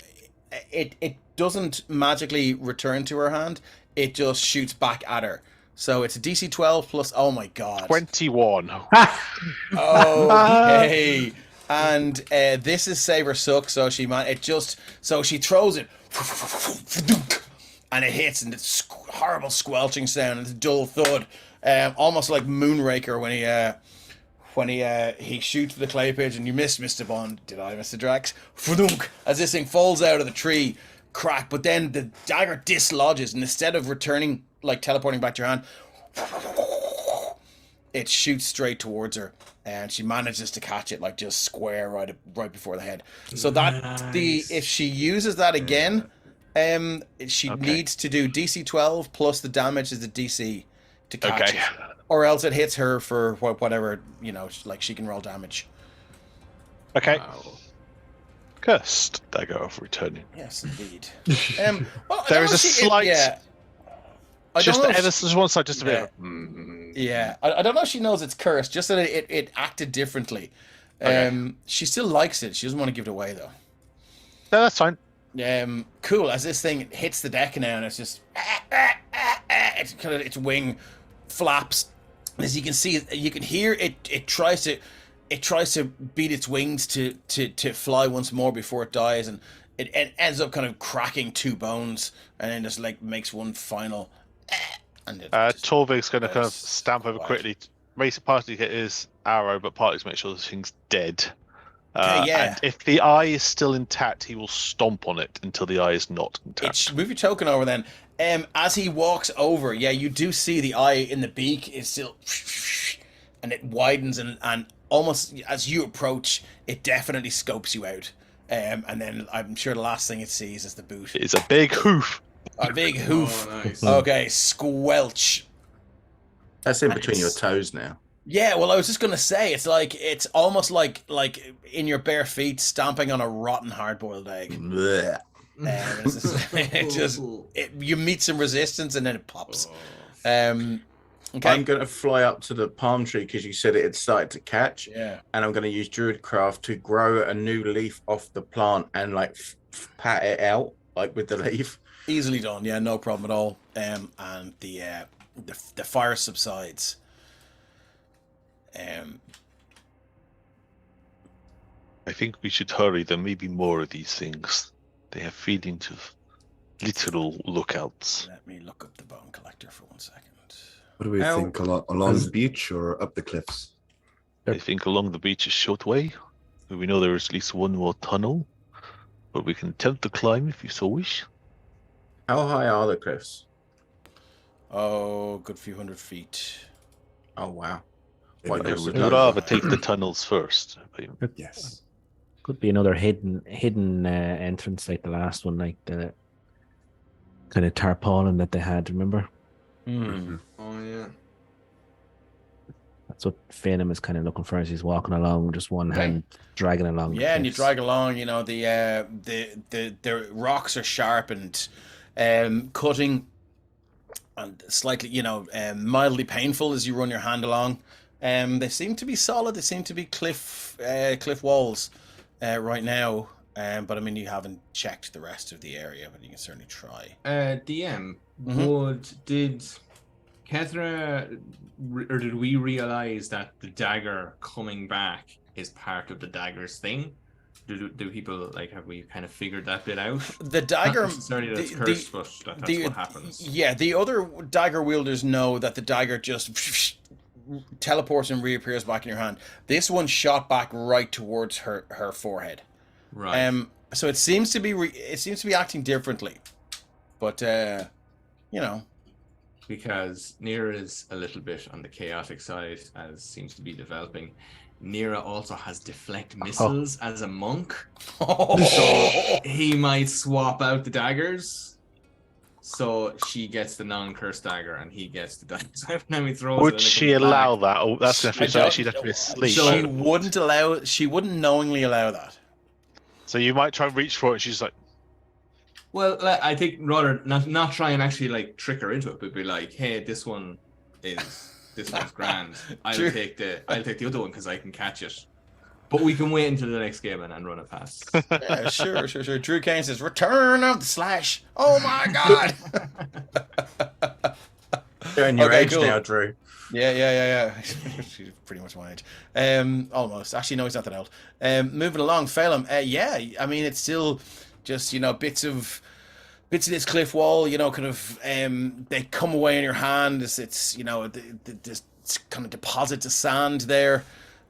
it doesn't magically return to her hand. It just shoots back at her. So it's a DC 12 plus, oh my god. 21. Okay. And this is save or suck, so she throws it. And it hits, and it's horrible squelching sound, and it's a dull thud. Almost like Moonraker when he shoots the clay pigeon. You missed, Mr. Bond. Did I, Mr. Drax? As this thing falls out of the tree, crack, but then the dagger dislodges, and instead of returning, like teleporting back to your hand, it shoots straight towards her, and she manages to catch it like just square right before the head. So if she uses that again, she needs to do DC 12 plus the damage is the DC to catch it. Or else it hits her for whatever, like she can roll damage. Okay. Cursed dagger of returning. Yes, indeed. There is a slight. I Just don't know ever so one side, just a bit. Yeah, I don't know if she knows it's cursed, just that it acted differently. She still likes it. She doesn't want to give it away, though. No, that's fine. Cool. As this thing hits the deck now, and it's just it's kind of its wing flaps. As you can see, you can hear it. It tries to beat its wings to fly once more before it dies, and it ends up kind of cracking 2 bones, and then just like makes one final. And Torvig's going to kind of just stamp over quiet. quickly. Basically, partly get his arrow, but partly to make sure this thing's dead. yeah. And if the eye is still intact, he will stomp on it until the eye is not intact. Move your token over then. As he walks over, you do see the eye in the beak is still, and it widens and almost as you approach, it definitely scopes you out. And then I'm sure the last thing it sees is the boot. It's a big hoof. A big hoof. Oh, nice. Okay, squelch. That's in between your toes now. Yeah, well, I was just gonna say it's almost like in your bare feet stomping on a rotten hard-boiled egg. Blech. You meet some resistance and then it pops. I'm Okay. going to fly up to the palm tree because you said it had started to catch, Yeah. and I'm going to use Druidcraft to grow a new leaf off the plant and like pat it out like with the leaf. Easily done. Yeah, no problem at all. And the fire subsides. I think we should hurry. There may be more of these things. They have feelings of literal lookouts. Let me look up the bone collector for 1 second. What do we How- think? Along the beach or up the cliffs? I think along the beach is short way. We know there is at least one more tunnel, but we can attempt to climb if you so wish. How high are the cliffs? Oh, good few 100 feet. Oh wow. Maybe What, I yours would is I'd not- rather take the tunnels first. Yes. Could be another hidden entrance like the last one, like the kind of tarpaulin that they had. Remember? Hmm. Oh yeah. That's what Phelim is kind of looking for as he's walking along, just one Okay. hand dragging along. the Yeah, and you cliffs. drag along. You know the rocks are sharp and cutting, and slightly, mildly painful as you run your hand along. They seem to be solid. They seem to be cliff walls right now. But I mean, you haven't checked the rest of the area, but you can certainly try. DM, Mhm. did Kethra, or did we realize that the dagger coming back is part of the dagger's thing? Do people, like, have we kind of figured that bit out? The dagger, Not necessarily that it's cursed, but that's what happens. Yeah, the other dagger wielders know that the dagger just teleports and reappears back in your hand. This one shot back right towards her forehead. Right. So it seems to be acting differently, but Because Nira is a little bit on the chaotic side, as seems to be developing. Nira also has deflect missiles as a monk, so he might swap out the daggers. So she gets the non-cursed dagger, and he gets the dagger. So every time he throws it, Would and it she comes allow back- that? Oh, that's going to I be something don't- she'd have to be asleep. So- She wouldn't knowingly allow that. So you might try and reach for it, and she's like, Well, I think rather not try and actually like trick her into it, but be like, hey, this one's grand. I'll True. take the other one because I can catch it. But we can wait until the next game and run it past. Yeah, sure. Drew Kane says, "Return of the Slash." Oh my God. Showing your Okay, age cool. now, Drew. Yeah. She's pretty much my age. Almost. Actually, no, he's not that old. Moving along, Phelim. Yeah, I mean, it's still just, bits of this cliff wall, kind of, they come away in your hand. It's this kind of deposits of sand there,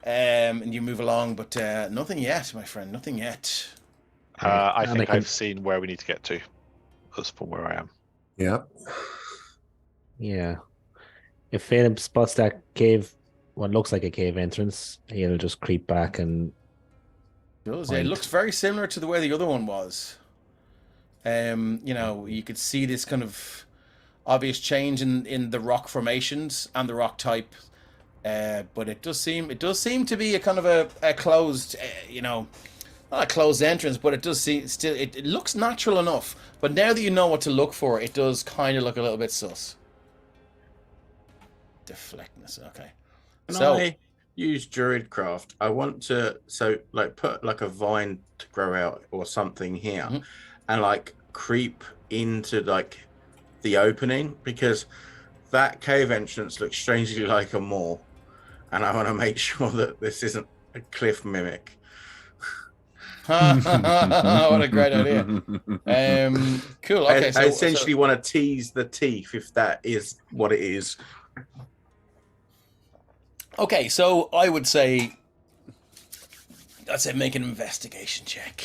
and you move along, but nothing yet, my friend, nothing yet. I And think I can- I've seen where we need to get to. That's from where I am. Yep. Yeah. If Phelim spots that cave, what looks like a cave entrance, he'll just creep back and It does. Point. It looks very similar to the way the other one was. You could see this kind of obvious change in the rock formations and the rock type, but it does seem to be a kind of a closed, not a closed entrance, but it does seem still it looks natural enough. But now that you know what to look for, it does kind of look a little bit sus. Deflectness, okay. Can So I use Druidcraft? I want to put like a vine to grow out or something here, Mhm. and like creep into like the opening, because that cave entrance looks strangely like a moor, and I want to make sure that this isn't a cliff mimic. what a great idea. Cool. Okay, I essentially want to tease the teeth, if that is what it is. Okay, so I would say, I'd say make an investigation check.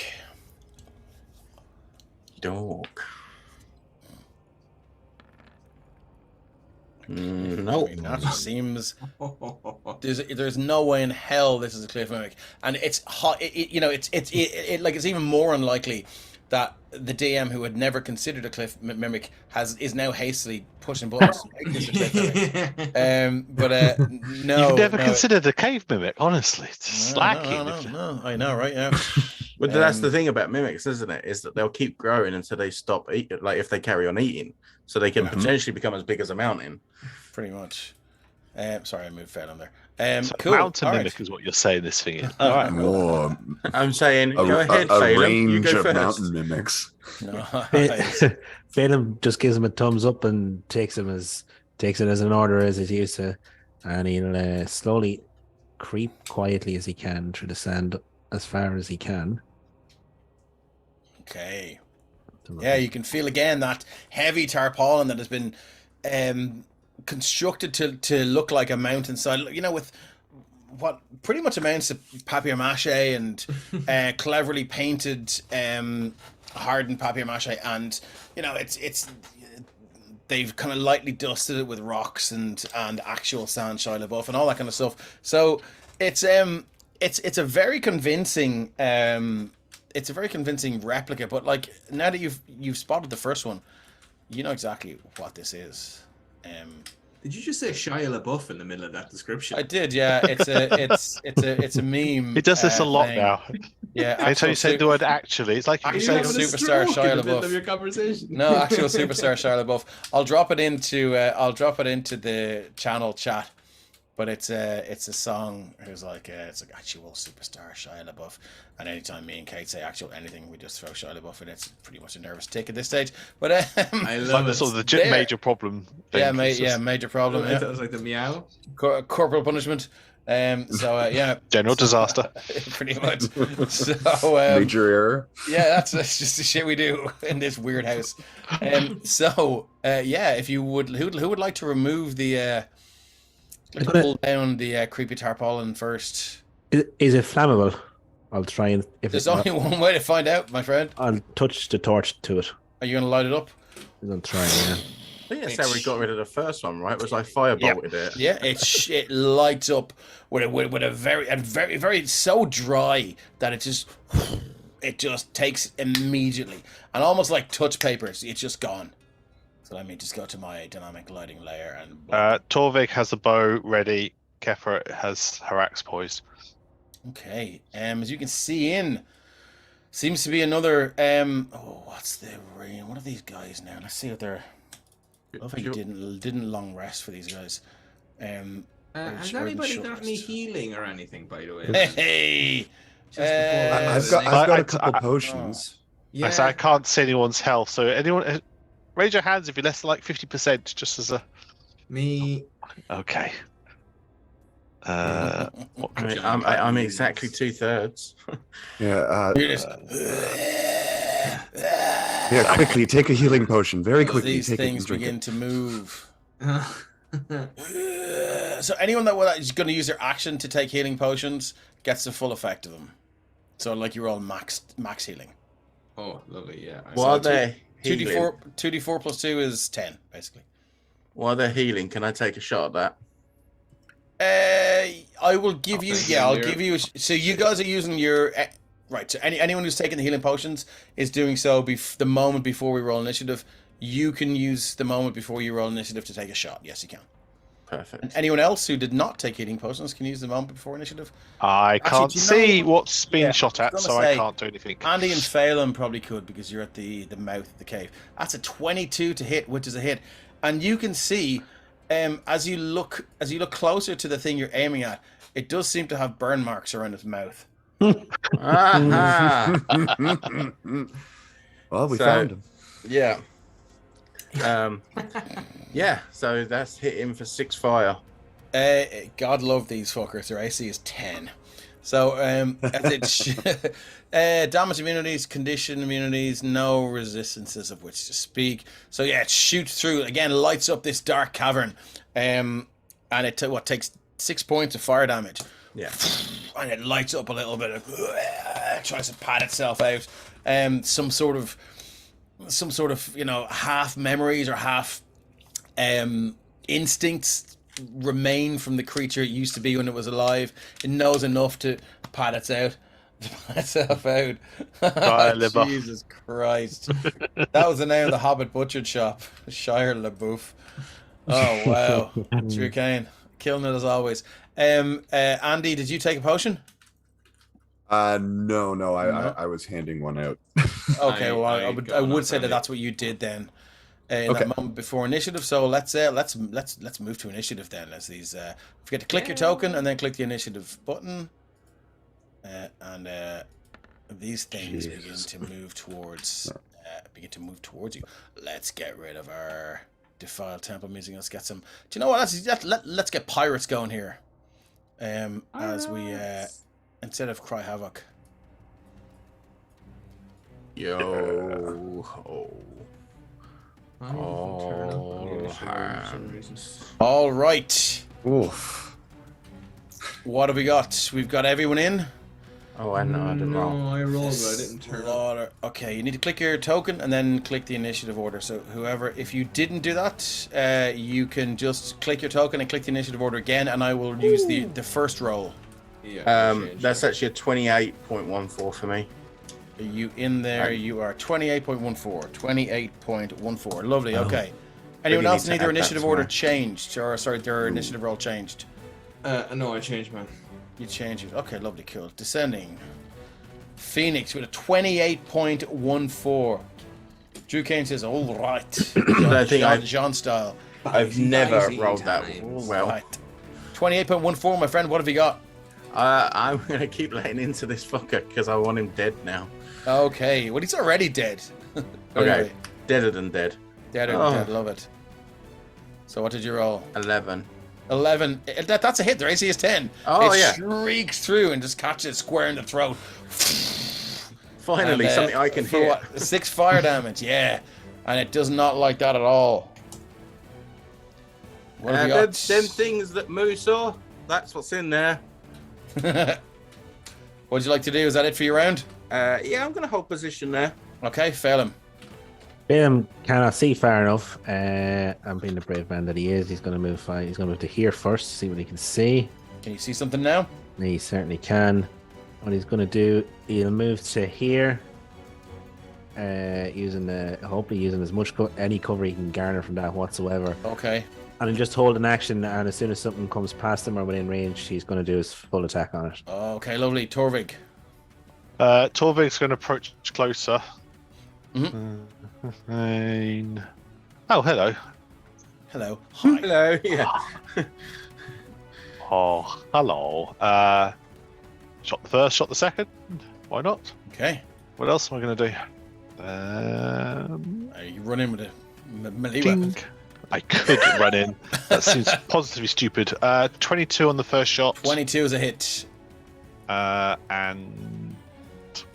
Dog. No. That seems there's no way in hell this is a cliff mimic, and it's hot. It's like it's even more unlikely that the DM who had never considered a cliff mimic is now hastily pushing buttons to make this a cliff mimic. But no, You've never no. considered a cave mimic, honestly. It's slacking. No, I know, right? Yeah. But that's the thing about mimics, isn't it? Is that they'll keep growing until they stop eating, like if they carry on eating. So they can potentially become as big as a mountain. Pretty much. Sorry, I moved fair on there. So Cool. mountain All right. mimic is what you're saying this thing is. All right. Oh, I'm saying, go ahead, a Phelim. You range go of first. mountain mimics. Nice. Phelim just gives him a thumbs up and takes it as an order as it used to, and he'll slowly creep quietly as he can through the sand as far as he can. Okay. Yeah, you can feel again that heavy tarpaulin that has been constructed to look like a mountainside. With what pretty much amounts to papier mâché and cleverly painted hardened papier mâché, and it's they've kind of lightly dusted it with rocks and actual sand Shia LaBeouf and all that kind of stuff. So it's a very convincing replica. But like now that you've spotted the first one, you know exactly what this is. Did you just say Shia LaBeouf in the middle of that description? I did, yeah. It's a meme. It does this a lot thing. now. Yeah, Anytime you say the word actually, it's like if you Actual say superstar Shia in the middle LaBeouf. of your conversation. No, actual superstar Shia LaBeouf. I'll drop it into the channel chat. But it's a song. It's like actual superstar Shia LaBeouf. And anytime me and Kate say actual anything, we just throw Shia LaBeouf in. It's pretty much a nervous tick at this stage. But I love it. sort of the major problem. yeah, thing. It's just major problem. I Yeah. thought it was like the meow. Corporal punishment. Yeah. general disaster. Pretty much. So Major error. yeah, that's just the shit we do in this weird house. If you would, who would like to remove the pull down the creepy tarpaulin first? Is it flammable? I'll try and if There's it's not, only one way to find out, my friend. I'll touch the torch to it. Are you gonna light it up? I'll try. Yeah. I think that's how we got rid of the first one, right? It was like firebolted it. Yeah, it lights up with a very so dry that it just takes immediately, and almost like touch papers, it's just gone. So let me just go to my dynamic lighting layer and. Torvig has a bow ready. Kefra has her axe poised. Okay, as you can see seems to be another. What's the rain? What are these guys now? Let's see what they're. I love how you didn't long rest for these guys. Has anybody got any healing or anything, by the way? Hey, I've got a couple potions. Yeah. I can't see anyone's health, so anyone raise your hands if you're less than like 50%, just as a. Me. Okay. What I mean, I'm exactly 2/3. Yeah. You're just- Yeah. Quickly take a healing potion. Very quickly. These Take it and things drink begin it. to move. So anyone that is going to use their action to take healing potions gets the full effect of them. So like you're all max healing. Oh, lovely. Yeah. While they're healing, 2d4 plus 2 is 10 basically. while they're healing, can I take a shot at that? I will give you. Yeah, I'll give you. So you guys are using your right. So anyone who's taking the healing potions is doing so the moment before we roll initiative. You can use the moment before you roll initiative to take a shot. Yes, you can. Perfect. And anyone else who did not take healing potions can use the moment before initiative. I can't do you see know- what's being Yeah, shot I at, was so gonna I say, can't do anything. Andy and Phelan probably could because you're at the mouth of the cave. That's a 22 to hit, which is a hit, and you can see. As you look closer to the thing you're aiming at, it does seem to have burn marks around its mouth. Aha! Well, we So- found him. Yeah. Yeah, so that's hit him for 6 fire. God love these fuckers. Their AC is 10. So, damage immunities, condition immunities, no resistances of which to speak. So yeah, it shoots through again, lights up this dark cavern, and it takes 6 points of fire damage. Yeah. And it lights up a little bit. Tries to pat itself out. Some sort of half memories or half instincts remain from the creature it used to be when it was alive. It knows enough to pat itself out. Liver. Jesus Christ. That was the name of the Hobbit butchered shop. Shire LaBeouf. Oh wow. Drew Kane. Killing it as always. Andy, did you take a potion? No. I was handing one out. Okay, well I got would enough say on that it. that's what you did then. In Okay. that moment before initiative, so let's move to initiative then. As these, forget to click your token and then click the initiative button, and these things begin to move towards you. Let's get rid of our defiled temple music. Let's get some. Do you know what? Let's get pirates going here. As we instead of cry havoc. Yo ho. All All right. Oof. What have we got? We've got everyone in. Oh, I know. I didn't roll. No, I rolled, but I didn't turn up. Slaughter. Okay, you need to click your token and then click the initiative order. So whoever, if you didn't do that, you can just click your token and click the initiative order again, and I will use the first roll. Yeah. That's actually a 28.14 for me. Are you in there? Right. You are 28.14. 28.14. Lovely. Okay. Anyone you else need need to their add that initiative to order mine. changed? Or sorry, their initiative roll changed. No, I changed mine. You change it. Okay, lovely, cool. Descending. Phoenix with a 28.14. Drew Kane says, all right. I think John style. I've never Spicy rolled that times. well. Right. 28.14, my friend. What have you got? I'm going to keep letting into this fucker because I want him dead now. Okay. Well, he's already dead. Okay. Anyway, Deader than dead. dead or Oh. dead. Love it. So what did you roll? 11. 11. That's a hit. Their AC is 10. Oh, it yeah. shrieks through and just catches it square in the throat. Finally, And, something I can for hear. what, 6 fire damage, yeah. And it does not like that at all. What have you them got? things that Moo saw, that's what's in there. What would you like to do? Is that it for your round? Yeah, I'm going to hold position there. Okay, fail him. Bim cannot see far enough. And being the brave man that he is, he's going to move. He's going to move to here first, see what he can see. Can you see something now? And he certainly can. What he's going to do, he'll move to here, hopefully using as much any cover he can garner from that whatsoever. Okay. And he'll just hold an action, and as soon as something comes past him or within range, he's going to do his full attack on it. Okay, lovely. Torvig. Torvig's going to approach closer. Mhm. Oh, hello. Hello. Hi. Hello, yeah. Oh, hello. Shot the first, shot the second. Why not? Okay. What else am I going to do? You run in with a melee weapon. Ding. I could run in. That seems positively stupid. 22 on the first shot. 22 is a hit. And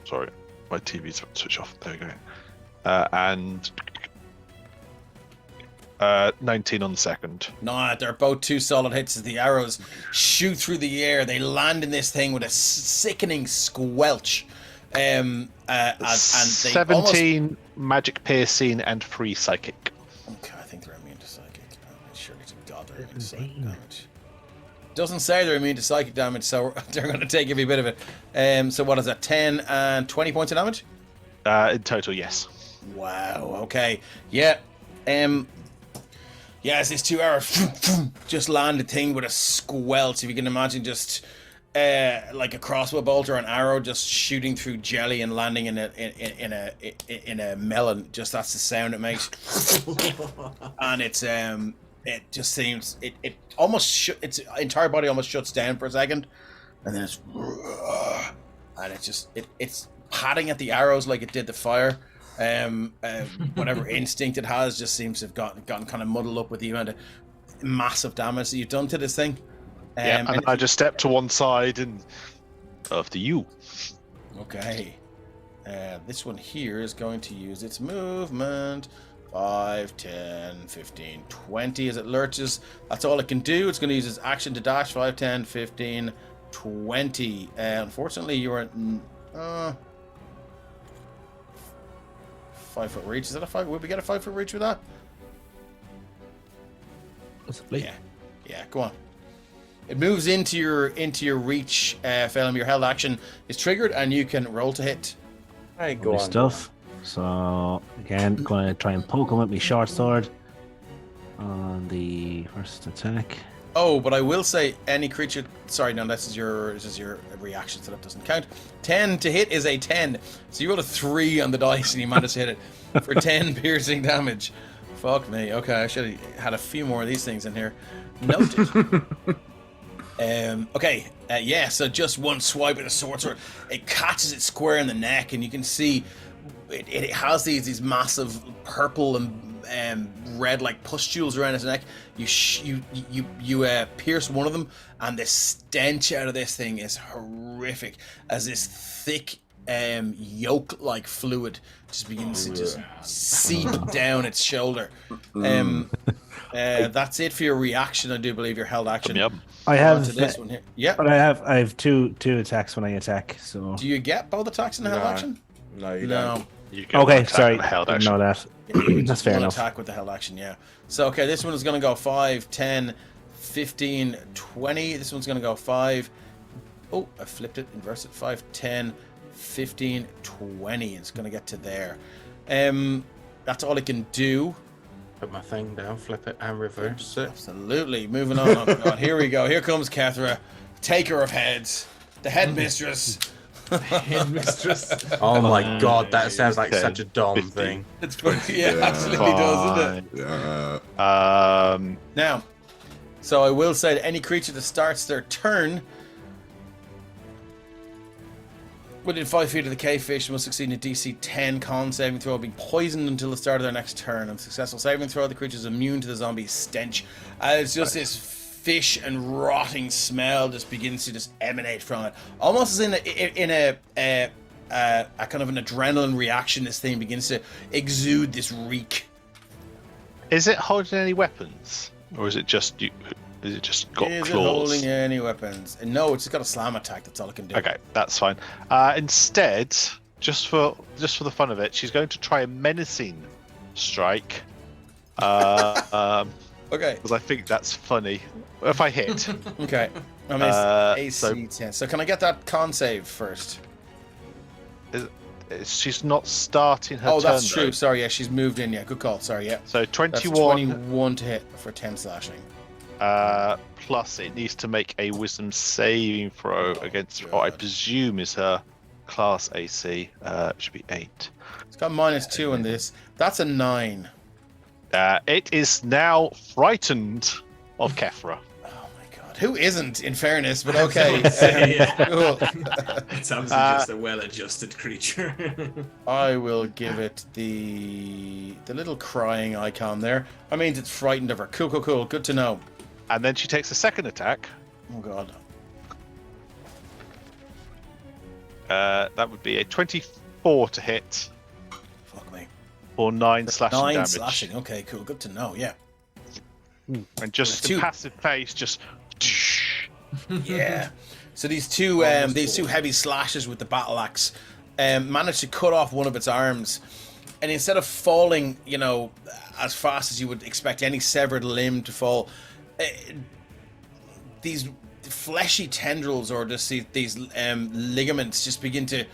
sorry, my TV's switched off. There we go. And 19 on the second. No, they're both 2 solid hits as the arrows shoot through the air. They land in this thing with a sickening squelch. And they 17 magic piercing and 3 psychic. Okay, I think they're immune to psychic. Surely to God they're immune to psychic damage. Doesn't say they're immune to psychic damage, so they're going to take every bit of it. So what is that? 10 and 20 points of damage? In total, yes. Wow. Okay. Yeah. Yeah, as these 2 arrows just land the thing with a squelch. If you can imagine, just like a crossbow bolt or an arrow just shooting through jelly and landing in a melon. Just that's the sound it makes. And it's it just seems it almost its entire body almost shuts down for a second, and then and it's patting at the arrows like it did the fire. Whatever instinct it has just seems to have gotten kind of muddled up with the amount of massive damage that you've done to this thing. Yeah, and I just stepped to one side and after you. Okay. This one here is going to use its movement. 5, 10, 15, 20 as it lurches. That's all it can do. It's going to use its action to dash. 5, 10, 15, 20. Unfortunately, you are 5 foot reach. Is that a 5? Would we get a 5 foot reach with that? Possibly. Yeah. Yeah, go on. It moves into your reach, Phelim. Your held action is triggered, and you can roll to hit. Hey, go Lovely on. stuff. So again, going to try and poke him with my short sword on the first attack. Oh, but I will say any creature. Sorry, no, this is your reaction, so that doesn't count. 10 to hit is a 10. So you rolled a 3 on the dice, and you managed to hit it for 10 piercing damage. Fuck me. Okay, I should have had a few more of these things in here. Noted. Okay, yeah, so just one swipe with a sword, it catches it square in the neck, and you can see it has these massive purple and red like pustules around its neck. You pierce one of them, and the stench out of this thing is horrific as this thick yolk-like fluid just begins to just seep down its shoulder. That's it for your reaction. I do believe your held action. Yum. I On have to this one here. Yeah. but I have two attacks when I attack. So Do you get both attacks in the held No. action? No, you No. don't. You get one okay, attack sorry, and a held didn't action. know that. That's fair One enough. attack with the held action, yeah. So, okay, this one is going to go 5, 10, 15, 20. This one's going to go 5. Oh, I flipped it, inversed it. 5, 10, 15, 20. It's going to get to there. That's all it can do. Put my thing down, flip it, and reverse it. Absolutely. Moving on. Oh, God. Here we go. Here comes Kethra, taker of heads, the headmistress. Headmistress. Oh my god, that sounds like 10, such a Dom 15. thing. It's funny. Yeah, Yeah. absolutely does, isn't it? Yeah. Now, so I will say that any creature that starts their turn within 5 feet of the cave fish must succeed in a DC 10 con saving throw, being poisoned until the start of their next turn. On successful saving throw, the creature is immune to the zombie's stench. It's just this fish and rotting smell just begins to just emanate from it, almost as in a kind of an adrenaline reaction. This thing begins to exude this reek. Is it holding any weapons, or is it just you? Is it just got Is it claws? holding any weapons? No, it's got a slam attack. That's all it can do. Okay, that's fine. Instead, just for the fun of it, she's going to try a menacing strike. Okay. Because I think that's funny. If I hit, Okay. I mean, it's so- AC 10. So can I get that con save first? she's not starting her Oh, turn. that's true. though. Sorry, yeah, she's moved in. Yeah, good call. Sorry, yeah. So That's 21 21 to hit for 10 slashing. plus it needs to make a wisdom saving throw against what I presume is her class AC. Should be 8. It's got -2 on this. That's a 9. It is now frightened of Kefra. Oh my god. Who isn't, in fairness, but okay. Cool. It's obviously just a well-adjusted creature. I will give it the little crying icon there. I mean, it's frightened of her. Cool, cool, cool. Good to know. And then she takes a second attack. Oh god. That would be a 24 to hit Fuck me. for 9 slashing 9 damage. slashing. Okay, cool. Good to know. Yeah. And just Two. the passive phase, just Yeah. So these two heavy slashes with the battle axe managed to cut off one of its arms, and instead of falling, you know, as fast as you would expect any severed limb to fall, these fleshy tendrils or just these ligaments just begin to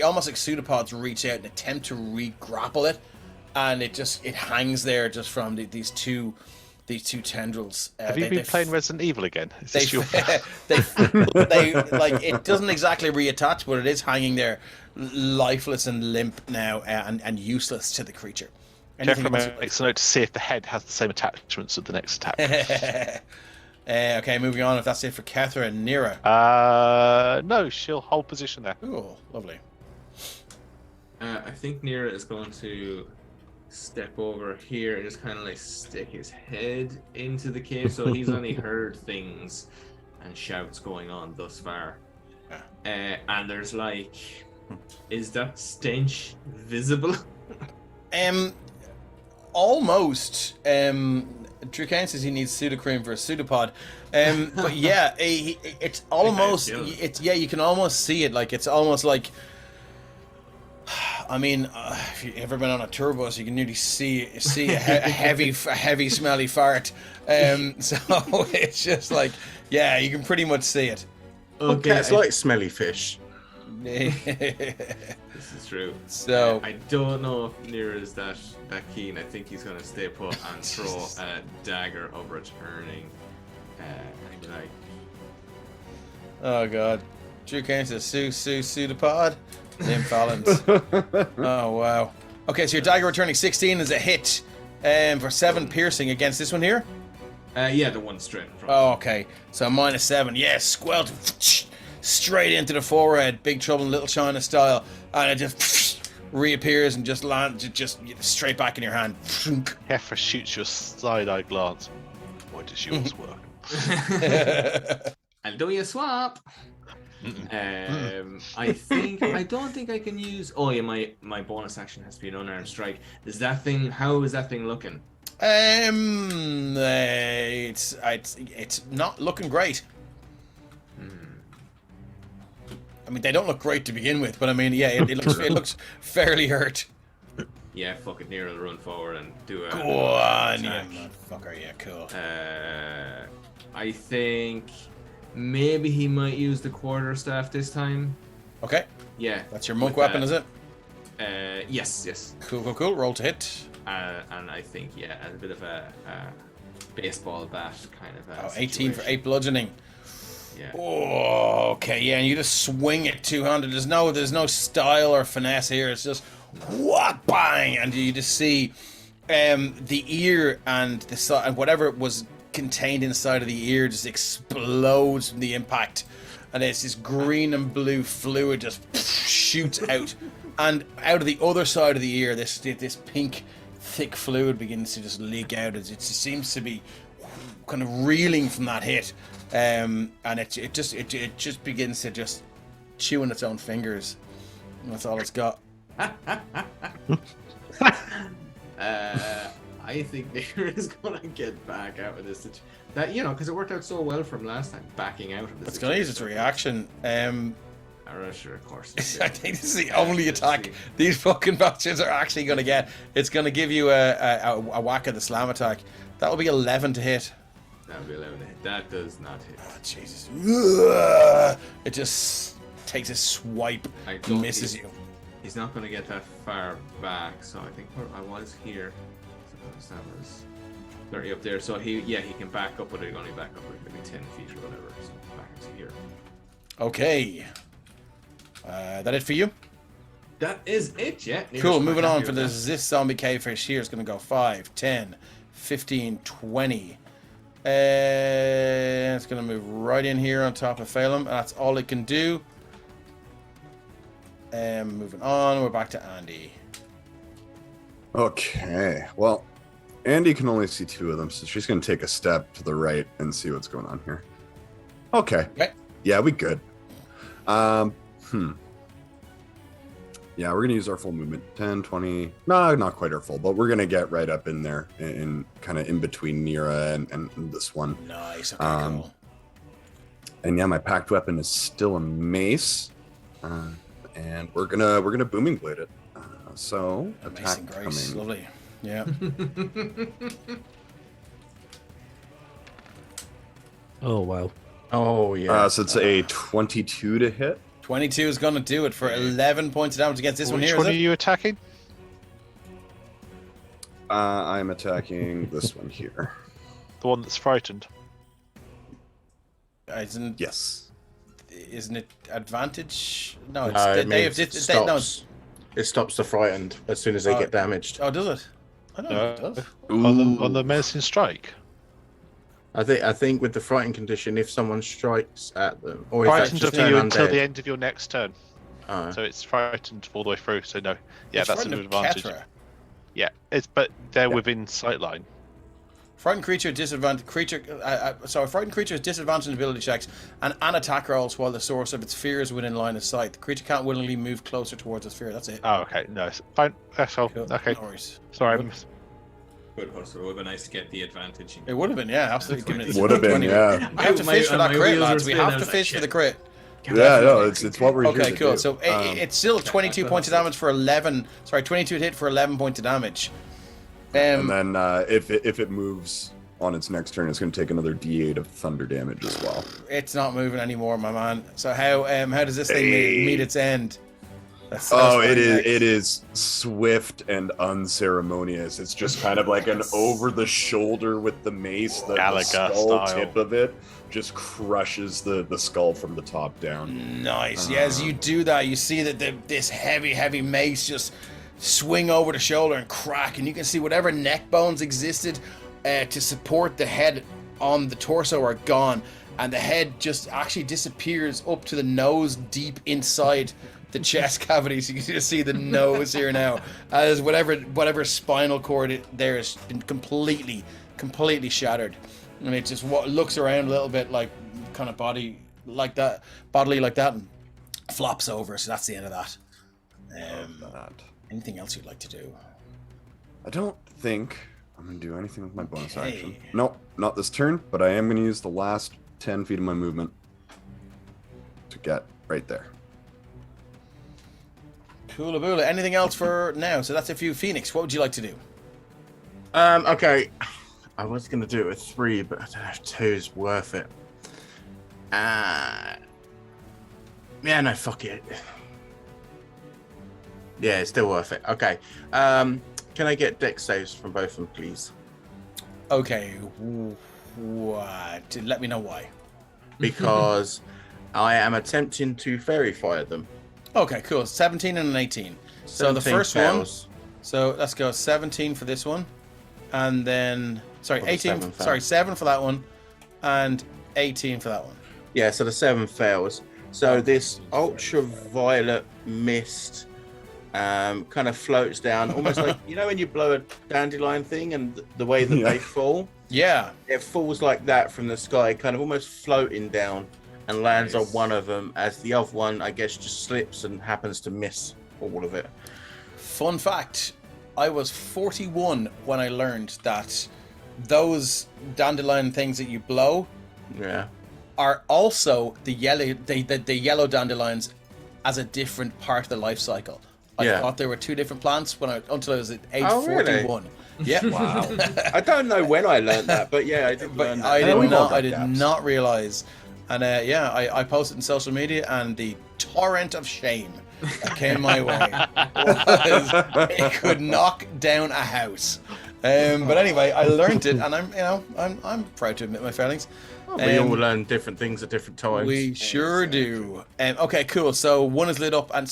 almost like pseudopods reach out and attempt to re-grapple it, and it hangs there just from these two tendrils. Have you been playing Resident Evil again? Is They, this your... they like it doesn't exactly reattach, but it is hanging there, lifeless and limp now, and useless to the creature. Kefra makes a note to see if the head has the same attachments as the next attack. Okay, moving on. If that's it for Kethra and Nira. No, she'll hold position there. Oh, lovely. I think Nira is going to step over here and just kind of like stick his head into the cave, so he's only heard things and shouts going on thus far. And there's like, is that stench visible? Almost. Drukan says he needs pseudocream for a pseudopod. But yeah, it's almost. It's you can almost see it. Like it's almost like. I mean, if you've ever been on a tour bus, you can nearly see a heavy, smelly fart. So it's just like, yeah, you can pretty much see it. Okay, it's like smelly fish. This is true. So I don't know if Nira is that keen. I think he's going to stay put and throw a dagger of returning. And be like, oh god, Drukan says pseudopod. Name Fallons. Oh wow. Okay, so your dagger returning 16 is a hit for 7 piercing against this one here. yeah, the one straight in front. Oh, okay. So -7. Yes, squelt straight into the forehead, Big Trouble in Little China style, and it just reappears and just lands just straight back in your hand. Kefra shoots you a side-eye glance. Why does yours work? I'll do you a swap. I don't think I can use. Oh yeah, my bonus action has to be an unarmed strike. How is that thing looking? It's not looking great. I mean, they don't look great to begin with, but I mean, yeah, it looks fairly hurt. Yeah, fuck it, Nero will run forward and do a. Go on, you motherfucker. Yeah, cool. I think maybe he might use the quarterstaff this time. Okay. Yeah. That's your monk weapon, is it? Yes. Cool. Roll to hit. And I think, as a bit of a baseball bat kind of. 18 for 8 bludgeoning. Yeah. Oh, okay, yeah, and you just swing it 200. There's no style or finesse here. It's just whack bang, and you just see the ear and and whatever was contained inside of the ear just explodes from the impact, and it's this green and blue fluid just shoots out, and out of the other side of the ear, this pink thick fluid begins to just leak out. It just seems to be kind of reeling from that hit. And it just begins to just chew on its own fingers. And that's all it's got. I think Nero is gonna get back out of this. That because it worked out so well from last time, backing out of this. It's gonna use its reaction. Sure, of course. I think this is the only attack these fucking bastards are actually gonna get. It's gonna give you a whack of the slam attack. That'll be 11 to hit. That would be 11 to hit. That does not hit. Oh, Jesus. It just takes a swipe and misses you. He's not going to get that far back, so I think I was here. So that was 30 up there. So he can back up, but he'll only back up like maybe 10 feet or whatever. So back into here. Okay. That it for you? That is it, yeah. Cool, moving on for this zombie cavefish here is going to go 5, 10, 15, 20. It's going to move right in here on top of Phelim. That's all it can do. Moving on, we're back to Andy. Okay, well, Andy can only see 2 of them, so she's going to take a step to the right and see what's going on here. Okay. Yeah, we good. Yeah, we're going to use our full movement. 10, 20. No, not quite our full, but we're going to get right up in there and kind of in between Nira and this one. Nice. Okay, cool. And yeah, my packed weapon is still a mace. And we're gonna booming blade it. So attack grace. coming. Lovely. Yeah. Oh wow. Oh yeah. So it's a 22 to hit. 22 is going to do it for 11 points of damage against this one Which here. one Is are it? you attacking? I'm attacking this one here. The one that's frightened. Yes. Isn't it advantage? No, it stops the frightened as soon as they get damaged. Oh, does it? I don't know if it does. On the medicine strike. I think with the frightened condition, if someone strikes at them, or if Frightened that's of just you undead. until the end of your next turn. Oh. So it's frightened all the way through. So no, yeah, It's that's an frightened of advantage. Hethar. Yeah, but they're within sightline. Frightened creature disadvantage frightened creature has disadvantage in ability checks and attack rolls while the source of its fear is within line of sight. The creature can't willingly move closer towards its fear. That's it. Oh, okay, no, fine. That's all. Cool. Okay, No worries. sorry. Good hustle. It would have been nice to get the advantage. It would have been, yeah, absolutely. Would have been, yeah. We have to fish for that My crit, wheels lads. were We spinning. have I to was fish like, for the crit. Yeah, no, it's what we're here Okay, to cool. do. So it's still 22 points of damage for 11. Sorry, 22 to hit for 11 points of damage. And then if it moves on its next turn, it's going to take another D8 of thunder damage as well. It's not moving anymore, my man. So how does this thing meet its end? It is swift and unceremonious. It's just kind of like an over the shoulder with the mace. The skull style. tip of it just crushes the skull from the top down. Nice. Yeah, as you do that, you see that this heavy mace just swing over the shoulder and crack, and you can see whatever neck bones existed to support the head on the torso are gone, and the head just actually disappears up to the nose deep inside the chest cavity. So you can just see the nose here now, as whatever spinal cord there has been completely shattered, and it just looks around a little bit like kind of body like that, bodily like that, and flops over. So that's the end of that. That. Anything else you'd like to do? I don't think I'm going to do anything with my bonus Okay. action. Nope, not this turn, but I am going to use the last 10 feet of my movement to get right there. Coolaboola. Anything else for now? So that's a few. Phoenix, what would you like to do? Okay. I was going to do it with 3, but I don't know if 2 is worth it. Yeah, no, fuck it. Yeah, it's still worth it. Okay. Can I get dex saves from both of them, please? Okay. What? Let me know why. Because I am attempting to fairy fire them. Okay, cool. 17 and an 18. So the 17 first fails. one. So let's go 17 for this one. And then, sorry, Oh, the 18. 7 Sorry, fails. 7 for that one. And 18 for that one. Yeah, so the 7 fails. So this ultraviolet mist kind of floats down, almost like, you know when you blow a dandelion thing and the way that they fall? Yeah. It falls like that from the sky, kind of almost floating down, and lands on one of them, as the other one, I guess, just slips and happens to miss all of it. Fun fact, I was 41 when I learned that those dandelion things that you blow Yeah. are also the yellow dandelions as a different part of the life cycle. I Yeah. thought there were two different plants until I was at age Oh, really? 41. Yeah. Wow. I don't know when I learned that, but yeah, I did learn that. I Oh, we've all did got gaps. not realize. And I posted in social media, and the torrent of shame that came my way was it could knock down a house. But anyway, I learned it, and I'm proud to admit my failings. We all learn different things at different times. We sure do. Okay, cool. So one is lit up, and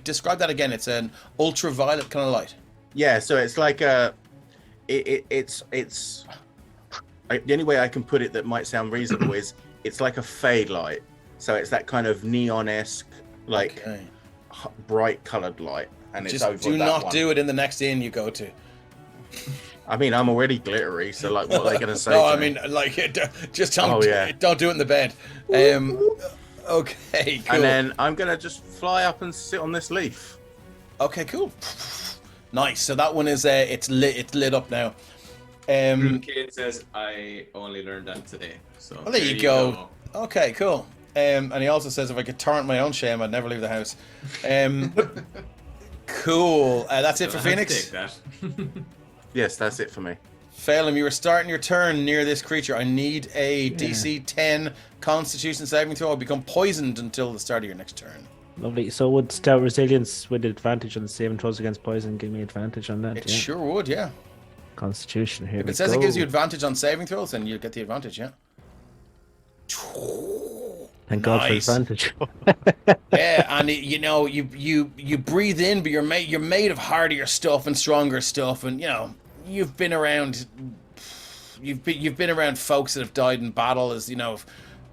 describe that again. It's an ultraviolet kind of light. Yeah, so it's like the only way I can put it that might sound reasonable is it's like a fade light. So it's that kind of neon-esque, like Okay. bright coloured light, and it's Just over do that not one. do it in the next inn you go to. I mean, I'm already glittery, so like, what are they going to say? No, to I me? mean, like, just don't, Oh, yeah. don't do it in the bed. Okay, cool. And then I'm going to just fly up and sit on this leaf. Okay, cool. Nice. So that one is it's lit up now. Kid says, I only learned that today. So Well, there you go. Okay, cool. And he also says if I could torrent my own shame, I'd never leave the house. Cool. That's it for Phoenix. Take that. Yes, that's it for me. Phelim, you were starting your turn near this creature. I need a DC 10 Constitution saving throw. I'll become poisoned until the start of your next turn. Lovely. So would Stout Resilience with advantage on the saving throws against poison give me advantage on that? It sure would, yeah. Constitution, here If we it says go. it gives you advantage on saving throws, then you get the advantage, yeah. Thank God for Nice. advantage. Yeah, and you breathe in, but you're made of hardier stuff and stronger stuff, and you've been around folks that have died in battle, as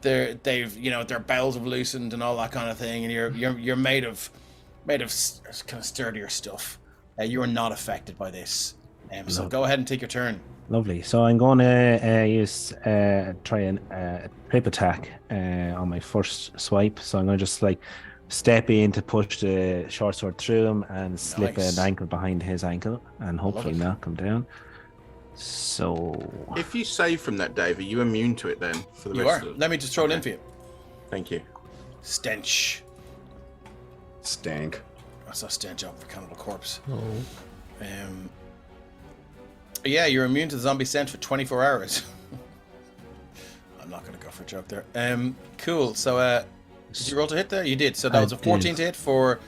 their bowels have loosened and all that kind of thing, and you're made of kind of sturdier stuff. You are not affected by this, so No. go ahead and take your turn. Lovely. So I'm going to use try and trip attack on my first swipe. So I'm going to just step in to push the short sword through him and slip Nice. an ankle behind his ankle and hopefully it. knock him down. So If you save from that, Dave, are you immune to it then? For the You rest are. of Let me just throw it in for you. Thank you. Stench. Stank. I saw stench up for Cannibal Corpse. Yeah, you're immune to the zombie scent for 24 hours. I'm not going to go for a joke there. Cool. So, did you roll to hit there? You did. So that I was a 14 did. to hit for,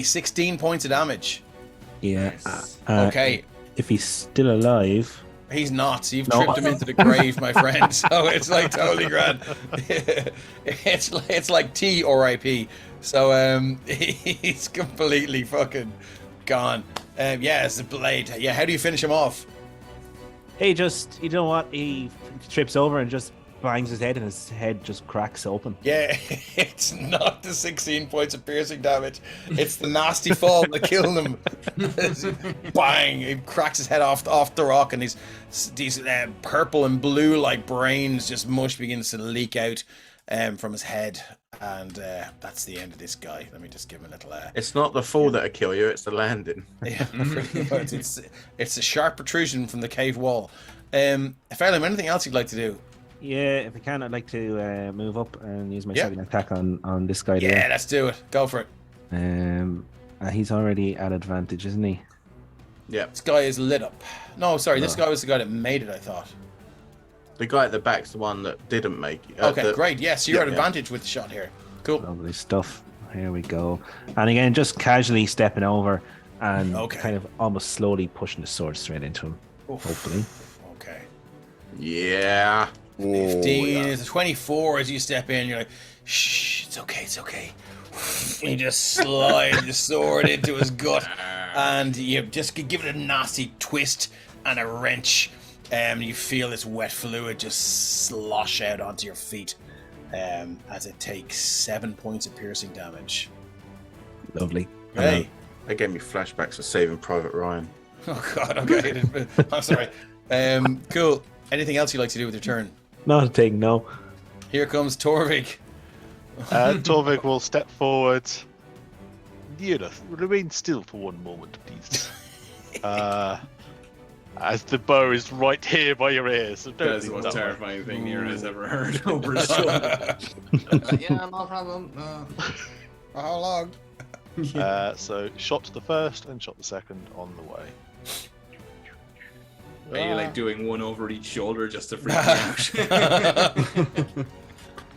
16 points of damage. yeah. Nice. Okay. If he's still alive, He's not. So you've No. tripped him into the grave, my friend. So it's like totally grand. It's like T or IP. So he's completely fucking gone. Yeah, it's a blade. Yeah, how do you finish him off? he just, you know what? He trips over and just bangs his head and his head just cracks open. Yeah, it's not the 16 points of piercing damage. It's the nasty fall that killed him. Bang! He cracks his head off the rock, and these purple and blue like brains, just mush begins to leak out. from his head, and that's the end of this guy. Let me just give him a little. It's not the fall that'll kill you; it's the landing. Yeah, pretty much. It's a sharp protrusion from the cave wall. Fairly, anything else you'd like to do? Yeah, if I can, I'd like to move up and use my Yeah. second attack on this guy Yeah, there. let's do it. Go for it. He's already at advantage, isn't he? Yeah, This guy is lit up. No, sorry, this guy was the guy that made it, I thought. the guy at the back's the one that didn't make it. Okay, great. Yes, you're at yeah. advantage with the shot here. Cool. Lovely stuff. Here we go. And again, just casually stepping over and kind of almost slowly pushing the sword straight into him. Oof. Hopefully. Okay. Yeah. 15 is a 24 as you step in. You're like, shh, it's okay, it's okay. And you just slide the sword into his gut, and you just give it a nasty twist and a wrench. You feel this wet fluid just slosh out onto your feet as it takes 7 points of piercing damage. Lovely. Hey. They gave me flashbacks of Saving Private Ryan. Oh, God, okay. I'm sorry. Cool. Anything else you'd like to do with your turn? Not a thing, no. Here comes Torvik. Torvik will step forward. Remain still for one moment, please. As the bow is right here by your ears. So don't That is the leave most that way. terrifying thing Nira has ever heard over his shoulder. Yeah, no problem. How long? So shot the first and shot the second on the way. Are you like doing one over each shoulder just to freak me out?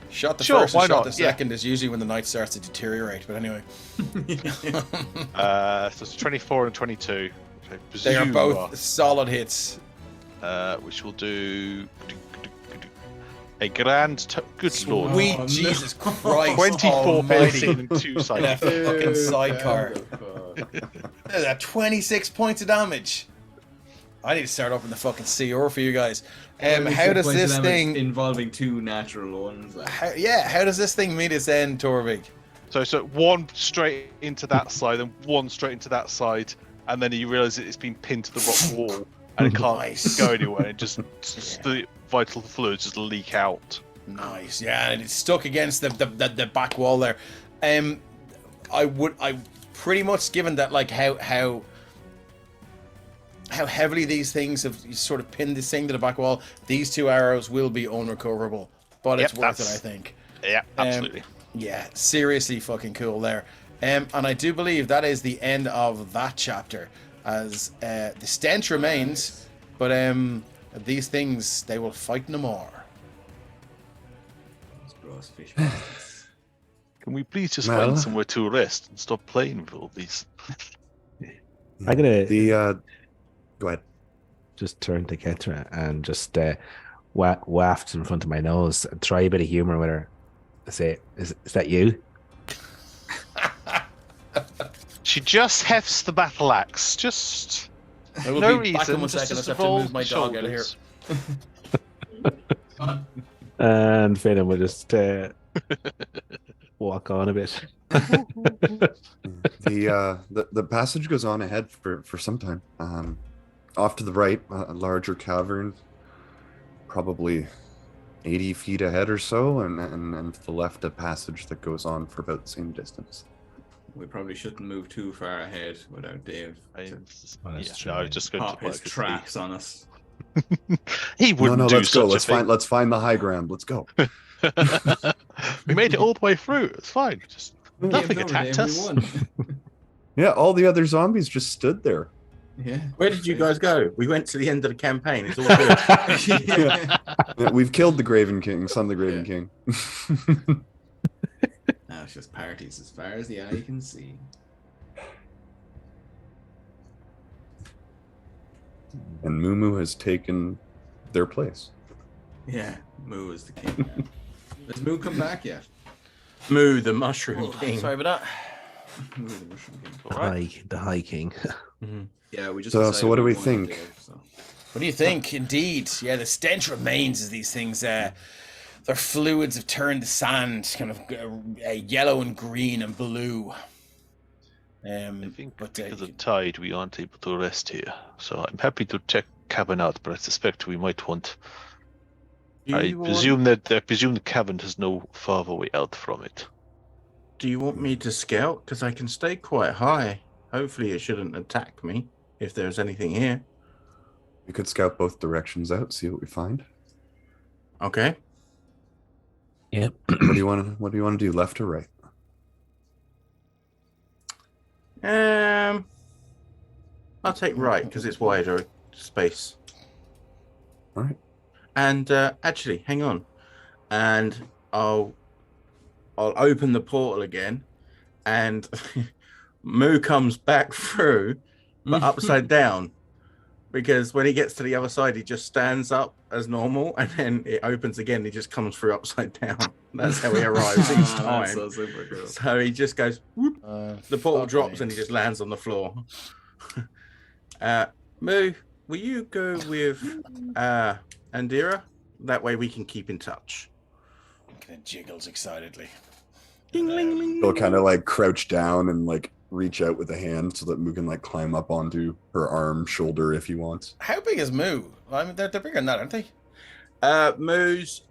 Shot the Sure, first why and shot not? the second is usually when the night starts to deteriorate, but anyway. So it's 24 and 22. Which I They are presume both solid hits. which will do a good lord. Sweet no. Jesus Christ 24 almighty. piercing and 2 In a sight. fucking sidecar. That's 26 points of damage. I need to start up in the fucking CR for you guys. How does this thing... involving 2 natural ones? How does this thing meet its end, Torvik? So one straight into that side and one straight into that side, and then you realise that it's been pinned to the rock wall and it can't Nice. go anywhere. It just the vital fluids just leak out. Nice, yeah, and it's stuck against the back wall there. I pretty much, given that, like how heavily these things have sort of pinned this thing to the back wall, these 2 arrows will be unrecoverable, but it's worth it, I think. Yeah, absolutely. Yeah, seriously fucking cool there. And I do believe that is the end of that chapter, as the stench remains, but these things, they will fight no more. Can we please just Well- find somewhere to rest and stop playing with all these? I'm going to Go ahead. just turn to Ketra and just waft in front of my nose and try a bit of humor with her. Say, is that you? She just hefts the battle axe. Just I will no be back in reason. one Just second. I just have to roll move my dog out of here. shoulders. And Finn will just walk on a bit. The passage goes on ahead for some time. Off to the right, a larger cavern, probably 80 feet ahead or so, and to the left, a passage that goes on for about the same distance. We probably shouldn't move too far ahead without Dave to Well, that's true, I was just going to pop his like, tracks on us. He wouldn't No, do let's go. such a thing. Let's find the high ground. Let's go. We made it all the way through. It's fine. Just nothing Game's over, attacked Dave, us. we won. Yeah, all the other zombies just stood there. Yeah. Where did you guys go? We went to the end of the campaign. It's all good. Yeah, we've killed the Graven King, son of the Graven King. Now it's just parties as far as the eye can see. And Mumu has taken their place. Yeah, Moo is the king now. Has Moo come back yet? Moo, the Mushroom King. Sorry about that. Moo the Mushroom King. The High King. Yeah, we just So decided what do we wanted think? Dave, so. What do you think? Indeed, yeah, the stench remains as these things. Their fluids have turned to sand, kind of yellow and green and blue. I think but because of tide, we aren't able to rest here. So I'm happy to check cabin out, but I suspect we might want Do I you presume the cavern has no further way out from it. Do you want me to scout? Because I can stay quite high. Hopefully, it shouldn't attack me if there's anything here. We could scout both directions out, see what we find. Okay. Yep. What do you want to do, left or right? I'll take right because it's wider space. All right. And actually, hang on. And I'll open the portal again, and Moo comes back through, but upside down. Because when he gets to the other side, he just stands up as normal, and then it opens again. He just comes through upside down. That's how he arrives each time. That's so super cool. So he just goes, whoop, the portal drops, and he just lands on the floor. Moo, will you go with Andira? That way we can keep in touch. Kind of jiggles excitedly. Ding, ling, ling, He'll ling. kind of like crouch down and like reach out with a hand so that Moo can like climb up onto her arm, shoulder if he wants. How big is Moo? I mean, they're bigger than that, aren't they? Moo's,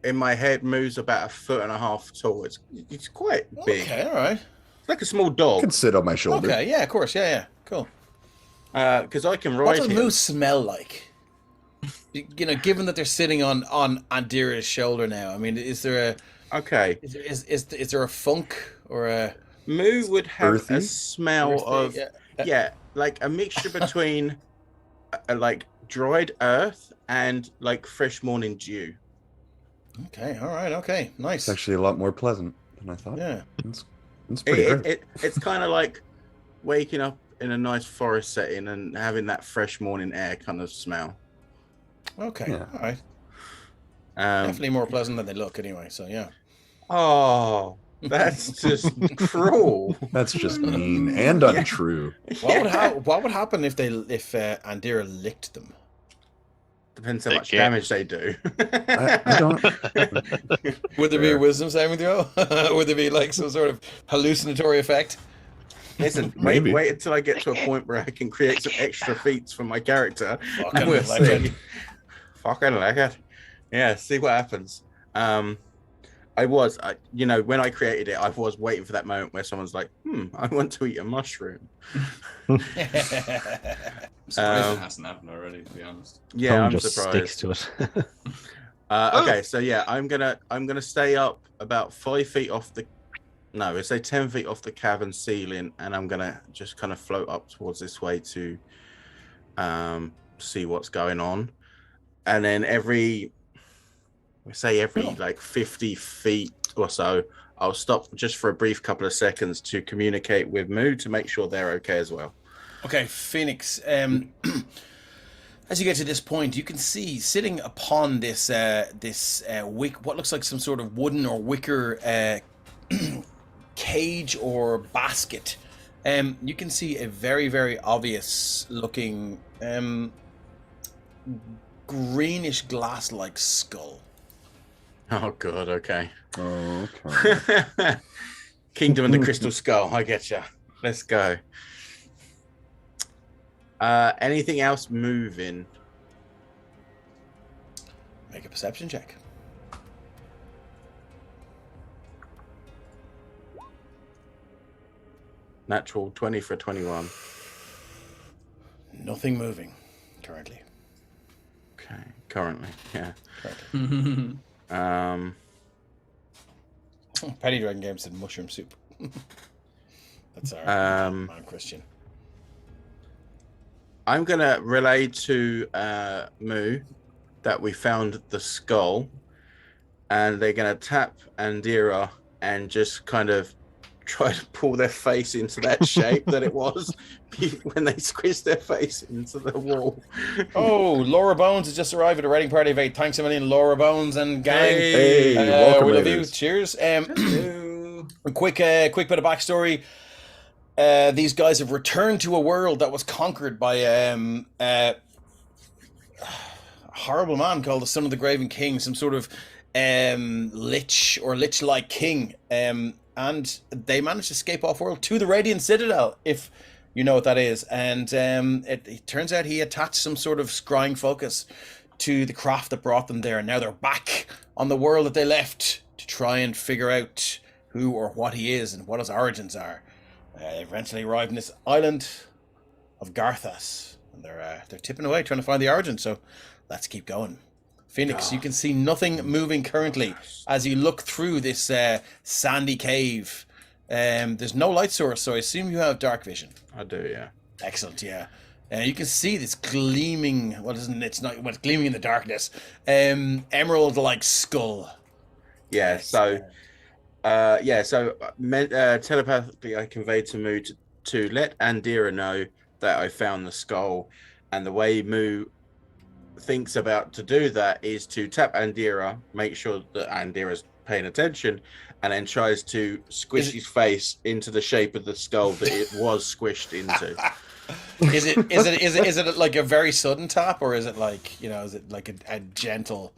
in my head, Moo's about 1.5 feet tall. It's quite big. Okay, all right. It's like a small I dog. can sit on my shoulder. Okay, yeah, of course, yeah, cool. Because I can What ride does him. Moo smell like? You know, given that they're sitting on Andira's shoulder now. I mean, is there Okay. is there a funk or a Moo would have Earthy? a smell of yeah. like a mixture between like dried earth and like fresh morning dew. Okay, all right, okay, nice. It's actually a lot more pleasant than I thought. Yeah. It's pretty great. It's kind of like waking up in a nice forest setting and having that fresh morning air kind of smell. Okay, Yeah. all right. Um, Definitely more pleasant than they look, anyway. So yeah. Oh, that's just cruel. That's just mean and untrue. What would happen if Andira licked them? Depends how They much can't. damage they do. I don't. Would there be a Fair. wisdom saving throw? Would there be like some sort of hallucinatory effect? Listen, Maybe. wait until I get to a point where I can create some extra feats for my character. Fucking And we'll like it. see. Fucking like it. Yeah, see what happens. When I created it, I was waiting for that moment where someone's like, I want to eat a mushroom. I'm surprised Um, it hasn't happened already, to be honest. Yeah, Tongue I'm just surprised. sticks to it. Okay, so yeah, I'm gonna stay up about 5 feet off let's say 10 feet off the cavern ceiling, and I'm gonna just kind of float up towards this way to see what's going on. And then every like 50 feet or so, I'll stop just for a brief couple of seconds to communicate with Moo to make sure they're okay as well. Okay, Phoenix. As you get to this point, you can see sitting upon this what looks like some sort of wooden or wicker cage or basket. You can see a very, very obvious looking greenish glass-like skull. Oh god, okay. Oh, okay. Kingdom of the Crystal Skull, I get you. Let's go. Anything else moving? Make a perception check. Natural 20 for 21. Nothing moving currently. Okay, currently, yeah. Currently. Penny Dragon Games said mushroom soup. That's our man, Christian. I'm gonna relay to Moo that we found the skull, and they're gonna tap Andira and just kind of try to pull their face into that shape that it was when they squished their face into the wall. Oh, Laura Bones has just arrived at a raiding party of 8. Thanks a million, Laura Bones and gang. Hey, welcome, we love you. raiders. Cheers. Hello. A quick bit of backstory. These guys have returned to a world that was conquered by a horrible man called the Son of the Graven King, some sort of lich or lich-like king. And they managed to escape off world to the Radiant Citadel, if you know what that is. And it turns out he attached some sort of scrying focus to the craft that brought them there, and now they're back on the world that they left to try and figure out who or what he is and what his origins are. They eventually arrived in this island of Garthas, and they're tipping away trying to find the origin. So let's keep going. Phoenix, you can see nothing moving currently as you look through this sandy cave. There's no light source, so I assume you have dark vision. I do, yeah. Excellent, yeah. You can see this gleaming. It's gleaming in the darkness. Emerald-like skull. Yeah. So, telepathically, I conveyed to Moo to let Andira know that I found the skull, and the way Moo thinks about to do that is to tap Andira, make sure that Andira's paying attention, and then tries to squish his face into the shape of the skull that it was squished into. Is it like a very sudden tap, or is it like, is it like a gentle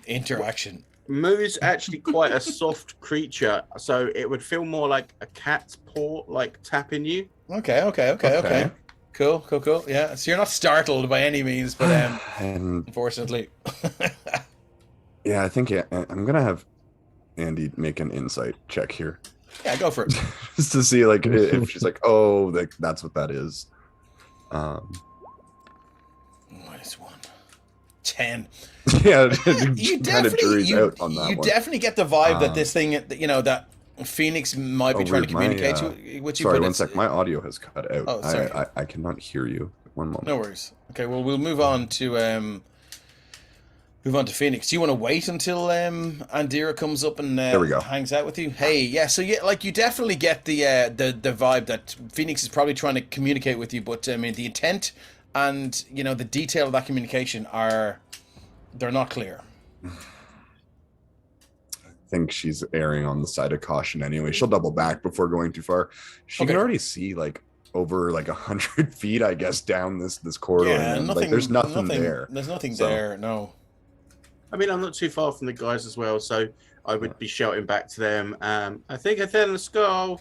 interaction? Moo's actually quite a soft creature, so it would feel more like a cat's paw, like tapping you. Okay. Cool. Yeah, so you're not startled by any means, but unfortunately. Yeah, I think I'm gonna have Andy make an insight check here. Yeah, go for it. Just to see like if she's like, oh, that's what that is. -1. 10. Yeah, You kind of jury's out on that you one. definitely get the vibe that this thing, that Phoenix might be trying to communicate with you. Sorry, one sec. My audio has cut out. Oh, sorry. I cannot hear you. One moment. No worries. Okay, well, we'll move on to Phoenix. Do you want to wait until Andira comes up and there we go. hangs out with you? Hey, yeah. So you definitely get the vibe that Phoenix is probably trying to communicate with you, but I mean the intent and the detail of that communication they're not clear. I think she's erring on the side of caution anyway. She'll double back before going too far. She can already see like over like 100 feet, I guess, down this corridor. Yeah, and, there's nothing there. There's nothing there. No. I mean, I'm not too far from the guys as well, so I would be shouting back to them. I think I found the skull.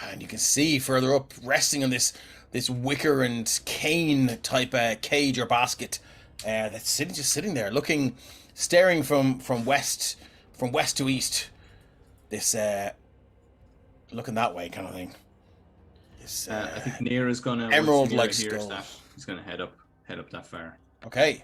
And you can see further up, resting on this wicker and cane type cage or basket, that's sitting there, staring from west to east. This looking that way kind of thing. This I think Nira's gonna emerald-like once Nira hears skull. that, he's gonna head up that far. Okay.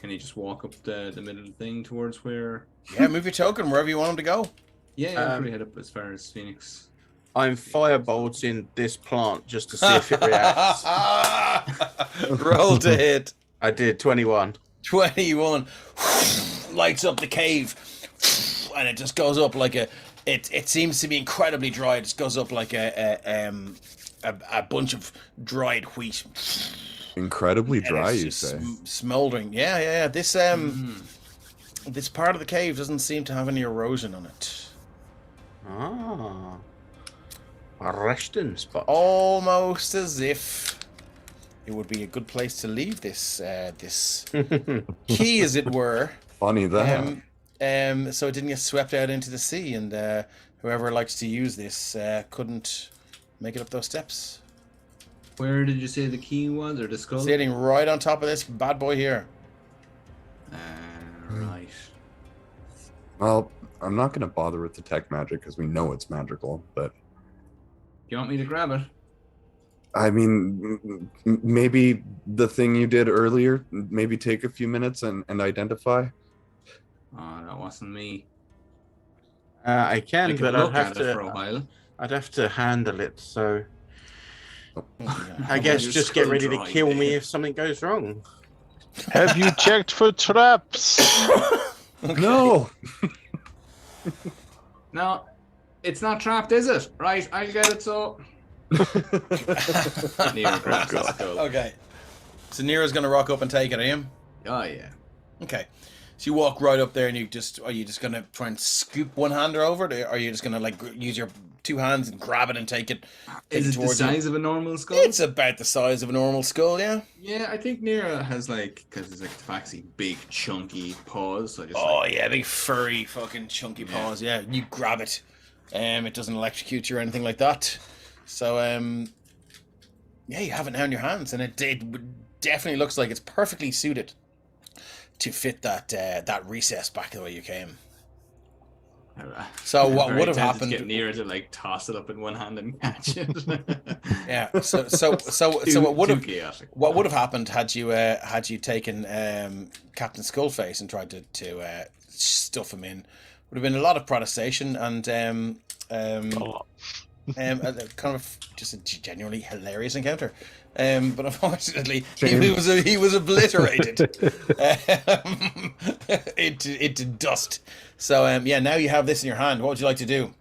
Can he just walk up the middle of the thing towards where? Yeah, move your token wherever you want him to go. Yeah, I'll probably head up as far as Phoenix. I'm firebolting this plant just to see if it reacts. Roll to hit. I did 21. 21. Lights up the cave, and it just goes up like it seems to be incredibly dry. It just goes up like a bunch of dried wheat. Incredibly dry, you just say? Smoldering. Yeah. This this part of the cave doesn't seem to have any erosion on it. A resting spot. Almost as if it would be a good place to leave this key, as it were. Funny that. So it didn't get swept out into the sea, and whoever likes to use this couldn't make it up those steps. Where did you say the key was, or the skull? Sitting right on top of this bad boy here. Right. Well, I'm not going to bother with the tech magic because we know it's magical, but You want me to grab it? I mean, maybe the thing you did earlier, maybe take a few minutes and identify. Oh, that wasn't me. I can, I but look at it for a while. I'd have to handle it, so Oh, I guess Your just get skull ready to dry, kill me yeah. if something goes wrong. Have you checked for traps? No. No, it's not trapped, is it? Right, I'll get it, so... Nira grabs the skull. Okay. So Nira's going to rock up and take it, are you? Oh, yeah. Okay. So you walk right up there, and are you just going to try and scoop one hander over it, or are you just going to use your two hands and grab it and take it Is it the towards you? size of a normal skull? It's about the size of a normal skull, yeah. Yeah, I think Nira has because it's Tabaxi, big chunky paws. So just Yeah, big furry fucking chunky paws. Yeah, you grab it. It doesn't electrocute you or anything like that. So yeah, you have it now in your hands, and it definitely looks like it's perfectly suited to fit that recess back the way you came. So what would have happened? To get near to like toss it up in one hand and catch it. Yeah. So what would have happened had you taken Captain Skullface and tried to stuff him in? Would have been a lot of protestation and kind of just a genuinely hilarious encounter. But unfortunately, he was obliterated into dust. So yeah, now you have this in your hand. What would you like to do?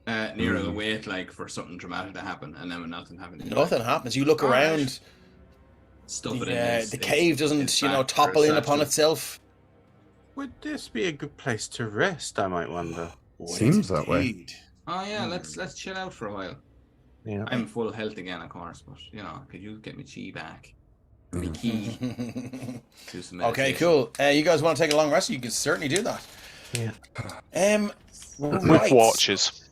Nero will wait like for something dramatic to happen, and then when nothing happens, Nothing happens. You look around. Stuff it in The cave doesn't, topple in upon itself. Would this be a good place to rest? I might wonder. Seems that way. Oh yeah, let's chill out for a while. Yeah. I'm full health again, of course, but could you get me chi back? Me key. Do some Okay, meditation. cool. You guys want to take a long rest? You can certainly do that. Yeah. With Right. watches.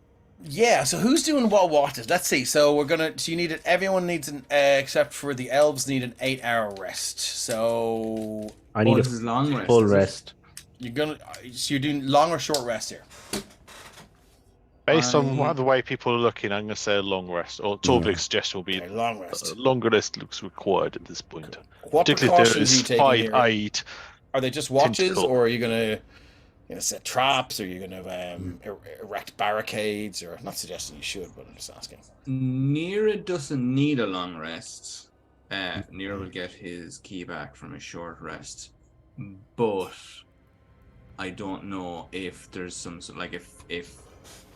Yeah. So who's doing what watches? Let's see. So we're gonna. So you need it. Everyone needs an except for the elves need an 8-hour rest. So I need this is long rest. full is it? rest. you're gonna. So you're doing long or short rest here. Based on the way people are looking, I'm going to say a long rest. Or Torvik's suggestion will be Okay, long rest. longer rest looks required at this point. What Particularly if there precautions are you is taking here? aid. Are they just watches, Tentacle. or are you gonna set traps, or are you gonna erect barricades? Or not suggesting you should, but I'm just asking. Nero doesn't need a long rest. Nero will get his key back from a short rest, but I don't know if there's some like if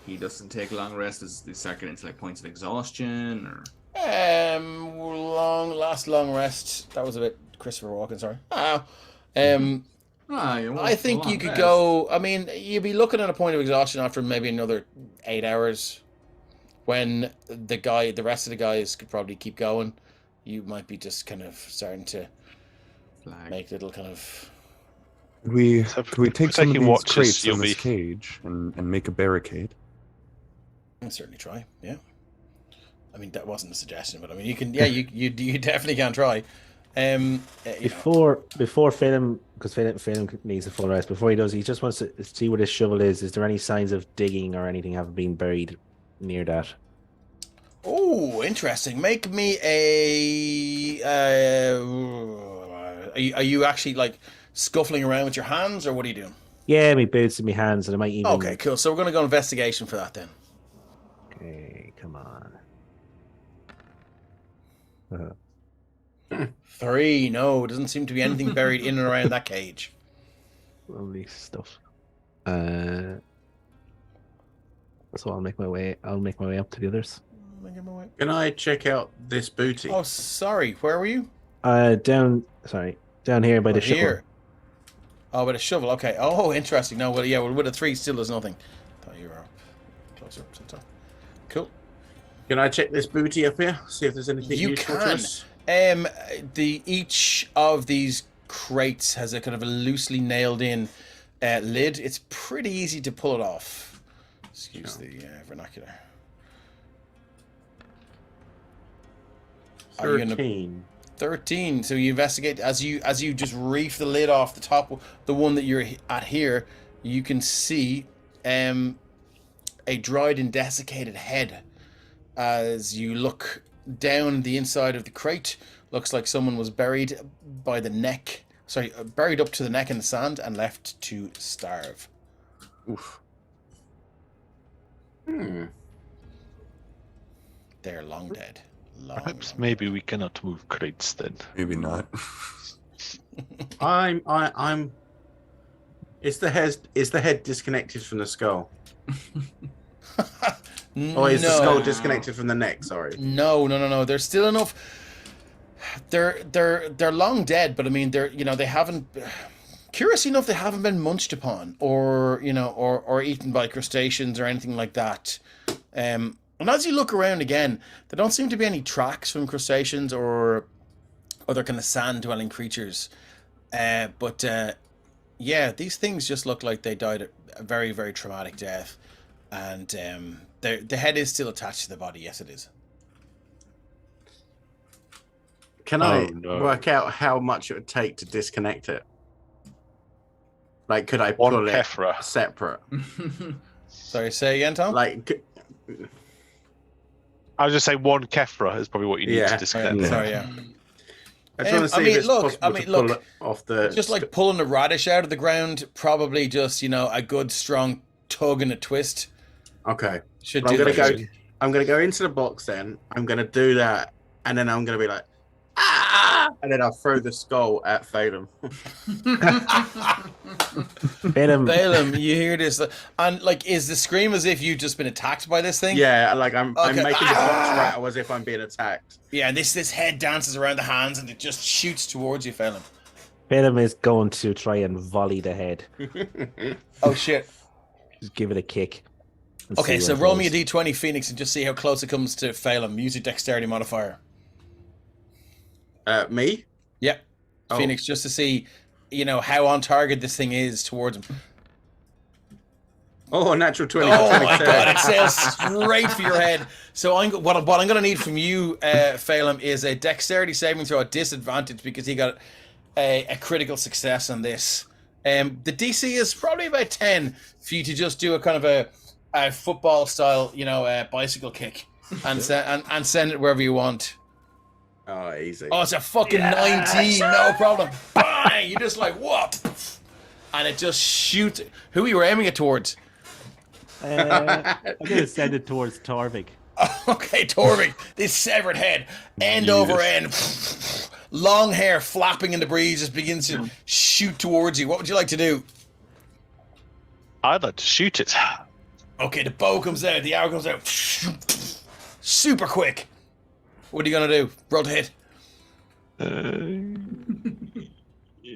he doesn't take a long rest, does they start getting into like points of exhaustion or? Long rest. That was a bit Christopher Walken. Sorry. I think you could go. I mean, you'd be looking at a point of exhaustion after maybe another 8 hours. When the rest of the guys could probably keep going, you might be just kind of starting to make little kind of. Could we take some of taking these watches, crates you'll on this be- cage and make a barricade? I'll certainly try. Yeah. I mean, that wasn't a suggestion, but I mean, you can. Yeah, you definitely can try. Before Phelim, because Phelim needs a full rest. Before he does, he just wants to see where this shovel is. Is there any signs of digging or anything having been buried near that? Oh, interesting. Make me a. Are you actually like scuffling around with your hands, or what are you doing? Yeah, my boots and my hands, and I might even. Okay, cool. So we're gonna go investigation for that then. Okay, come on. 3. No, doesn't seem to be anything buried in and around that cage. Lovely stuff. So I'll make my way up to the others. Can I check out this booty? Oh, sorry. Where were you? Down here by the shovel. Here. Oh, with a shovel. Okay. Oh, interesting. No, well, yeah. Well, with a 3, still does nothing. Thought you were up closer. Cool. Can I check this booty up here? See if there's anything You useful to can. us? Each of these crates has a kind of a loosely nailed in lid. It's pretty easy to pull it off. Excuse the vernacular. Are you gonna- 13. 13. So you investigate as you just reef the lid off the top, the one that you're at here. You can see a dried and desiccated head as you look down the inside of the crate. Looks like someone was buried by the neck. Sorry, buried up to the neck in the sand and left to starve. Oof. They're long dead. Perhaps Long maybe we cannot move crates then. Maybe not. I'm. Is the head disconnected from the skull? Or is the skull disconnected from the neck? Sorry. No. There's still enough. They're long dead, but I mean they haven't. Curious enough, they haven't been munched upon or or eaten by crustaceans or anything like that. And as you look around again, there don't seem to be any tracks from crustaceans or other kind of sand-dwelling creatures. But these things just look like they died a very, very traumatic death. And the head is still attached to the body. Yes, it is. Can I work out how much it would take to disconnect it? Like, could I One pull Kefra. it separate? Sorry, say again, Tom? Like, I was just saying 1 Kefra is probably what you need Yeah. to Oh, disconnect. yeah, it. sorry, yeah. I just want to see if it's possible to pull it off the. Just like pulling a radish out of the ground, probably just, a good strong tug and a twist. Okay. Should But do I'm gonna that. go. I'm gonna go into the box then. I'm gonna do that, and then I'm gonna be like, ah! And then I'll throw the skull at Phelan. Balaam, you hear this, and like, is the scream as if you've just been attacked by this thing? Yeah, like I'm Okay. making the box rattle as if I'm being attacked. Yeah, and this head dances around the hands and it just shoots towards you, Phelan. Venom is going to try and volley the head. Oh shit. Just give it a kick. and Okay, see so where it roll me a goes. d20, Phoenix, and just see how close it comes to Phelan. Use your dexterity modifier. Me? Yep. Oh. Phoenix, just to see, how on target this thing is towards him. Oh, a natural 20. Oh my god, it sails straight for your head. So what I'm going to need from you, Phelan, is a dexterity saving throw at disadvantage because he got a critical success on this. The DC is probably about 10 for you to just do a kind of a football style, bicycle kick and send it wherever you want. Oh, easy. Oh, it's a fucking 19, no problem. Bang! You just like, whoop! And it just shoots. Who are you aiming it towards? I'm going to send it towards Torvik. Okay, Torvik, this severed head, end over end, long hair flapping in the breeze, just begins to shoot towards you. What would you like to do? I'd like to shoot it. Okay, the bow comes out, the arrow comes out, super quick. What are you gonna do? Roll to hit.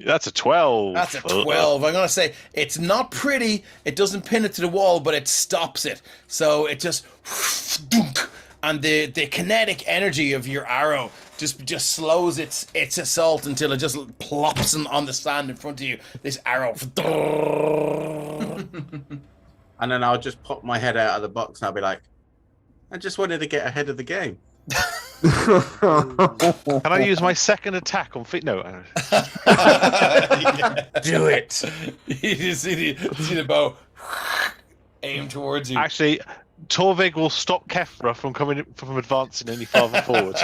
That's a 12. That's a 12. I'm gonna say it's not pretty. It doesn't pin it to the wall, but it stops it. So it just, and the kinetic energy of your arrow just slows its assault until it just plops on the stand in front of you. This arrow. And then I'll just pop my head out of the box and I'll be like, I just wanted to get ahead of the game. Can I use my second attack on feet? No. Do it. You just see the bow aim towards you. Actually, Torvig will stop Kefra from advancing any farther forward.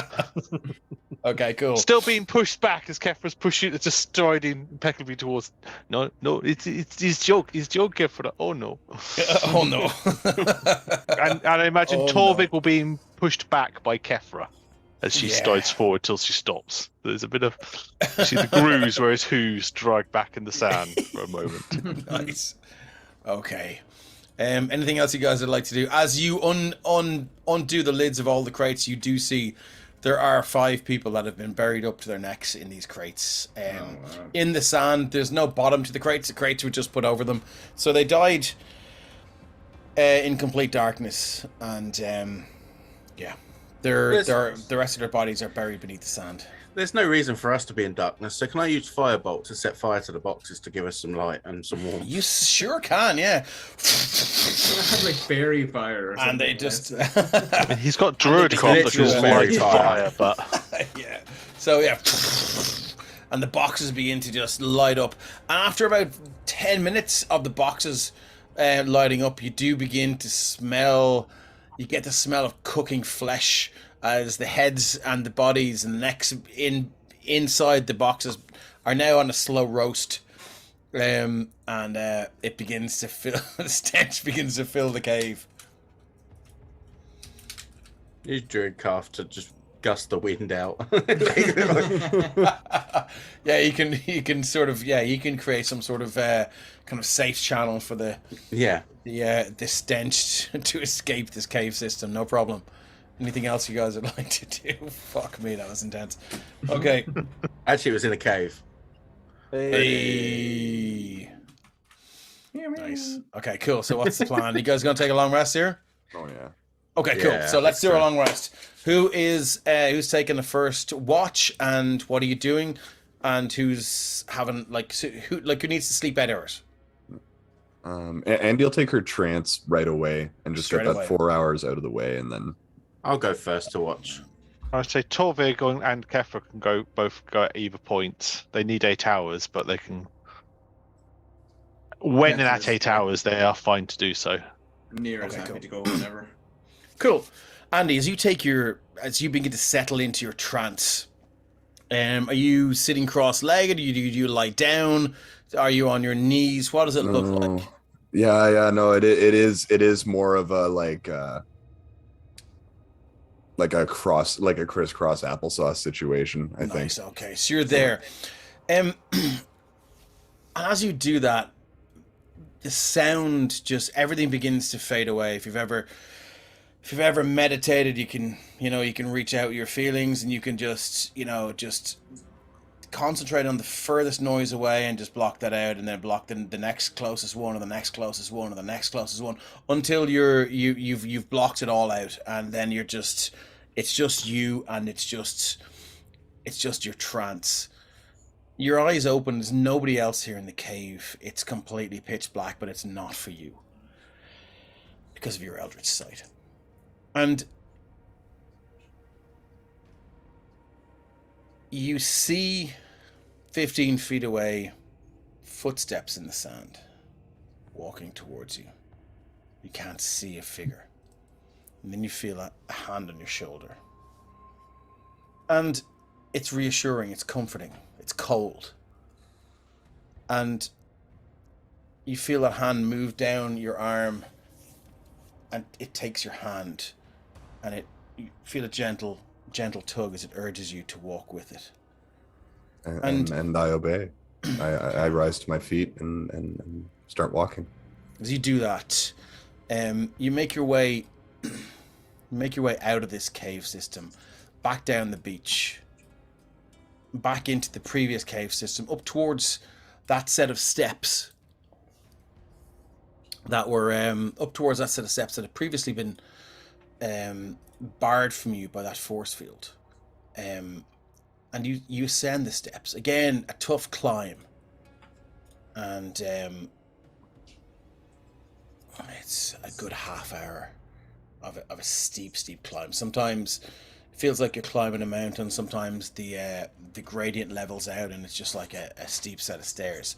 Okay, cool. Still being pushed back as Kefra's pushing, just striding impeccably towards. No, it's his joke, Kefra. Oh no. Oh no. And I imagine Oh, Torvig will be pushed back by Kefra as she Yeah. strides forward till she stops. There's a bit of see the grooves where his hooves drag back in the sand for a moment. Nice. Okay. Anything else you guys would like to do? As you undo the lids of all the crates, you do see there are 5 people that have been buried up to their necks in these crates. In the sand, there's no bottom to the crates. The crates were just put over them. So they died in complete darkness. And, yeah. The rest of their bodies are buried beneath the sand. There's no reason for us to be in darkness, so can I use firebolt to set fire to the boxes to give us some light and some warmth? You sure can, yeah. have like fairy fire or something. And they just... He's got Druidcraft that can literally light fire, but yeah. So yeah, and the boxes begin to just light up. And after about 10 minutes of the boxes lighting up, you do begin to smell. You get the smell of cooking flesh as the heads and the bodies and the necks inside the boxes are now on a slow roast. And it begins to fill. The stench begins to fill the cave. Use Druidcraft to just gust the wind out. Yeah, you can sort of you can create some sort of kind of safe channel for the stench to escape this cave system. No problem. Anything else you guys would like to do? Fuck me, that was intense. Okay. Actually, it was in a cave. Hey. Nice. Okay, cool. So what's the plan? You guys gonna take a long rest here? Oh yeah. Okay, cool. Yeah, So let's do a so. long rest. Who's taking the first watch, and what are you doing? And who's having who needs to sleep 8 hours? Andy will take her trance right away and just Straight get that away. 4 hours out of the way, and then I'll go first to watch. I'd say Torvig and Kefra can both go at either point. They need 8 hours, but they can. When Kefra's at 8 there. hours, they are fine to do so. Nira's Okay, happy cool. to go whenever. Cool. Andy, as you begin to settle into your trance, are you sitting cross-legged? Do you lie down? Are you on your knees? What does it look like? Yeah, no, it is more of a like a crisscross applesauce situation, I think. Nice. Okay, so you're there. As you do that, the sound everything begins to fade away. If you've ever meditated, you can reach out your feelings and you can just concentrate on the furthest noise away and just block that out, and then block the next closest one, or the next closest one, or the next closest one, until you've blocked it all out, and then it's just you, and it's just your trance. Your eyes open. There's nobody else here in the cave. It's completely pitch black, but it's not for you because of your eldritch sight. And you see 15 feet away footsteps in the sand walking towards you. You can't see a figure. And then you feel a hand on your shoulder. And it's reassuring, it's comforting, it's cold. And you feel that hand move down your arm, and it takes your hand, and you feel a gentle tug as it urges you to walk with it. And I obey. I rise to my feet and start walking. As you do that, you make your way out of this cave system, back down the beach, back into the previous cave system, up towards that set of steps that had previously been barred from you by that force field. And you ascend the steps. Again, a tough climb. And it's a good half hour of a steep climb. Sometimes it feels like you're climbing a mountain. Sometimes the gradient levels out and it's just like a steep set of stairs.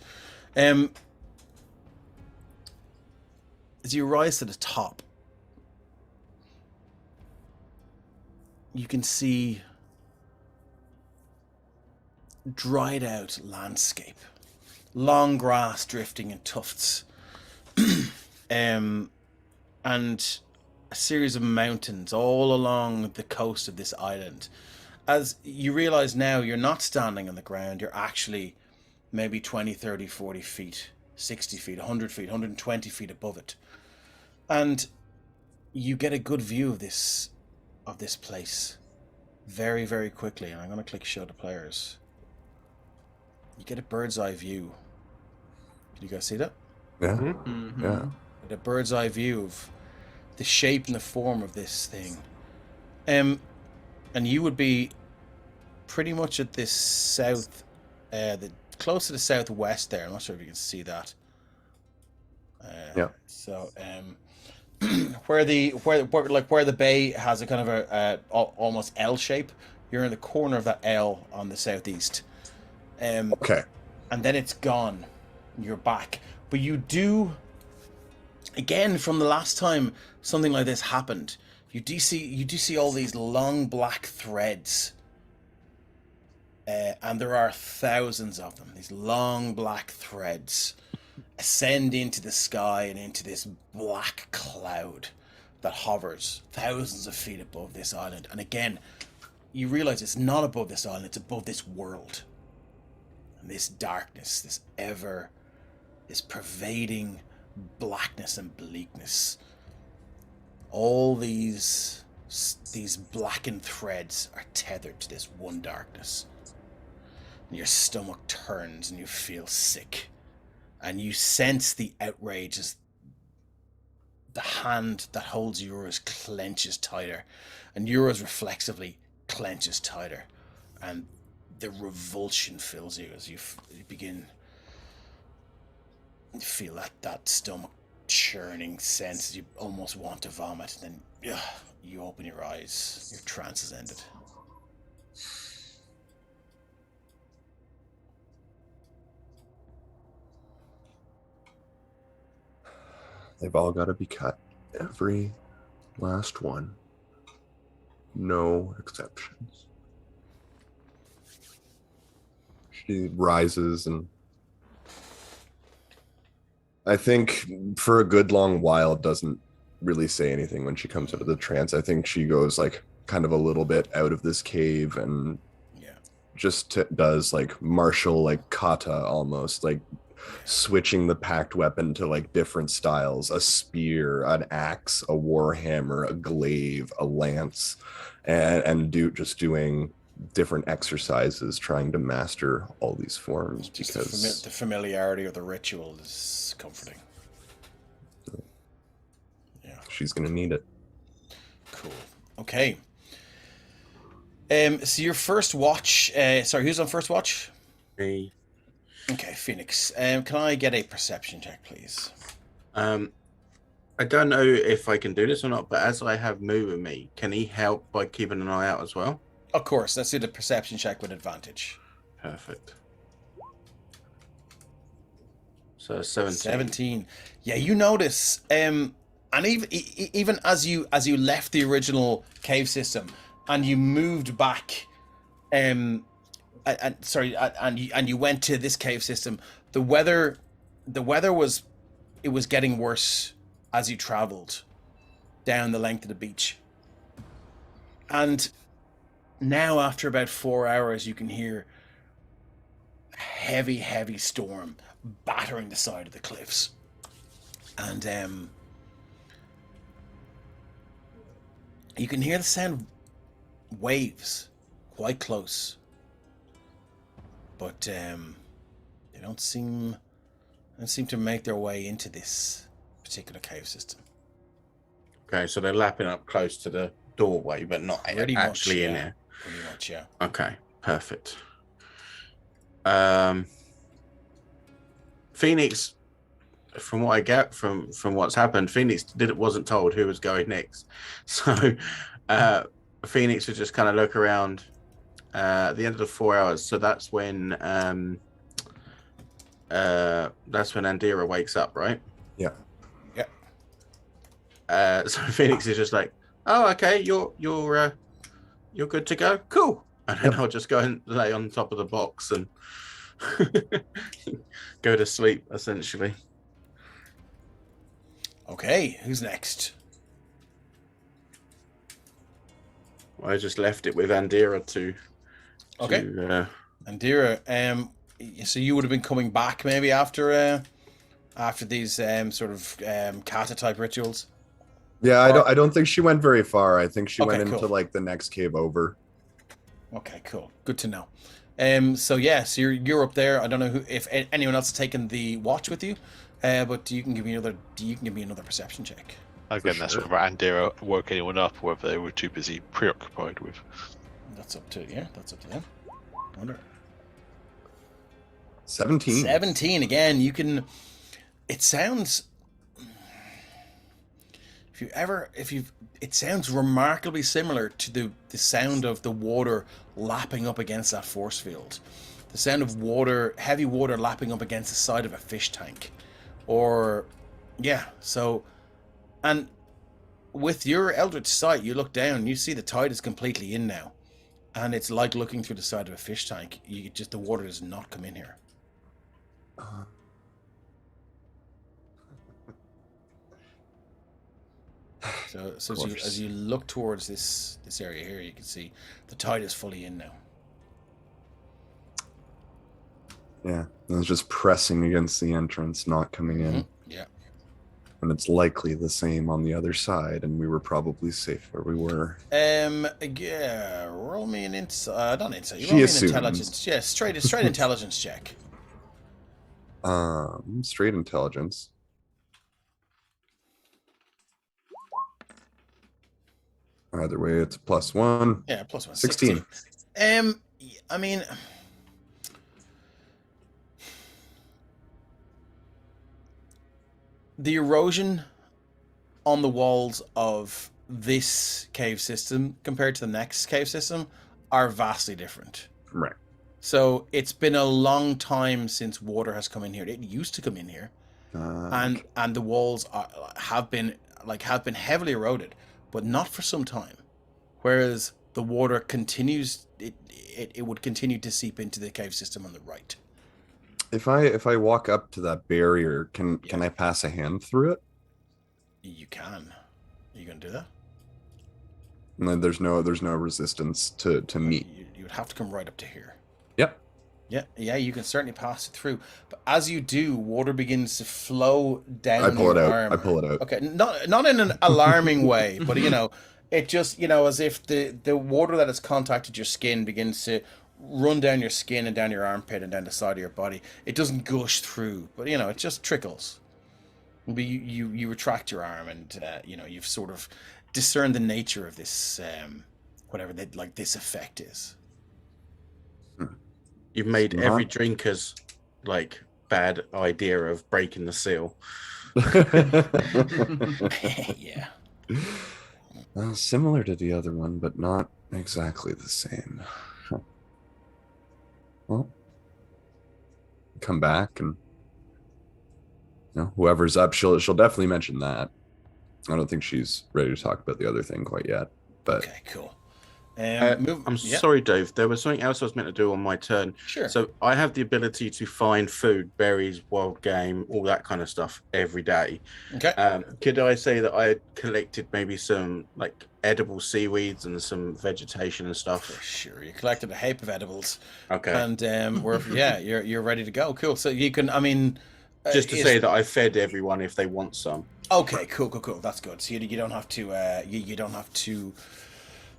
As you rise to the top, you can see dried out landscape, long grass drifting in tufts, and a series of mountains all along the coast of this island. As you realize now, you're not standing on the ground, you're actually maybe 20, 30, 40 feet, 60 feet, 100 feet, 120 feet above it. And you get a good view of this place very, very quickly. And I'm going to click show to players. You get a bird's eye view. Can you guys see that? Yeah. Mm-hmm. Yeah. A bird's eye view of the shape and the form of this thing. And you would be pretty much at this close to the southwest there. I'm not sure if you can see that. Yeah. So, where the bay has a kind of a almost L shape, you're in the corner of that L on the southeast. Okay. And then it's gone. You're back, but you do. Again, from the last time something like this happened, you do see all these long black threads, and there are thousands of them. These long black threads ascend into the sky and into this black cloud that hovers thousands of feet above this island. And again, you realize it's not above this island; it's above this world. And this darkness, this pervading blackness and bleakness. All these blackened threads are tethered to this one darkness. And your stomach turns and you feel sick. And you sense the outrage as the hand that holds yours clenches tighter. And yours reflexively clenches tighter. And the revulsion fills you as you begin to feel that stomach churning sense as you almost want to vomit. And then you open your eyes. Your trance has ended. They've all got to be cut. Every last one. No exceptions. She rises, and I think for a good long while doesn't really say anything when she comes out of the trance. I think she goes like kind of a little bit out of this cave and just does like martial, like kata almost, like switching the packed weapon to like different styles: a spear, an axe, a warhammer, a glaive, a lance, and doing different exercises trying to master all these forms. Just because the familiarity of the ritual is comforting. Yeah, she's gonna need it. Cool. Okay. So your first watch. Sorry, who's on first watch? Me. Okay, Phoenix. Can I get a perception check, please? I don't know if I can do this or not, but as I have Moo with me, can he help by keeping an eye out as well? Of course. Let's do the perception check with advantage. Perfect. So 17. 17. Yeah, you notice, and even as you left the original cave system and you moved back, and you went to this cave system, the weather was getting worse as you traveled down the length of the beach. And now, after about 4 hours, you can hear a heavy storm battering the side of the cliffs. And you can hear the sound of waves quite close. But they don't seem to make their way into this particular cave system. Okay, so they're lapping up close to the doorway, but not Pretty actually much, in yeah. there. Pretty much, yeah. Okay, perfect. Phoenix, from what I get from what's happened, Phoenix wasn't told who was going next. So Phoenix would just kind of look around at the end of the 4 hours. So that's when Andira wakes up, right? Yeah. So Phoenix is just like, oh, okay, you're good to go. Cool. And then I'll just go and lay on top of the box and go to sleep, essentially. Okay, who's next? I just left it with Andira to. Okay. Andira, so you would have been coming back maybe after these sort of kata type rituals. Yeah, I don't think she went very far. I think she went into cool. like the next cave over. Okay, cool. Good to know. So you're up there. I don't know if anyone else has taken the watch with you, but you can give me another perception check. Again, that's whether Andira woke anyone up, or whether they were too busy preoccupied with. That's up to them. I wonder. 17. 17 again. You can. It sounds. It sounds remarkably similar to the sound of the water lapping up against that force field. The sound of water, heavy water lapping up against the side of a fish tank. And with your Eldritch sight, you look down, you see the tide is completely in now. And it's like looking through the side of a fish tank. The water does not come in here. So as you look towards this area here, you can see the tide is fully in now. Yeah, it was just pressing against the entrance, not coming in. Yeah. And it's likely the same on the other side, and we were probably safe where we were. Yeah, roll me an insight. Not insight. She Roll me assumes. an intelligence. Yeah, straight intelligence check. Straight intelligence. Either way, it's +1. Yeah, +1. 16. I mean, the erosion on the walls of this cave system compared to the next cave system are vastly different. Right. So it's been a long time since water has come in here. It used to come in here. and the walls have been heavily eroded, but not for some time. Whereas the water continues, it would continue to seep into the cave system on the right. If I walk up to that barrier, can I pass a hand through it? You can. Are you gonna do that? And then there's no resistance to me. You would have to come right up to here. Yep. Yeah, you can certainly pass it through. But as you do, water begins to flow down. I pull it out. armor. I pull it out. Okay, not in an alarming way, but it just as if the water that has contacted your skin begins to run down your skin and down your armpit and down the side of your body. It doesn't gush through, but it just trickles. But you retract your arm, and you've sort of discerned the nature of this whatever this effect is. You've made every drinker's bad idea of breaking the seal. Yeah. Similar to the other one, but not exactly the same. Well, come back, and whoever's up, she'll definitely mention that. I don't think she's ready to talk about the other thing quite yet. But Okay, cool. I'm sorry, Dave. There was something else I was meant to do on my turn. Sure. So I have the ability to find food, berries, wild game, all that kind of stuff every day. Okay. Could I say that I had collected maybe some edible seaweeds and some vegetation and stuff? For sure. You collected a heap of edibles. Okay. And you're ready to go. Cool. So you can. Just to say that I fed everyone if they want some. Okay. Cool. That's good. So you don't have to. You don't have to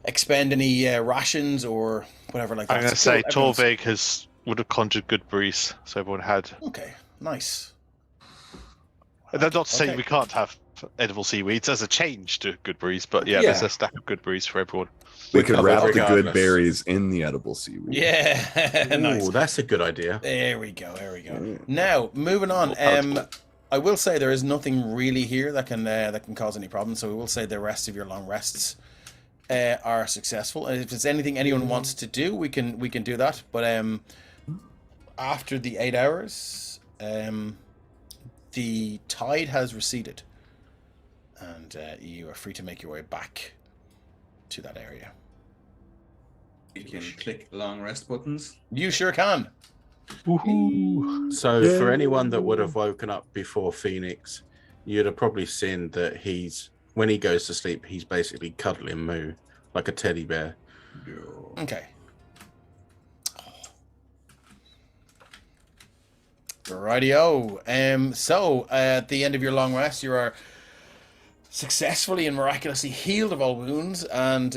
expend any rations or whatever like that. I'm going to say Torvig would have conjured good breeze, so everyone had. Okay, nice. That's not to say Okay. we can't have edible seaweeds as a change to good breeze, but there's a stack of good breeze for everyone. we could covered wrap the regardless. good berries in the edible seaweed. Yeah, nice. Ooh, that's a good idea. There we go. Now, moving on. I will say there is nothing really here that can cause any problems. So we will say the rest of your long rests are successful. And if there's anything anyone wants to do, we can do that. But after the 8 hours, the tide has receded, and you are free to make your way back to that area. You can click long rest buttons. You sure can. Woohoo! So for anyone that would have woken up before Phoenix, you'd have probably seen that when he goes to sleep, he's basically cuddling Moo like a teddy bear. Okay. Rightio. So at the end of your long rest, you are successfully and miraculously healed of all wounds, and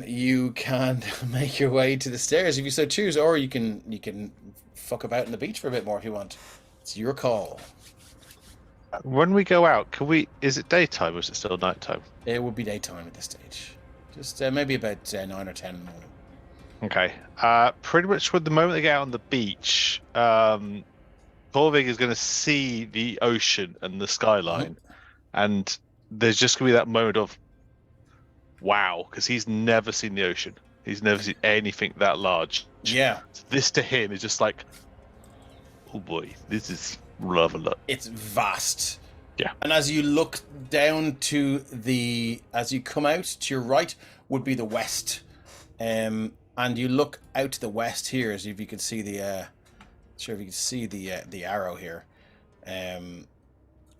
you can make your way to the stairs if you so choose, or you can fuck about on the beach for a bit more if you want. It's your call. When we go out, is it daytime or is it still nighttime? It would be daytime at this stage. Just maybe about 9 or 10 in the morning. Okay. Pretty much with the moment they get out on the beach, Torvig is going to see the ocean and the skyline, and there's just going to be that moment of wow, because he's never seen the ocean. He's never seen anything that large. Yeah. This to him is just like, oh boy, this is rather lot. It's vast. Yeah. And as you look down as you come out to your right would be the west. And you look out to the west here, as if you could see the arrow here.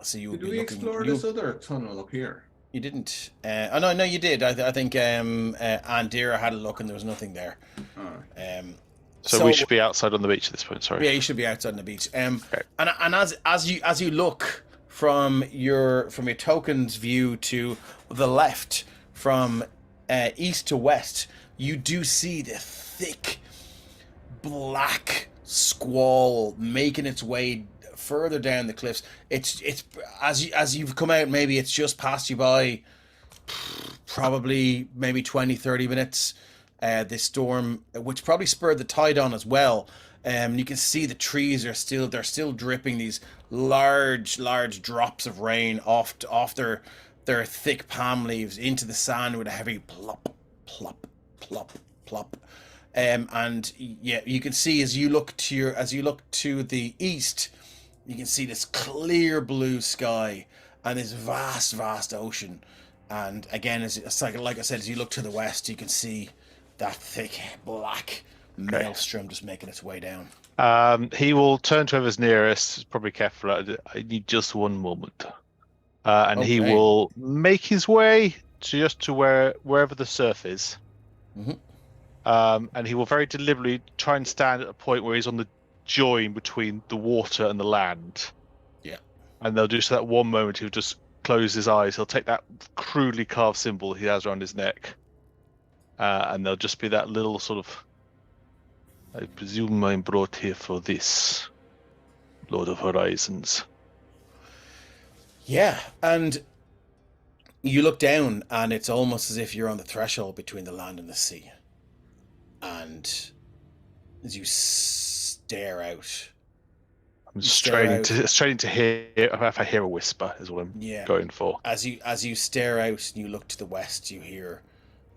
So you would Did be we looking. explore this other tunnel up here? You didn't. No, you did. I think Andira had a look and there was nothing there. Alright. So we should be outside on the beach at this point. Sorry. Yeah, you should be outside on the beach. Okay. And as you look from your token's view to the left, from east to west, you do see the thick black squall making its way further down the cliffs. It's as you've come out, maybe it's just passed you by, probably maybe 20-30 minutes. This storm, which probably spurred the tide on as well. You can see the trees are still dripping these large drops of rain off their thick palm leaves into the sand with a heavy plop plop plop plop. And yeah, you can see as you look to the east, you can see this clear blue sky and this vast, vast ocean. And again, it's like I said, as you look to the west, you can see that thick black maelstrom just making its way down. He will turn to whoever's nearest. Probably careful. I need just one moment, and he will make his way to wherever the surf is. And he will very deliberately try and stand at a point where he's on the join between the water and the land. Yeah. And they'll just that one moment he'll just close his eyes. He'll take that crudely carved symbol he has around his neck, and there'll just be that little sort of. I presume I'm brought here for this, Lord of Horizons. Yeah, and you look down, and it's almost as if you're on the threshold between the land and the sea. And as you stare out, I'm straining to hear if I hear a whisper is what I'm going for. As you stare out and you look to the west, you hear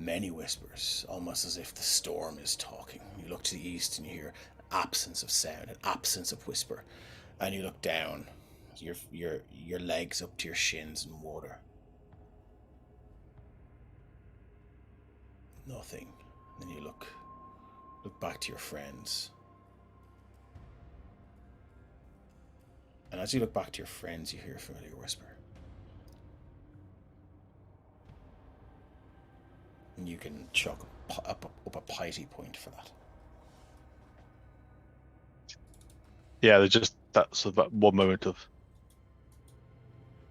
many whispers, almost as if the storm is talking. You look to the east and you hear an absence of sound, an absence of whisper, and you look down, your legs up to your shins in water. Nothing. Then you look back to your friends. And as you look back to your friends, you hear a familiar whisper. And you can chalk up a piety point for that. Yeah, there's just that's about one moment of.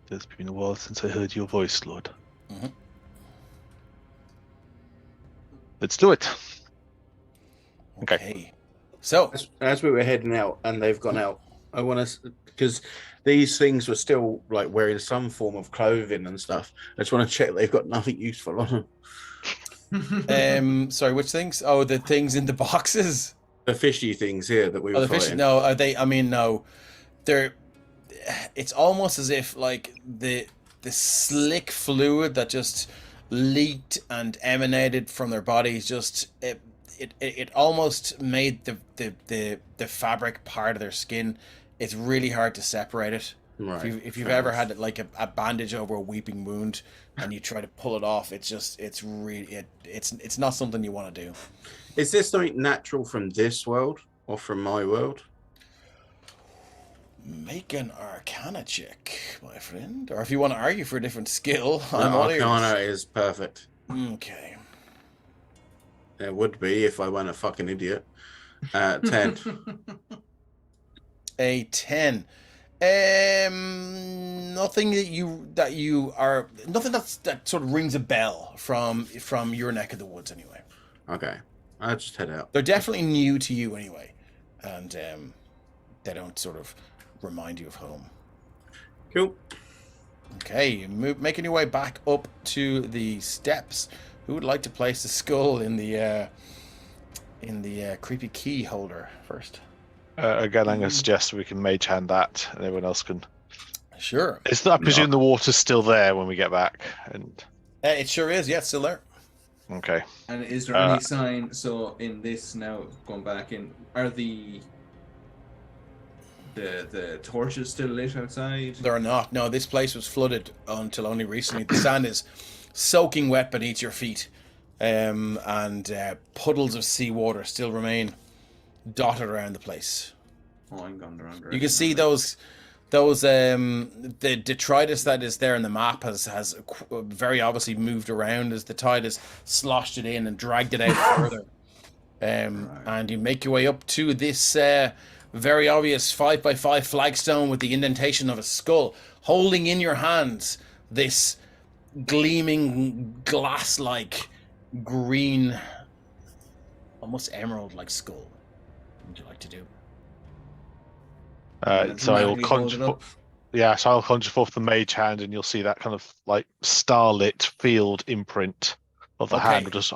It's been a while since I heard your voice, Lord. Mm-hmm. Let's do it. Okay. So as we were heading out and they've gone out, I want to, because these things were still like wearing some form of clothing and stuff. I just want to check they've got nothing useful on them. Sorry, which things? Oh, the things in the boxes. The fishy things here that we were fighting. No, are they? I mean, no. They're. It's almost as if like the slick fluid that just leaked and emanated from their bodies just it almost made the fabric part of their skin. It's really hard to separate it. Right. If you've ever had like a bandage over a weeping wound and you try to pull it off, it's not something you want to do. Is this something natural from this world or from my world? Make an Arcana check, my friend. Or if you want to argue for a different skill, I'm all ears. Arcana is perfect. Okay. It would be if I weren't a fucking idiot. 10. A 10. Nothing that sort of rings a bell from your neck of the woods anyway. Okay. I'll just head out. They're definitely new to you anyway. And they don't sort of remind you of home. Cool. Okay, making your way back up to the steps. Who would like to place the skull in the creepy key holder first? Again, I'm going to suggest we can mage hand that, and everyone else can. Sure. I presume the water's still there when we get back, and it sure is. Yeah, it's still there. Okay. And is there any sign? So in this now, going back in, are the torches still lit outside? They're not. No, this place was flooded until only recently. The sand is soaking wet beneath your feet, and puddles of seawater still remain dotted around the place. Oh, I'm gone the wrong direction. You can see those the detritus that is there in the map has very obviously moved around as the tide has sloshed it in and dragged it out further. And you make your way up to this very obvious 5x5 flagstone with the indentation of a skull, holding in your hands this gleaming glass-like green, almost emerald-like skull. What would you like to do? So I'll conjure forth the mage hand, and you'll see that kind of like starlit field imprint of the hand. We'll just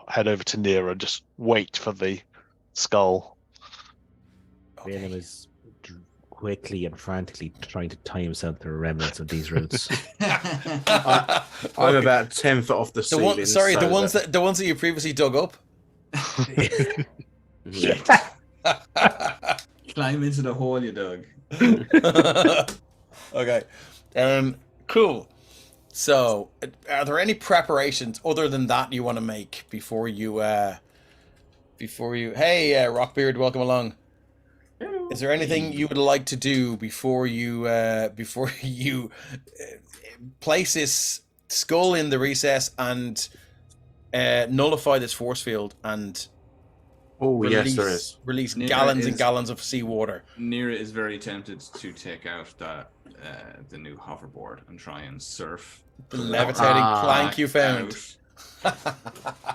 head over to Nira and just wait for the skull. Graven is quickly and frantically trying to tie himself to the remnants of these roots. I'm about 10 foot off the ceiling. The ones that you previously dug up. Climb into the hole you dug. Okay. Cool. So, are there any preparations other than that you want to make before you? Hey, Rockbeard, welcome along. Is there anything you would like to do before you place this skull in the recess and nullify this force field and Yes, there is. release Nira gallons and is- gallons of seawater? Nira is very tempted to take out the new hoverboard and try and surf The levitating plank you found.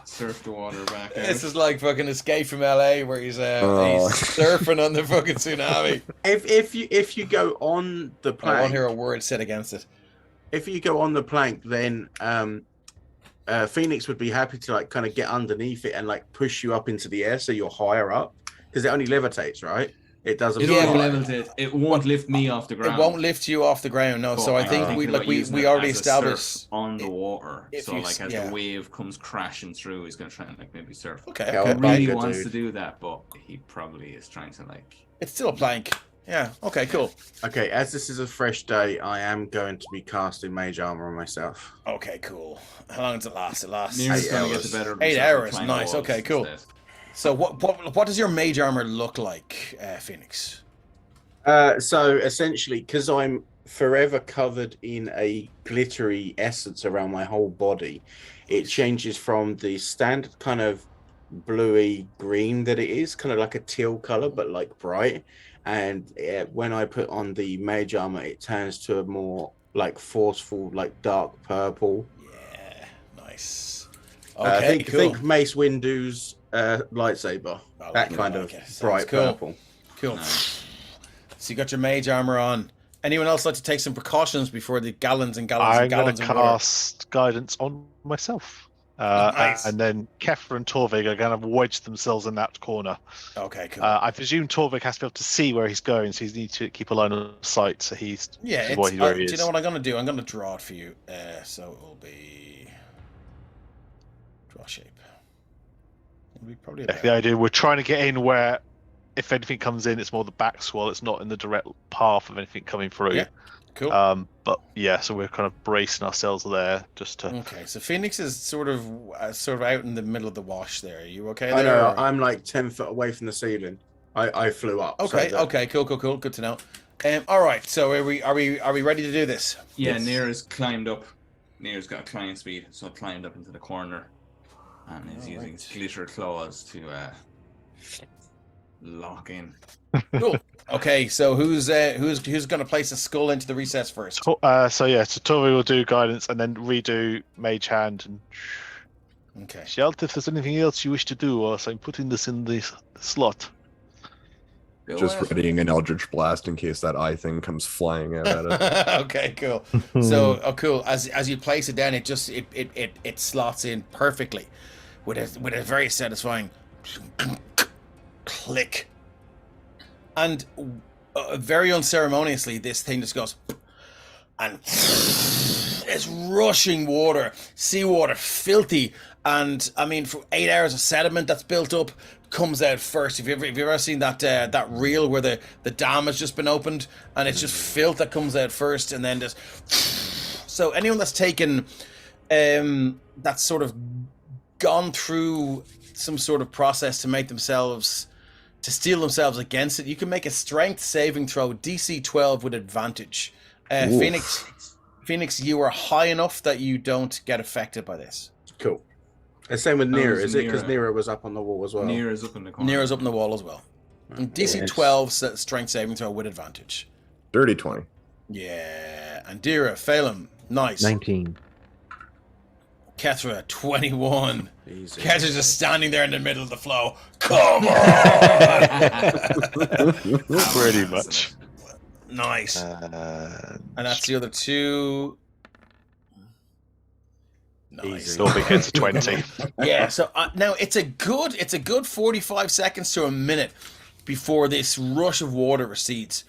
Surf the water back out. This is like fucking Escape from LA, where he's Oh. surfing on the fucking tsunami. If you go on the I won't plank, hear a word said against it. if you go on the plank, then Phoenix would be happy to like kind of get underneath it and like push you up into the air so you're higher up because it only levitates, right? It doesn't. It Yeah, only but- levitate. It won't lift me off the ground. It won't lift you off the ground, no. But So I I'm think thinking about using we it already as a established. surf on the water. if So you like as yeah. the wave comes crashing through, he's gonna try and like maybe surf. Okay, Yeah, okay. I'll He really Good wants dude. to do that, but he probably is trying to like. It's still a plank. Yeah. Okay. Cool. Okay, as this is a fresh day, I am going to be casting mage armor on myself. Okay. Cool. How long does it last? It lasts. Nira's 8 gonna get hours. the better of 8 himself and hours, climb nice, walls okay, cool. instead. So what does your mage armor look like, Phoenix? So essentially, because I'm forever covered in a glittery essence around my whole body, it changes from the standard kind of bluey green that it is, kind of like a teal color, but like bright. And when I put on the mage armor, it turns to a more like forceful, like dark purple. Yeah. Nice. I Okay. think, Cool. think Mace Windu's lightsaber, I that like it, kind I of like it. Sounds bright cool. purple. Cool. Nice. So you got your mage armor on. Anyone else like to take some precautions before the gallons and gallons I'm and going gallons to of water? cast guidance on myself. Nice. And then Kefra and Torvig are going to wedge themselves in that corner. Okay, cool. I presume Torvig has to be able to see where he's going, so he needs to keep a line of sight. So he's yeah, where it's, where do he you is. know what I'm gonna do? I'm gonna draw it for you. So it will be draw shape. It'll be probably Yeah, about, the idea we're trying to get in where, if anything comes in, it's more the back swell. It's not in the direct path of anything coming through. Yeah. Cool. But yeah, so we're kind of bracing ourselves there just to. Okay, so Phoenix is sort of out in the middle of the wash there. Are you okay there? I know, or- I'm like 10 foot away from the ceiling. I flew up. so Okay, that- okay, cool. Good to know. All right, so are we ready to do this? Yeah, Yes. Nira's climbed up. Nira's got climb speed, so climbed up into the corner, and is using his glitter claws to lock in. Cool. Okay, so who's going to place a skull into the recess first? So Torvig will do guidance and then redo Mage Hand and Okay. shout if there's anything else you wish to do, or I'm putting this in the slot. Go Just ahead. readying an Eldritch Blast in case that eye thing comes flying out at it. Okay, cool. So, cool. As you place it down, it just it slots in perfectly, with a very satisfying click, and very unceremoniously, this thing just goes, and it's rushing water, seawater, filthy, and I mean, for 8 hours of sediment that's built up comes out first. Have you ever seen that reel where the dam has just been opened and it's just filth that comes out first, and then just so anyone that's taken that's sort of gone through some sort of process to steel themselves against it, you can make a strength saving throw, DC 12 with advantage. Oof. Phoenix, you are high enough that you don't get affected by this. Cool. The same with Oh, Nira, it's is it? Because Nira. Nira was up on the wall as well. Nira's up in the corner. Nira's up in the wall as well. And DC Yes. 12 strength saving throw with advantage. Dirty 20. Yeah. And Dira, Phelan, nice. 19. Kethra, 21. Easy. Ketra's just standing there in the middle of the flow. Come on! Pretty much. Nice. And And that's the other two. Nice. Easy. Torvig gets a 20. Yeah, so now it's a good 45 seconds to a minute before this rush of water recedes.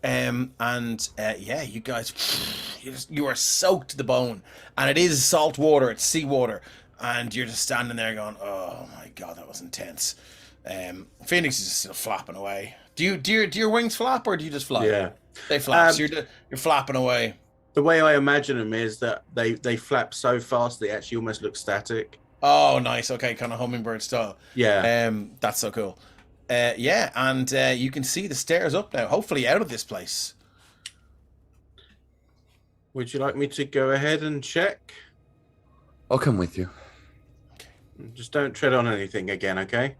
Yeah, you guys, you are soaked to the bone, and it is salt water, it's seawater, and you're just standing there going, oh my god, that was intense. Phoenix is still flapping away. Do your wings flap or do you just fly? Yeah. They flap. So you're flapping away. The way I imagine them is that they flap so fast they actually almost look static. Oh, nice. Okay, kind of hummingbird style. Yeah. That's so cool. Yeah, and you can see the stairs up now. Hopefully, out of this place. Would you like me to go ahead and check? I'll come with you. Just don't tread on anything again, okay?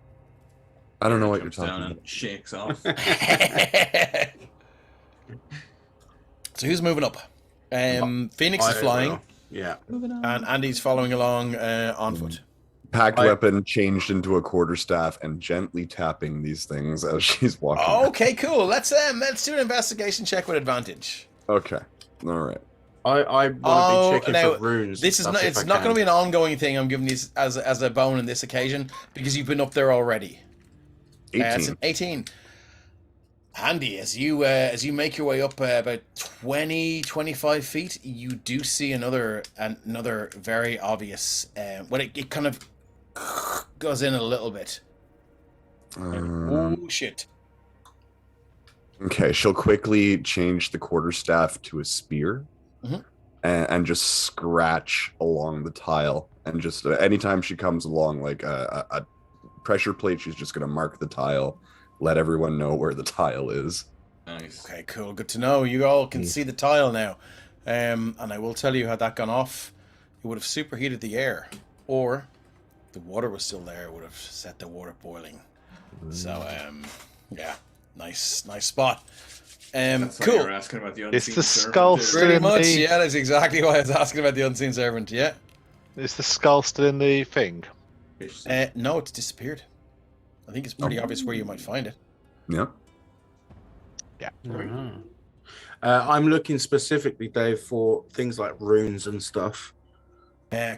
I don't know what you're Jumps down talking about. and shakes off. So who's moving up? Phoenix is flying, Yeah. and Andy's following along on foot. Packed weapon changed into a quarterstaff and gently tapping these things as she's walking. Okay, cool. Let's do an investigation check with advantage. Okay. All right. I want to be checking now, for runes. This is not, it's not going to be an ongoing thing. I'm giving these as a bone in this occasion because you've been up there already. 18. It's an 18. Andy, as you make your way up about 20-25 feet, you do see another very obvious. It kind of goes in a little bit. Oh shit! Okay, she'll quickly change the quarterstaff to a spear, Mhm. and just scratch along the tile. And just anytime she comes along, like a pressure plate, she's just going to mark the tile, let everyone know where the tile is. Nice. Okay, cool. Good to know. You all can see the tile now. And I will tell you, had that gone off, it would have superheated the air, or the water was still there. It would have set the water boiling. So, yeah, nice spot. That's why Cool. you were asking about the unseen It's the servant, skull dude. still Pretty in much, the- yeah. That's exactly why I was asking about the unseen servant. Yeah. Is the skull still in the thing? No, it's disappeared. I think it's pretty obvious where you might find it. Yeah. Mhm. I'm looking specifically, Dave, for things like runes and stuff.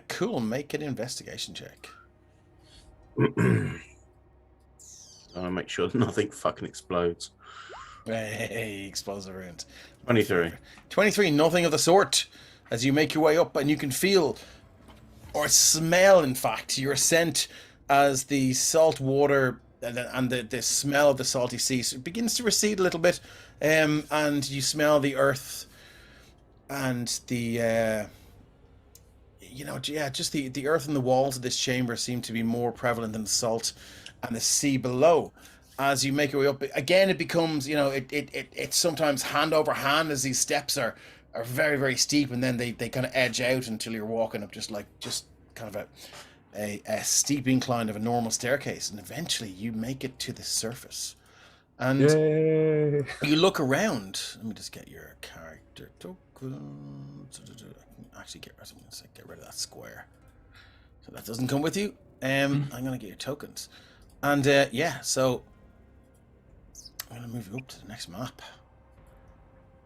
Cool. Make an investigation check. I want to make sure nothing fucking explodes. Hey, explosive runes. 23. 23, nothing of the sort. As you make your way up, and you can feel, or smell, in fact, your scent as the salt water and the smell of the salty sea begins to recede a little bit, and you smell the earth and the, just the earth and the walls of this chamber seem to be more prevalent than the salt and the sea below. As you make your way up, again, it becomes, it's sometimes hand over hand as these steps are very, very steep, and then they kind of edge out until you're walking up just kind of a steep incline of a normal staircase, and eventually you make it to the surface. And Yay! you look around. Let me just get your character token. Actually, get rid of that square, so that doesn't come with you. I'm gonna get your tokens, and so I'm gonna move you up to the next map.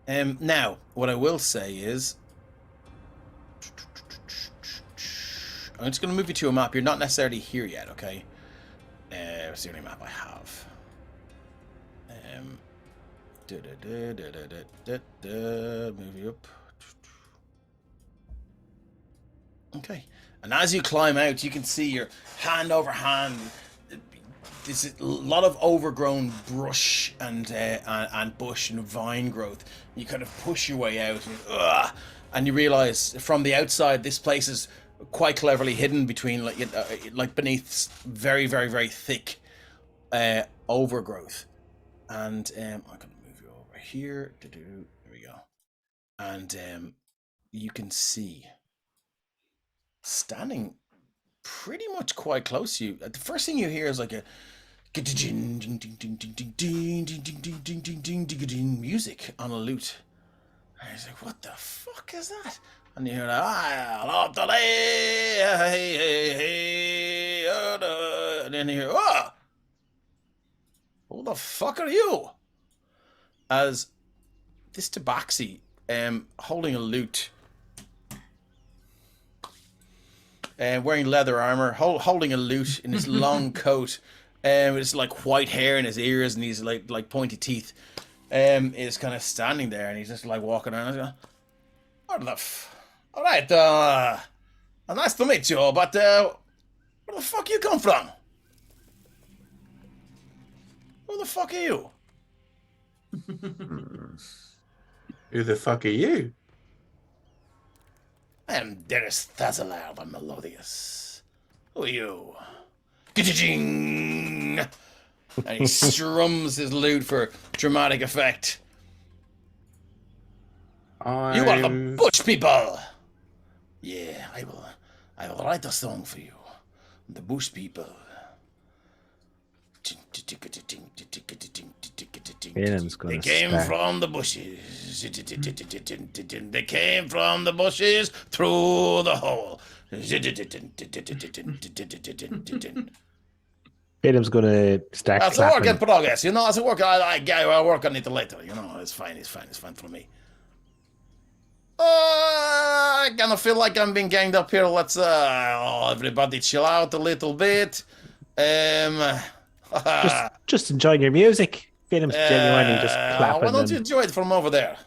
Now, what I will say is, I'm just going to move you to a map. You're not necessarily here yet, okay? It's the only map I have. Move you up. Okay. And as you climb out, you can see your hand over hand. There's a lot of overgrown brush and bush and vine growth. You kind of push your way out, and you realize from the outside this place is quite cleverly hidden between like beneath very, very, very thick overgrowth. And I'm gonna move you over here. There we go. And you can see standing pretty much quite close to you. The first thing you hear is like a music on a lute. And he's like, what the fuck is that? And you hear that, and then you hear, who the fuck are you? As this tabaxi, holding a lute, wearing leather armor, holding a lute in his long coat, with his like white hair in his ears and he's like pointy teeth, is kind of standing there, and he's just like walking around. Going, all right, nice to meet you, but where the fuck you come from? Who the fuck are you? Who the fuck are you? I am Derthast the Melodious. Who are you? Ka-ching! And he strums his lute for dramatic effect. You are the bush people. Yeah, I will write a song for you. The bush people. Phelim's They gonna came start. from the bushes. They came from the bushes through the hole. Phelim's gonna start That's a work in clapping. progress, you know. It's a work. I'll work on it later. You know, it's fine. It's fine for me. I kind of feel like I'm being ganged up here. Let's everybody chill out a little bit. Just enjoying your music. Phelim's genuinely just clapping. Why don't you and- enjoy it from over there?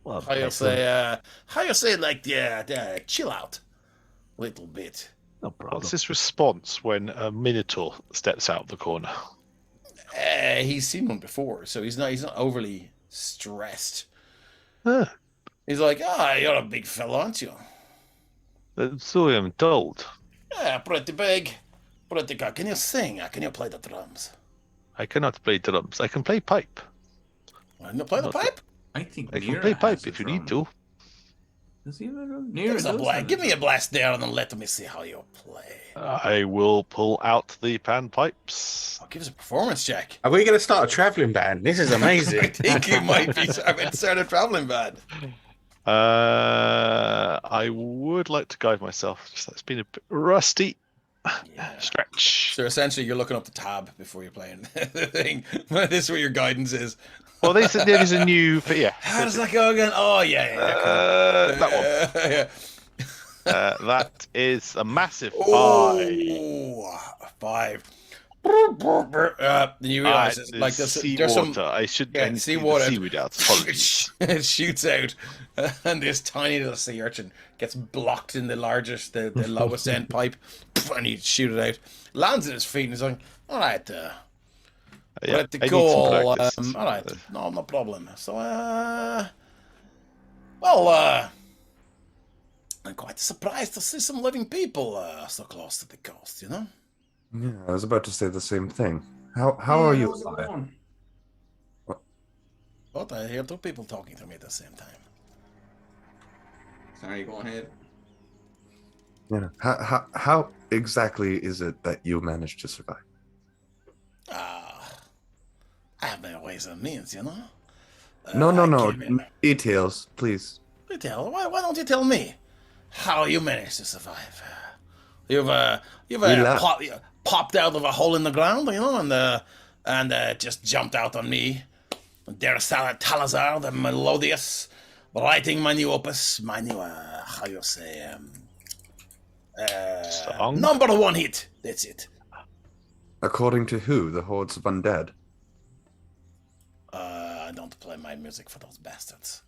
Well, How you excellent. say? How you say? Like chill out, little bit. No problem. What's his response when a minotaur steps out of the corner? He's seen one before, so he's not overly stressed. Ah, He's like, you're a big fella, aren't you? so I'm told. Yeah, pretty big. Pretty good. Can you sing? Can you play the drums? I cannot play drums. I can play pipe. Can you play the Not pipe? I think I can Nira play has pipe a if you drum. need to. Does he have a drum? Give Nira us a does blast. have a Give me a drum. blast there, and then let me see how you play. I will pull out the panpipes. Give us a performance check. Are we going to start a traveling band? This is I amazing. think you might be start a traveling band. I would like to guide myself. Just that's been a bit rusty. Yeah. Stretch. So essentially, you're looking up the tab before you're playing the thing. This is where your guidance is. Well, there's a new, but yeah. How does that go again? Oh yeah. That one. Yeah. That is a massive 5. Oh, 5. Then you realize it's like there's some seawater. I should yeah, I need to seawater. leave the seaweed out. Apologies. It shoots out, and this tiny little sea urchin gets blocked in the largest, the lowest end pipe, and you shoot it out. Lands at his feet, and he's like, "All right, Yeah, let I the need some goal. practice. All right, no problem." So, I'm quite surprised to see some living people so close to the coast. You know. Yeah, I was about to say the same thing. How are you how's it alive? going? But I hear two people talking to me at the same time. Sorry, go ahead. Yeah. How exactly is it that you managed to survive? I have my ways and means, you know. No. I came in- Details, please. You tell. Why don't you tell me how you managed to survive? You've popped out of a hole in the ground, you know, and just jumped out on me. Talazar, the Melodious, writing my new opus, my new how you say Song? #1 hit. That's it. According to who? The hordes of undead. I don't play my music for those bastards.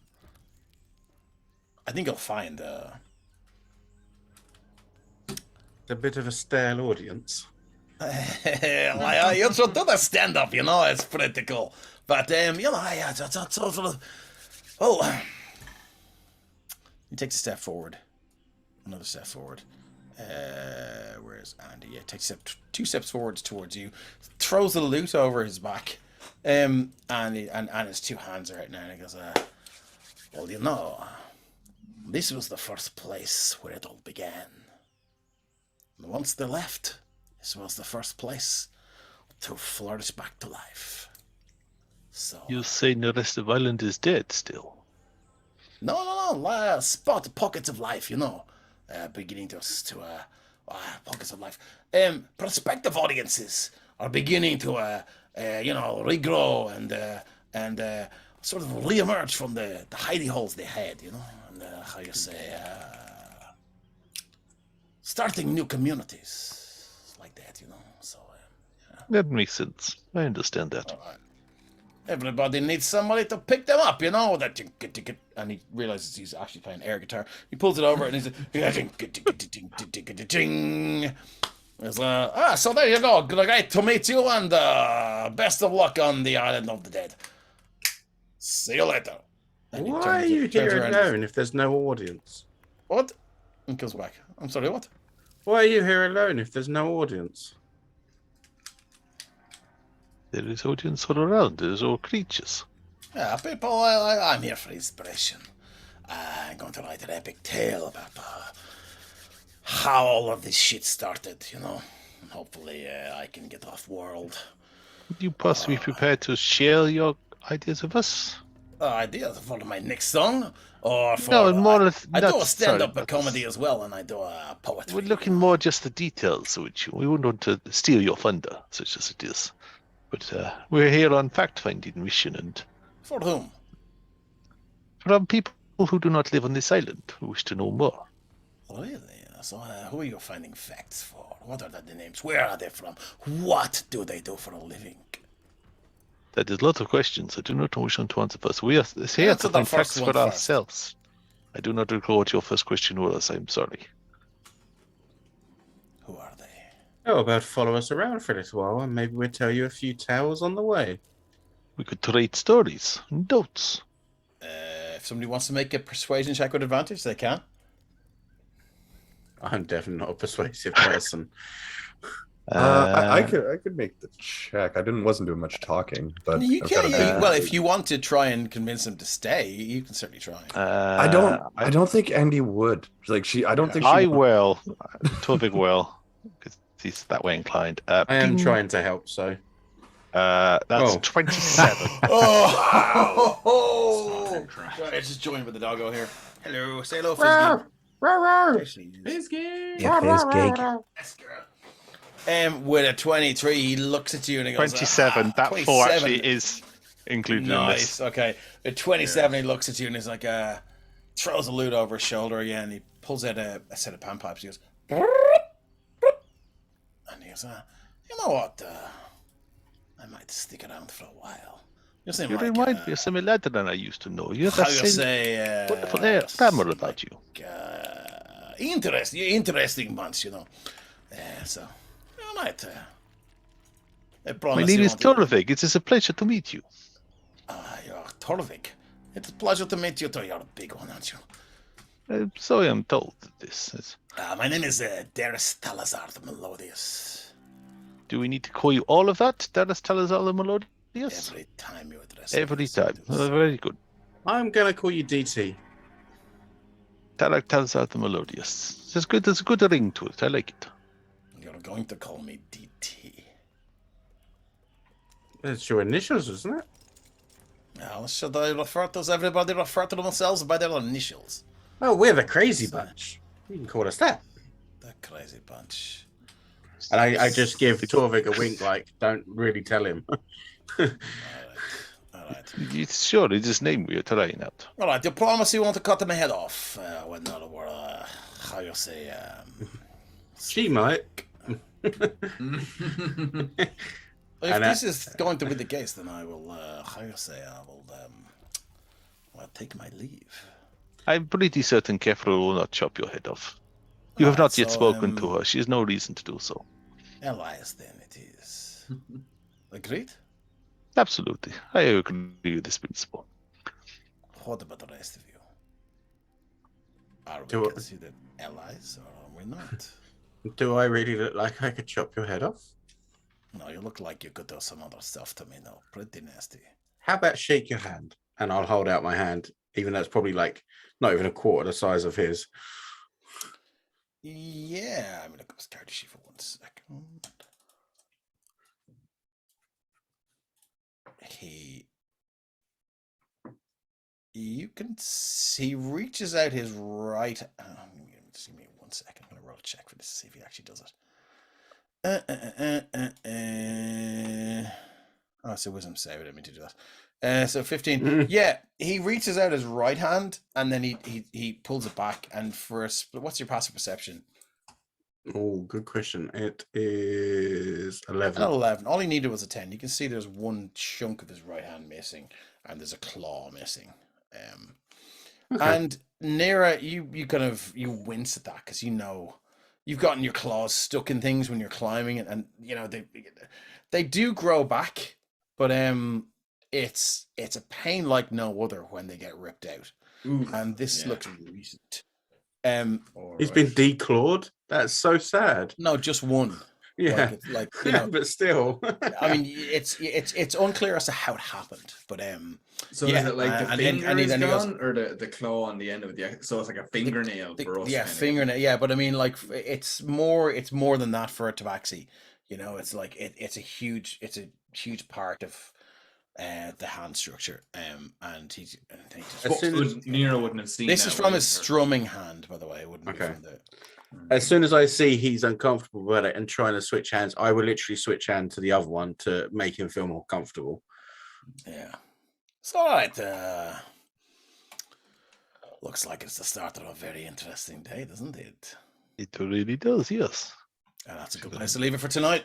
I think you'll find A bit of a stale audience. you should do the stand up, you know, it's pretty cool. But, you know, he takes a step forward. Another step forward. Where's Andy? Yeah, takes 2 steps forwards towards you. Throws the lute over his back. And his 2 hands are out now. And he goes, well, you know, this was the first place where it all began. And once they left, this was the first place to flourish back to life. So You're saying the rest of Ireland is dead still? no. Spot pockets of life, you know, beginning to pockets of life. Prospective audiences are beginning to regrow and sort of reemerge from the hidey holes they had, you know, and how you say, starting new communities like that, you know. So That makes sense. I understand that. everybody needs somebody to pick them up, you know. And he realizes he's actually playing air guitar. He pulls it over and he's So there you go. Great to meet you, and best of luck on the island of the dead. See you later. And he Why turns- are you turns here around. alone if there's no audience? What? And goes back. I'm sorry, what? Why are you here alone if there's no audience? There is audience all around. There's all creatures. Yeah, people, I'm here for inspiration. I'm going to write an epic tale about how all of this shit started, you know. And hopefully I can get off world. Would you possibly be prepared to share your ideas with us? Ideas for my next song? Or for... No, more I do not- a stand-up sorry, comedy as well, and I do a poetry. We're looking more just the details, which we wouldn't want to steal your thunder, such as it is. But we're here on fact-finding mission, and For whom? from people who do not live on this island who wish to know more. Really? So who are you finding facts for? What are the names? Where are they from? What do they do for a living? That is a lot of questions. I do not know which one to answer first. We are here Answer to the find first facts one for first. ourselves. I do not recall what your first question was. I'm sorry. Who are they? How about follow us around for a little while and maybe we'll tell you a few tales on the way. We could trade stories, notes. If somebody wants to make a persuasion check with advantage, they can. I'm definitely not a persuasive person. I could make the check. Wasn't doing much talking, but You I've got can. a big- Well, if you want to try and convince them to stay, you can certainly try. I don't think Andy would. Like I don't think she I would. will. Torvig will, because he's that way inclined. I am ping. trying to help, so. That's Oh. 27. Oh! Sorry, I just joined with the doggo here. Hello, say hello, Frisky. Actually, Yeah, his gig. yes, girl. With a 23, he looks at you and he goes, 27. That 4 27. actually is included in Nice. this. Okay. At 27, he looks at you and he's like, throws a lute over his shoulder again. He pulls out a set of panpipes. He goes, and he goes, you know what? I might stick around for a while. You seem You like, remind me of some later than I used to know. You have how that you same say, wonderful grammar about you. interesting bunch, you know. So, I might. I My promise name you is won't- Torvig. It is a pleasure to meet you. You're Torvig. It's a pleasure to meet you too. You're a big one, aren't you? So I am told this is. My name is Derthast the Melodious. Do we need to call you all of that? Dallas Talazar the Melodious? Every time you address Every me, time. you do so. Very good. I'm going to call you DT. Dallas Talazar the Melodious. There's a good ring to it. I like it. You're going to call me DT. It's your initials, isn't it? Now, should I refer to everybody refer to themselves by their initials? Oh, we're the crazy bunch. You can call us that. The crazy bunch. And I just give Torvig a wink, like, don't really tell him. Alright. It's surely this name we are trying out. Alright, you promise you want to cut my head off when we're, how you say, She might. If And, this is going to be the case, then I will, how you say, well, take my leave. I'm pretty certain Kefra will not chop your head off. You have not yet so, spoken to her. She has no reason to do so. Elias, then it is. Agreed? Absolutely. I agree with this principle. What about the rest of you? Are Do we it. considered allies, or are we not? Do I really look like I could chop your head off? No, you look like you could do some other stuff to me, though. Pretty nasty. How about shake your hand? And I'll hold out my hand, even though it's probably like not even a quarter the size of his. Yeah, I'm gonna go start she for 1 second. You can see, he reaches out his right. Just give me 1 second. I'm gonna roll a check for this to see if he actually does it. Oh, so wisdom save. I didn't mean to do that. So 15. Yeah, he reaches out his right hand and then he pulls it back. And for a what's your passive perception? Oh, good question. It is 11. An 11. All he needed was a 10. You can see there's one chunk of his right hand missing, and there's a claw missing. Okay. And Nera, you kind of wince at that because you know you've gotten your claws stuck in things when you're climbing, and you know they do grow back, but it's a pain like no other when they get ripped out. Oof, And this yeah. looks recent. He's been declawed. That's so sad. No, just one. Yeah, Like you know, but still. I mean, it's unclear as to how it happened, but So yeah, is it like the and finger he is goes, gone, or the claw on the end of it? So it's like a fingernail for us. yeah, kind of. fingernail, yeah. But I mean, like it's more than that for a tabaxi. You know, it's like it's a huge part of the hand structure. And I think As soon as Nero wouldn't have seen. this that, is from would his he? Or- strumming hand, by the way. It wouldn't be Okay. from the. As soon as I see he's uncomfortable with it and trying to switch hands, I will literally switch hand to the other one to make him feel more comfortable. Yeah. It's all right. Looks like it's the start of a very interesting day, doesn't it? It really does, yes. That's a good place to leave it for tonight.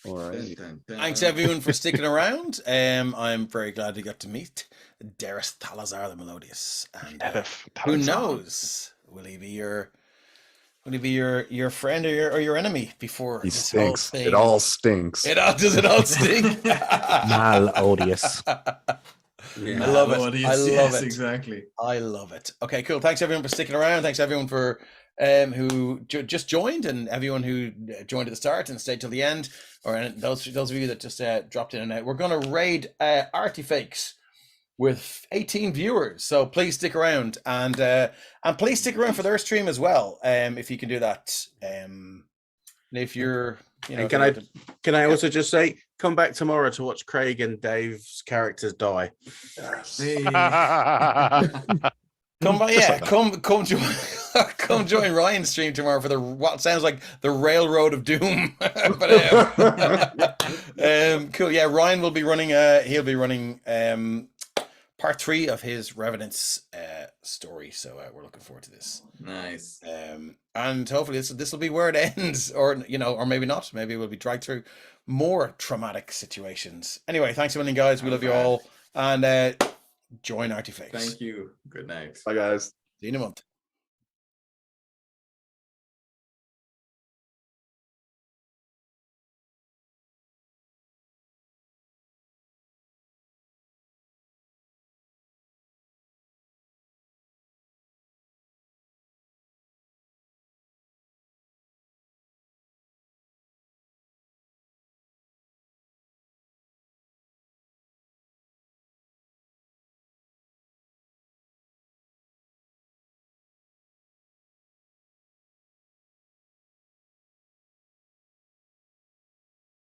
All right. Dun, dun, dun. Thanks everyone for sticking around. I'm very glad we got to meet Derthast the Melodious, and who knows, will he be your friend or your enemy before He this whole stinks. thing? It all stinks. Does it all stink? Malodious. Yeah. I love it. Melodious, I love yes, it. Exactly. I love it. Okay, cool. Thanks everyone for sticking around. Thanks everyone for who just joined, and everyone who joined at the start and stayed till the end, or those of you that just dropped in and out. We're going to raid Artifakes with 18 viewers, so please stick around, and please stick around for their stream as well, if you can do that. If you're, you know, And can I also just say, come back tomorrow to watch Craig and Dave's characters die. come by, yeah, come join come join Ryan's stream tomorrow for what sounds like the Railroad of Doom. But cool, yeah. Ryan will be running. He'll be running part 3 of his Revenant's story. So we're looking forward to this. Nice. And hopefully this will be where it ends, or you know, or maybe not. Maybe we'll be dragged through more traumatic situations. Anyway, thanks a million, guys. We love you all, and join Artifacts. Thank you. Good night. Bye, guys. See you in a month.